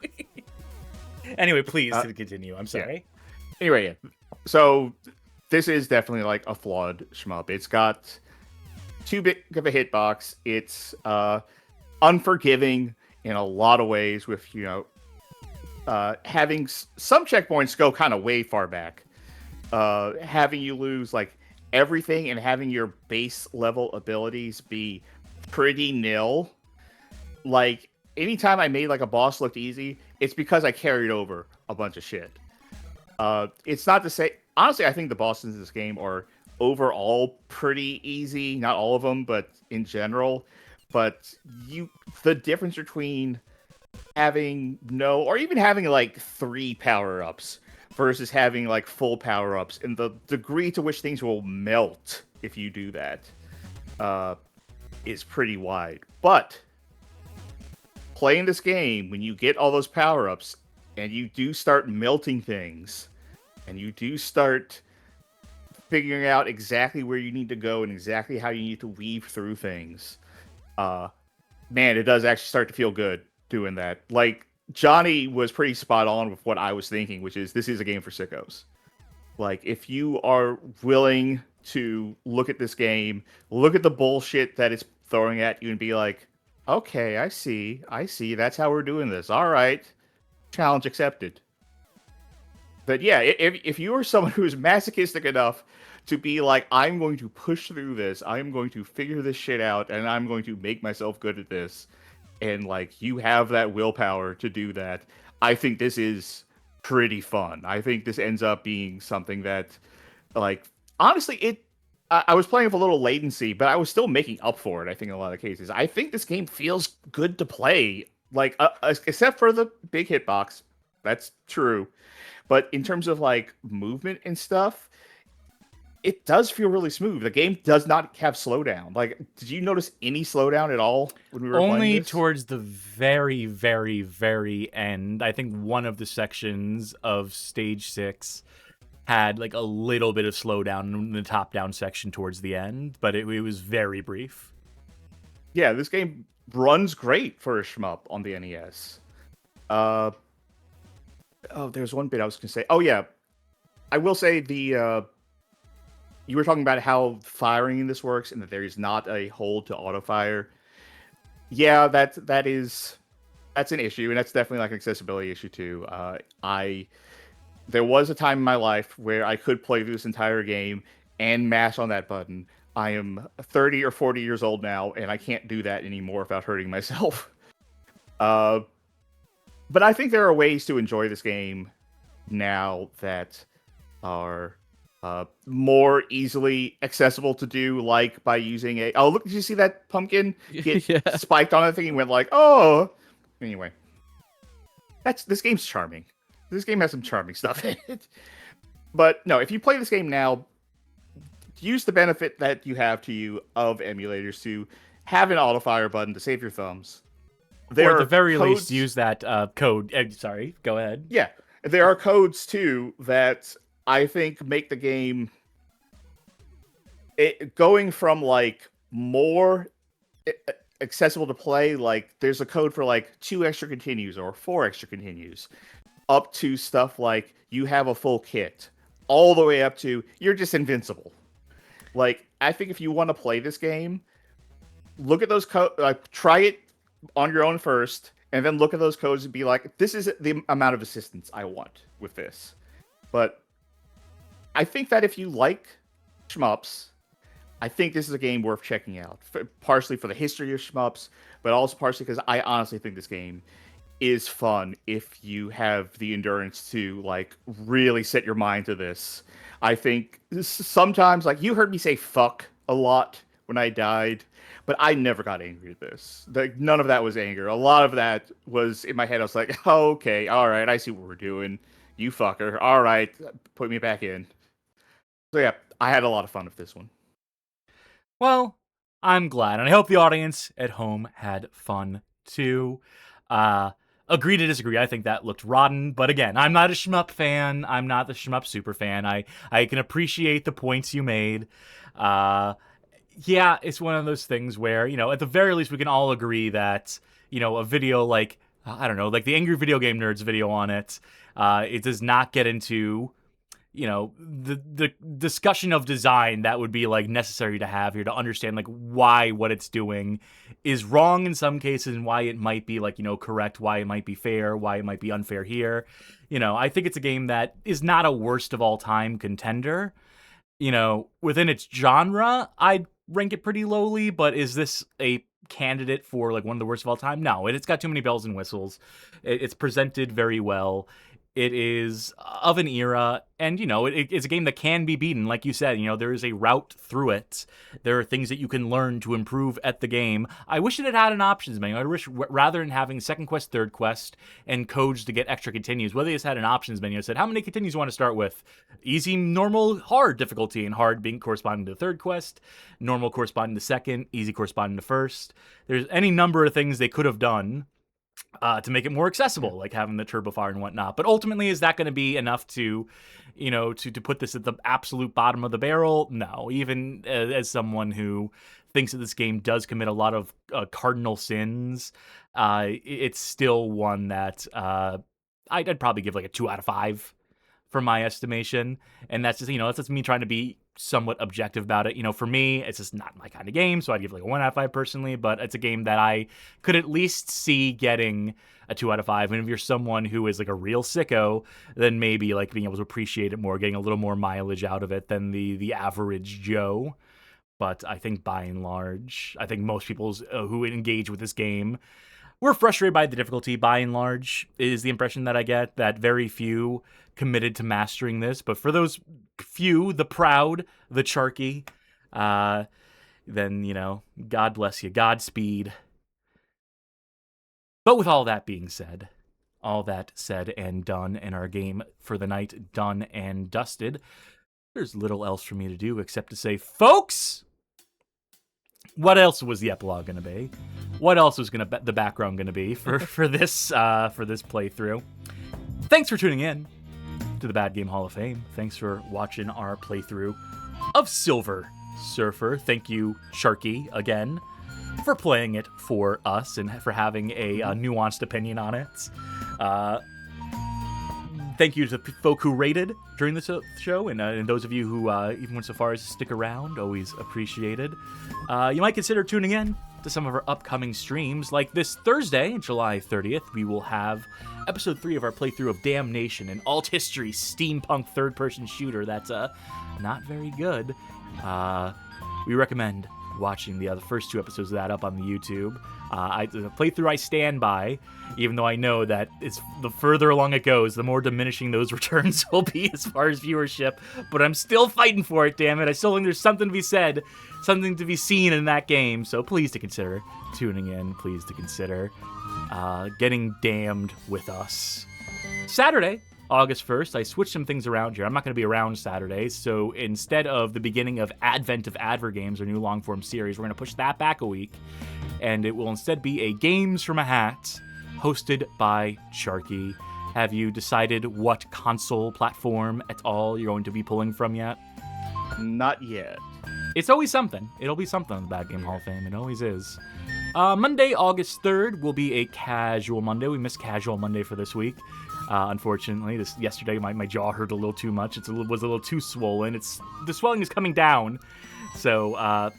anyway, please continue. I'm sorry. Yeah. Anyway, so this is definitely like a flawed shmup. It's got too big of a hitbox. It's unforgiving in a lot of ways, with having some checkpoints go kind of way far back, having you lose like everything, and having your base level abilities be pretty nil. Like, anytime I made like a boss look easy, it's because I carried over a bunch of shit. It's not to say, honestly, I think the bosses in this game are overall pretty easy. Not all of them, but in general. But the difference between having no, or even having like 3 power-ups versus having like full power-ups, and the degree to which things will melt if you do that is pretty wide. But playing this game, when you get all those power-ups and you do start melting things, and you do start figuring out exactly where you need to go and exactly how you need to weave through things, man, it does actually start to feel good doing that. Like, Johnny was pretty spot on with what I was thinking, which is this is a game for sickos. Like, if you are willing to look at this game, look at the bullshit that it's throwing at you and be like, okay, I see, that's how we're doing this. All right, challenge accepted. But yeah, if you are someone who is masochistic enough to be like, I'm going to push through this, I'm going to figure this shit out, and I'm going to make myself good at this, and like you have that willpower to do that, I think this is pretty fun. I think this ends up being something that, like, honestly, I was playing with a little latency, but I was still making up for it, I think, in a lot of cases. I think this game feels good to play, like, except for the big hitbox. That's true. But in terms of, like, movement and stuff, it does feel really smooth. The game does not have slowdown. Like, did you notice any slowdown at all when we were playing Only this? towards the very, very, very end. I think one of the sections of stage 6 had like a little bit of slowdown in the top-down section towards the end, but it was very brief. Yeah, this game runs great for a shmup on the NES. Oh, there's one bit I was going to say. Oh, yeah. I will say you were talking about how firing in this works and that there is not a hold to auto fire. Yeah, that's an issue, and that's definitely like an accessibility issue too. There was a time in my life where I could play through this entire game and mash on that button. I am 30 or 40 years old now, and I can't do that anymore without hurting myself. But I think there are ways to enjoy this game now that are more easily accessible to do, like by using a... Oh, look, did you see that pumpkin get Yeah. spiked on that thing and went like, oh! Anyway. This game's charming. This game has some charming stuff in it. But no, if you play this game now, use the benefit that you have to you of emulators to have an auto fire button to save your thumbs. Or at the very codes... least, use that code. Sorry, go ahead. Yeah, there are codes too that I think make the game going from like more accessible to play. Like there's a code for like 2 extra continues or 4 extra continues, up to stuff like you have a full kit, all the way up to you're just invincible. Like, I think if you want to play this game, look at those codes, try it on your own first, and then look at those codes and be like, this is the amount of assistance I want with this. But I think that if you like shmups, I think this is a game worth checking out. Partially for the history of shmups, but also partially because I honestly think this game is fun if you have the endurance to like really set your mind to this. I think sometimes, like, you heard me say fuck a lot when I died, but I never got angry at this. Like, none of that was anger. A lot of that was in my head. I was like, oh, okay, all right, I see what we're doing. You fucker. All right, put me back in. So yeah, I had a lot of fun with this one. Well, I'm glad, and I hope the audience at home had fun too. Agree to disagree. I think that looked rotten, but again, I'm not a shmup fan. I'm not the shmup super fan. I can appreciate the points you made. Yeah, it's one of those things where, you know, at the very least, we can all agree that, you know, a video like, I don't know, like the Angry Video Game Nerds video on it, it does not get into, you know, the discussion of design that would be like necessary to have here to understand like why what it's doing is wrong in some cases and why it might be like, you know, correct, why it might be fair, why it might be unfair here. You know, I think it's a game that is not a worst of all time contender. You know, within its genre, I'd rank it pretty lowly, but is this a candidate for like one of the worst of all time? No, it's got too many bells and whistles. It's presented very well. It is of an era, and, it's a game that can be beaten. Like you said, there is a route through it. There are things that you can learn to improve at the game. I wish it had had an options menu. I wish, rather than having second quest, third quest, and codes to get extra continues, whether they just had an options menu that said, how many continues you want to start with? Easy, normal, hard difficulty, and hard being corresponding to the third quest, normal corresponding to second, easy corresponding to first. There's any number of things they could have done to make it more accessible, like having the turbo fire and whatnot. But ultimately, is that going to be enough to put this at the absolute bottom of the barrel? No. Even as someone who thinks that this game does commit a lot of cardinal sins, it's still one that I'd probably give like a 2 out of 5 for my estimation. And that's just, that's just me trying to be somewhat objective about it. For me, it's just not my kind of game, so I'd give like a 1 out of 5 personally, but it's a game that I could at least see getting a 2 out of 5. And if you're someone who is like a real sicko, then maybe like being able to appreciate it more, getting a little more mileage out of it than the average Joe. But I think by and large, I think most people who engage with this game were frustrated by the difficulty. By and large is the impression that I get, that very few committed to mastering this. But for those few, the proud, the Charkie, then, God bless you, Godspeed. But with all that being said, all that said and done, and our game for the night done and dusted, there's little else for me to do except to say, folks, what else was the epilogue going to be? What else was the background going to be for this playthrough? Thanks for tuning in to the Bad Game Hall of Fame. Thanks for watching our playthrough of Silver Surfer. Thank you, Charkie, again, for playing it for us and for having a nuanced opinion on it. Thank you to the folk who rated during the show, and those of you who even went so far as to stick around, always appreciated. You might consider tuning in to some of our upcoming streams. Like this Thursday, July 30th, we will have episode 3 of our playthrough of Damnation, an alt history steampunk third-person shooter that's not very good. We recommend watching the first 2 episodes of that up on the YouTube. The playthrough I stand by, even though I know that it's the further along it goes, the more diminishing those returns will be as far as viewership. But I'm still fighting for it, damn it. I still think there's something to be said, something to be seen in that game. So please to consider tuning in. Please to consider getting damned with us. Saturday, August 1st, I switched some things around here. I'm not going to be around Saturday, so instead of the beginning of Advent of Adver Games, our new long-form series, we're going to push that back a week, and it will instead be a Games from a Hat, hosted by Charkie. Have you decided what console platform at all you're going to be pulling from yet? Not yet. It's always something. It'll be something on the Bad Game Hall of Fame. It always is. Monday, August 3rd, will be a casual Monday. We missed casual Monday for this week. Unfortunately, yesterday my jaw hurt a little too much. It was a little too swollen. The swelling is coming down. So,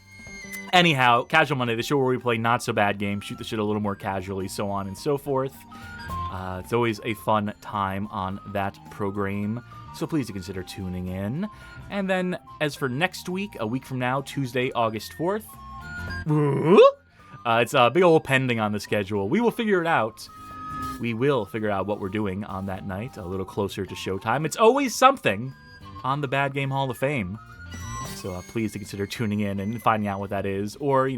anyhow, Casual Monday, the show where we play not so bad games, shoot the shit a little more casually, so on and so forth. It's always a fun time on that program, so please consider tuning in. And then, as for next week, a week from now, Tuesday, August 4th, it's a big old pending on the schedule. We will figure it out. We will figure out what we're doing on that night, a little closer to showtime. It's always something on the Bad Game Hall of Fame. So please consider tuning in and finding out what that is. Or,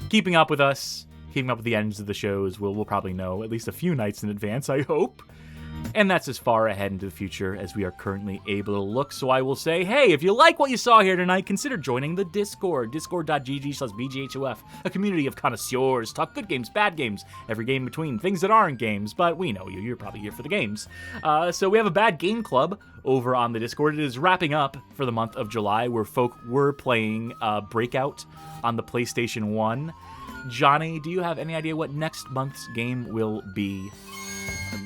keeping up with us, keeping up with the ends of the shows. We'll probably know at least a few nights in advance, I hope. And that's as far ahead into the future as we are currently able to look. So I will say, hey, if you like what you saw here tonight, consider joining the Discord. Discord.gg/BGHOF. A community of connoisseurs. Talk good games, bad games, every game between, things that aren't games. But we know you. You're probably here for the games. So we have a Bad Game Club over on the Discord. It is wrapping up for the month of July, where folk were playing Breakout on the PlayStation 1. Johnny, do you have any idea what next month's game will be?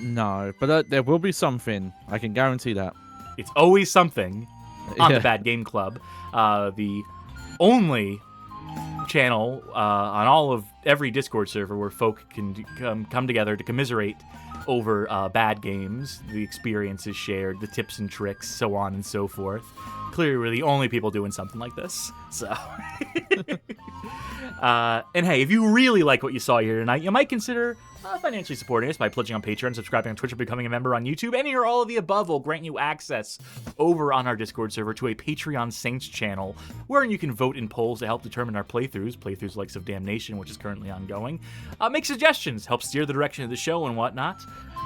No, but there will be something. I can guarantee that. It's always something on the Bad Game Club. The only channel on every Discord server where folk can come together to commiserate over bad games. The experiences shared, the tips and tricks, so on and so forth. Clearly, we're the only people doing something like this. So, and hey, if you really like what you saw here tonight, you might consider financially supporting us by pledging on Patreon, subscribing on Twitch, or becoming a member on YouTube. Any or all of the above will grant you access over on our Discord server to a Patreon Saints channel, wherein you can vote in polls to help determine our playthroughs likes of Damnation, which is currently ongoing, make suggestions, help steer the direction of the show and whatnot,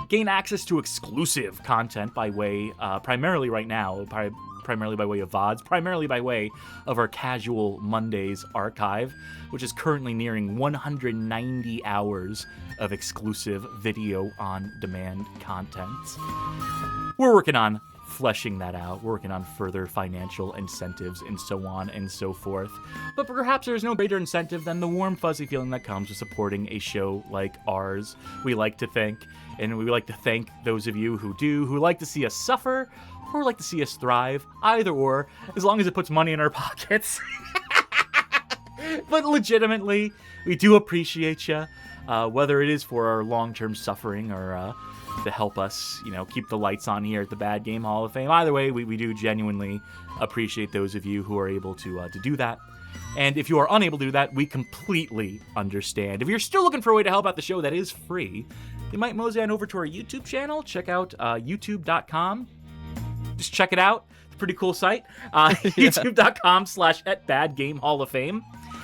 gain access to exclusive content by way, primarily right now, primarily by way of VODs, primarily by way of our Casual Mondays archive, which is currently nearing 190 hours of exclusive video-on-demand content. We're working on fleshing that out, working on further financial incentives and so on and so forth. But perhaps there's no greater incentive than the warm, fuzzy feeling that comes with supporting a show like ours. We like to think, and we like to thank those of you who like to see us suffer, or like to see us thrive, either or, as long as it puts money in our pockets. But legitimately, we do appreciate you, whether it is for our long-term suffering or to help us, keep the lights on here at the Bad Game Hall of Fame. Either way, we do genuinely appreciate those of you who are able to do that. And if you are unable to do that, we completely understand. If you're still looking for a way to help out the show that is free, you might mosey on over to our YouTube channel. Check out youtube.com. Just check it out. It's a pretty cool site. youtube.com/@badgamehallofame.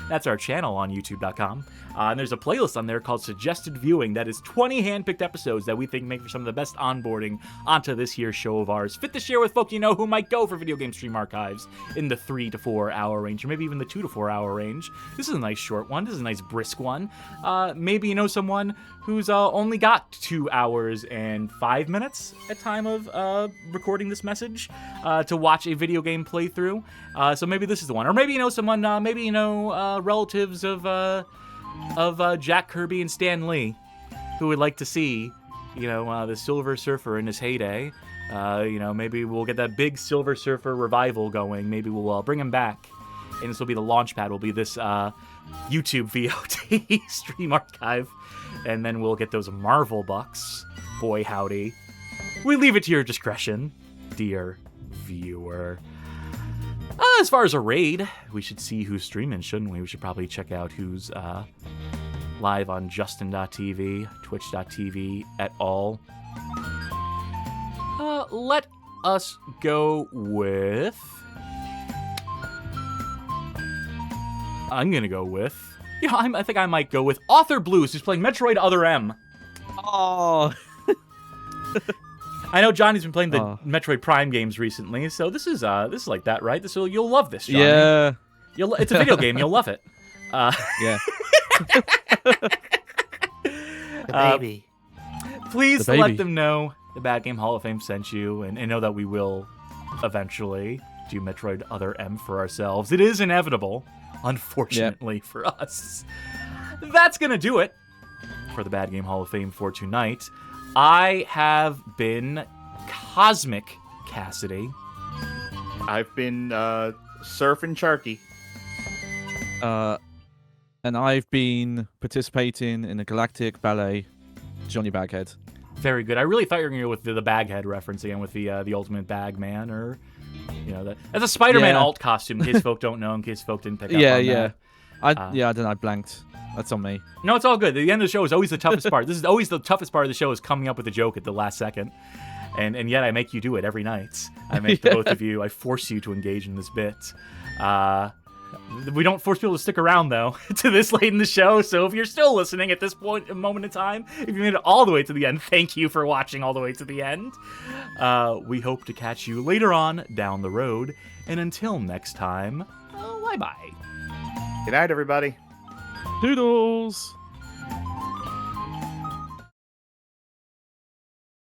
That's our channel on youtube.com. And there's a playlist on there called Suggested Viewing that is 20 hand-picked episodes that we think make for some of the best onboarding onto this here show of ours. Fit to share with folk you know who might go for video game stream archives in the 3 to 4 hour range, or maybe even the 2 to 4 hour range. This is a nice short one. This is a nice brisk one. Maybe you know someone who's only got 2 hours and 5 minutes at time of recording this message to watch a video game playthrough. So maybe this is the one. Or maybe you know someone, relatives of Jack Kirby and Stan Lee, who would like to see, the Silver Surfer in his heyday. Maybe we'll get that big Silver Surfer revival going. Maybe we'll bring him back, and this will be the launch pad. Will be this YouTube VOD stream archive, and then we'll get those Marvel bucks. Boy, howdy. We leave it to your discretion, dear viewer. As far as a raid, we should see who's streaming, shouldn't we? We should probably check out who's live on Justin.tv, Twitch.tv, et al. Let us go with... I'm going to go with... I think I might go with Author Blues, who's playing Metroid Other M. Oh... I know Johnny's been playing the Metroid Prime games recently, so this is like that, right? You'll love this, Johnny. Yeah. It's a video game. You'll love it. Yeah. The baby. Please The baby. let them know the Bad Game Hall of Fame sent you, and know that we will eventually do Metroid Other M for ourselves. It is inevitable, unfortunately for us. That's gonna do it for the Bad Game Hall of Fame for tonight. I have been Cosmic Cassidy. I've been surfing Charkie. And I've been participating in the Galactic Ballet, Johnny Baghead. Very good. I really thought you were going to go with the Baghead reference again with the Ultimate Bag Man, or that's a Spider-Man alt costume. In case folk don't know, in case folk didn't pick up on that. I don't know. I blanked. That's on me. No, it's all good. The end of the show is always the toughest part. This is always the toughest part of the show, is coming up with a joke at the last second. And yet I make you do it every night. I make the both of you, I force you to engage in this bit. We don't force people to stick around, though, to this late in the show. So if you're still listening at this moment in time, if you made it all the way to the end, thank you for watching all the way to the end. We hope to catch you later on down the road. And until next time, bye-bye. Good night, everybody. Doodles!